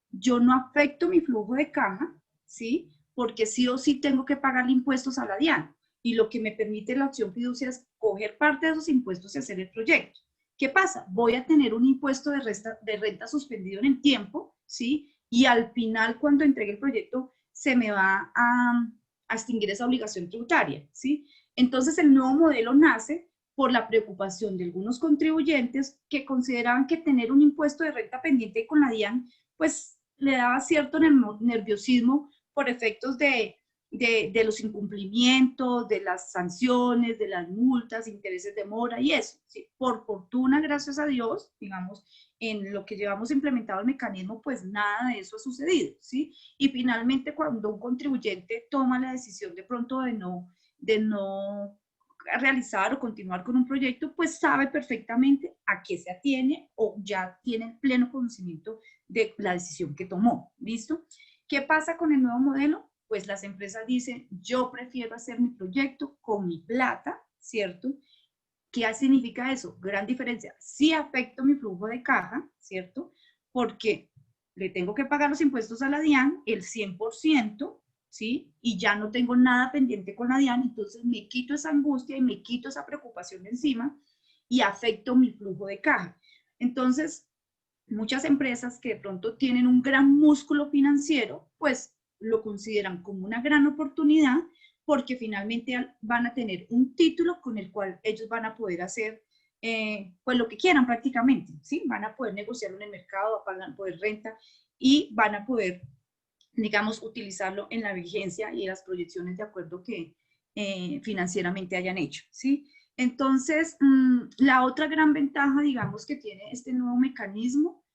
yo no afecto mi flujo de caja, ¿sí? Porque sí o sí tengo que pagar impuestos a la DIAN. Y lo que me permite la opción fiducia es coger parte de esos impuestos y hacer el proyecto. ¿Qué pasa? Voy a tener un impuesto de renta suspendido en el tiempo, ¿sí? Y al final, cuando entregue el proyecto, se me va a extinguir esa obligación tributaria, ¿sí? Entonces, el nuevo modelo nace por la preocupación de algunos contribuyentes que consideraban que tener un impuesto de renta pendiente con la DIAN, pues le daba cierto nerviosismo por efectos de los incumplimientos, de las sanciones, de las multas, intereses de mora y eso. ¿Sí? Por fortuna, gracias a Dios, digamos, en lo que llevamos implementado el mecanismo, pues nada de eso ha sucedido, ¿sí? Y finalmente, cuando un contribuyente toma la decisión de pronto de no realizar o continuar con un proyecto, pues sabe perfectamente a qué se atiene o ya tiene pleno conocimiento de la decisión que tomó, ¿listo? ¿Qué pasa con el nuevo modelo? Pues las empresas dicen, yo prefiero hacer mi proyecto con mi plata, ¿cierto? ¿Qué significa eso? Gran diferencia. Sí afecto mi flujo de caja, ¿cierto? Porque le tengo que pagar los impuestos a la DIAN, el 100%, ¿sí? Y ya no tengo nada pendiente con la DIAN, entonces me quito esa angustia y me quito esa preocupación de encima y afecto mi flujo de caja. Entonces, muchas empresas que de pronto tienen un gran músculo financiero, pues lo consideran como una gran oportunidad porque finalmente van a tener un título con el cual ellos van a poder hacer pues lo que quieran prácticamente, ¿sí? Van a poder negociarlo en el mercado, van a poder renta y van a poder, digamos, utilizarlo en la vigencia y en las proyecciones de acuerdo que financieramente hayan hecho, ¿sí? Entonces, la otra gran ventaja, digamos, que tiene este nuevo mecanismo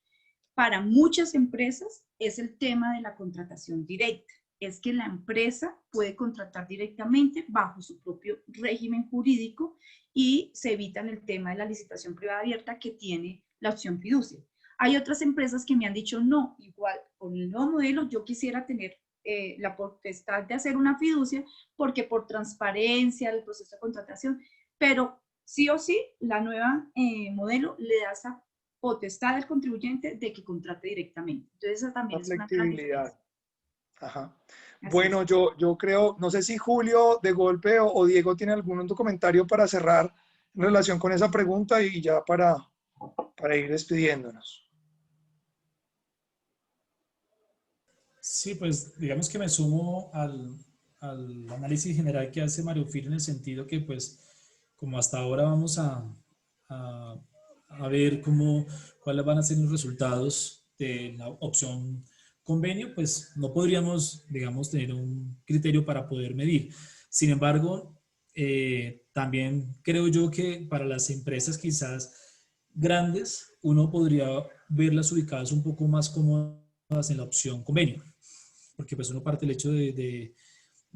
para muchas empresas es el tema de la contratación directa. Es que la empresa puede contratar directamente bajo su propio régimen jurídico y se evitan el tema de la licitación privada abierta que tiene la opción fiducia. Hay otras empresas que me han dicho, no, igual con el nuevo modelo yo quisiera tener la potestad de hacer una fiducia porque por transparencia el proceso de contratación, pero sí o sí la nueva modelo le da esa potestad del contribuyente de que contrate directamente. Entonces, esa también La es una gran flexibilidad. diferencia. Ajá. Así Bueno, es. yo creo, no sé si Julio de golpe o Diego tiene algún otro comentario para cerrar en relación con esa pregunta y ya para ir despidiéndonos. Sí, pues digamos que me sumo al análisis general que hace Mario Fir en el sentido que pues como hasta ahora vamos a, a ver cuáles van a ser los resultados de la opción convenio, pues no podríamos, digamos, tener un criterio para poder medir. Sin embargo, también creo yo que para las empresas quizás grandes, uno podría verlas ubicadas un poco más cómodas en la opción convenio, porque pues uno parte del hecho de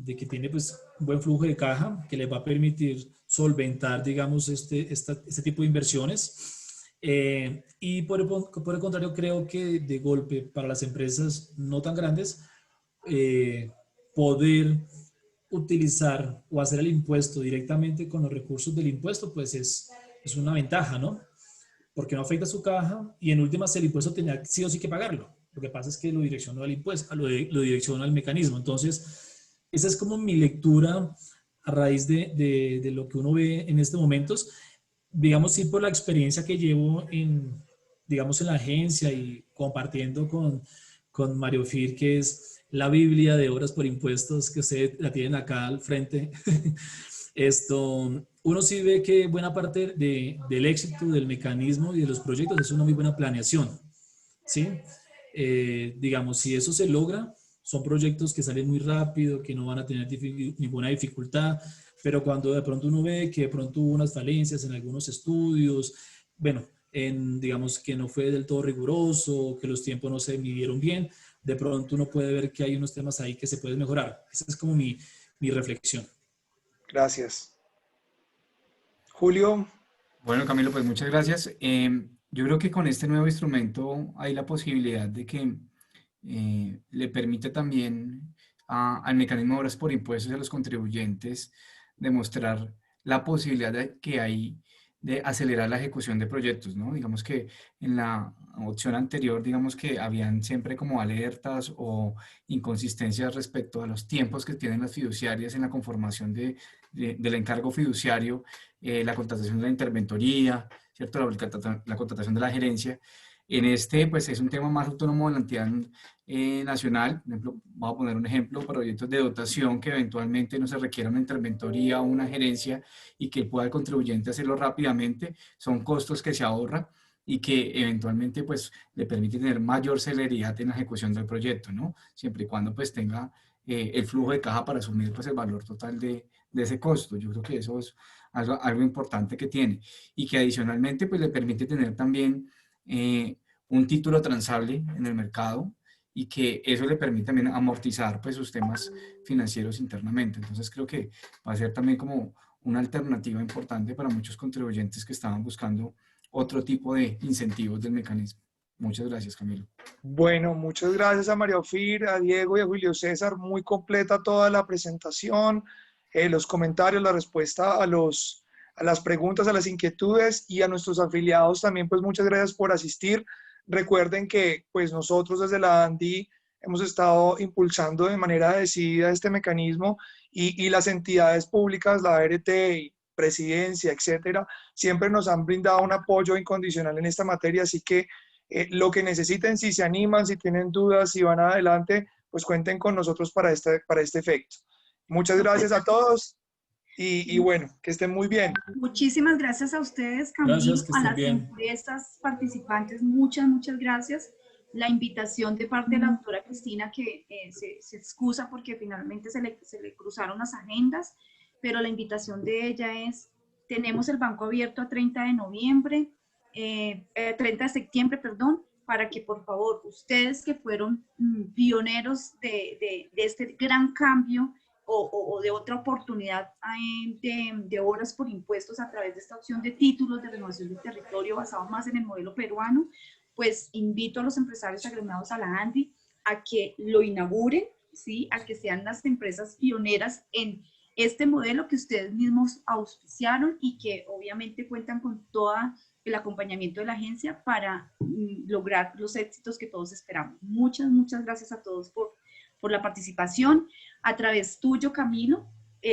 que tiene pues un buen flujo de caja que les va a permitir solventar, digamos, este tipo de inversiones. Y por el contrario, creo que de golpe para las empresas no tan grandes, poder utilizar o hacer el impuesto directamente con los recursos del impuesto, pues es una ventaja, ¿no? Porque no afecta su caja y en últimas el impuesto tenía sí o sí que pagarlo. Lo que pasa es que lo direccionó al impuesto, lo direccionó al mecanismo. Entonces, esa es como mi lectura a raíz de lo que uno ve en estos momentos. Digamos, sí, por la experiencia que llevo digamos, en la agencia y compartiendo con Mario Fir, que es la Biblia de obras por impuestos, que ustedes la tienen acá al frente. uno sí ve que buena parte del éxito del mecanismo y de los proyectos es una muy buena planeación, ¿sí? Digamos, si eso se logra, son proyectos que salen muy rápido, que no van a tener ninguna dificultad, pero cuando de pronto uno ve que de pronto hubo unas falencias en algunos estudios, bueno, digamos que no fue del todo riguroso, que los tiempos no se midieron bien, de pronto uno puede ver que hay unos temas ahí que se pueden mejorar. Esa es como mi reflexión. Gracias. Julio. Bueno, Camilo, pues muchas gracias. Yo creo que con este nuevo instrumento hay la posibilidad de que le permite también al mecanismo de obras por impuestos y a los contribuyentes demostrar la posibilidad que hay de acelerar la ejecución de proyectos, ¿no? Digamos que en la opción anterior, digamos que habían siempre como alertas o inconsistencias respecto a los tiempos que tienen las fiduciarias en la conformación del encargo fiduciario, la contratación de la interventoría, ¿cierto? La contratación de la gerencia. En este, pues es un tema más autónomo de la entidad nacional. Por ejemplo, vamos a poner un ejemplo, proyectos de dotación que eventualmente no se requiera una interventoría o una gerencia y que pueda el contribuyente hacerlo rápidamente, son costos que se ahorran y que eventualmente pues le permite tener mayor celeridad en la ejecución del proyecto, ¿no? Siempre y cuando pues tenga el flujo de caja para asumir pues el valor total de ese costo. Yo creo que eso es algo importante que tiene y que adicionalmente pues le permite tener también un título transable en el mercado y que eso le permite también amortizar pues sus temas financieros internamente. Entonces creo que va a ser también como una alternativa importante para muchos contribuyentes que estaban buscando otro tipo de incentivos del mecanismo. Muchas gracias, Camilo. Bueno, muchas gracias a María Ofir, a Diego y a Julio César. Muy completa toda la presentación, los comentarios, la respuesta a las preguntas, a las inquietudes, y a nuestros afiliados también, pues muchas gracias por asistir. Recuerden que pues nosotros desde la ANDI hemos estado impulsando de manera decidida este mecanismo, y las entidades públicas, la ART, Presidencia, etcétera, siempre nos han brindado un apoyo incondicional en esta materia, así que lo que necesiten, si se animan, si tienen dudas, si van adelante, pues cuenten con nosotros para este efecto. Muchas gracias a todos y bueno, que estén muy bien. Muchísimas gracias a ustedes, Camilo, Gracias, que a estén las bien. empresas participantes, muchas gracias. La invitación de parte de la doctora Cristina, que se excusa porque finalmente se le cruzaron las agendas, pero la invitación de ella es, tenemos el banco abierto a 30 de noviembre, 30 de septiembre, perdón, para que por favor ustedes que fueron pioneros de este gran cambio o de otra oportunidad de obras por impuestos a través de esta opción de títulos de renovación del territorio basado más en el modelo peruano, pues invito a los empresarios agremiados a la ANDI a que lo inauguren, ¿sí? A que sean las empresas pioneras en este modelo que ustedes mismos auspiciaron y que obviamente cuentan con todo el acompañamiento de la agencia para lograr los éxitos que todos esperamos. Muchas gracias a todos por la participación. A través tuyo, Camilo,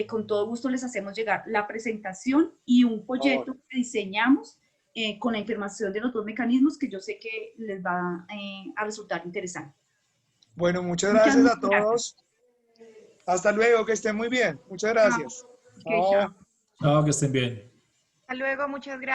con todo gusto les hacemos llegar la presentación y un folleto que diseñamos con la información de los dos mecanismos que yo sé que les va a resultar interesante. Bueno, muchas gracias a todos. Hasta luego, que estén muy bien. Muchas gracias. Chao. Chao, que estén bien. Hasta luego, muchas gracias.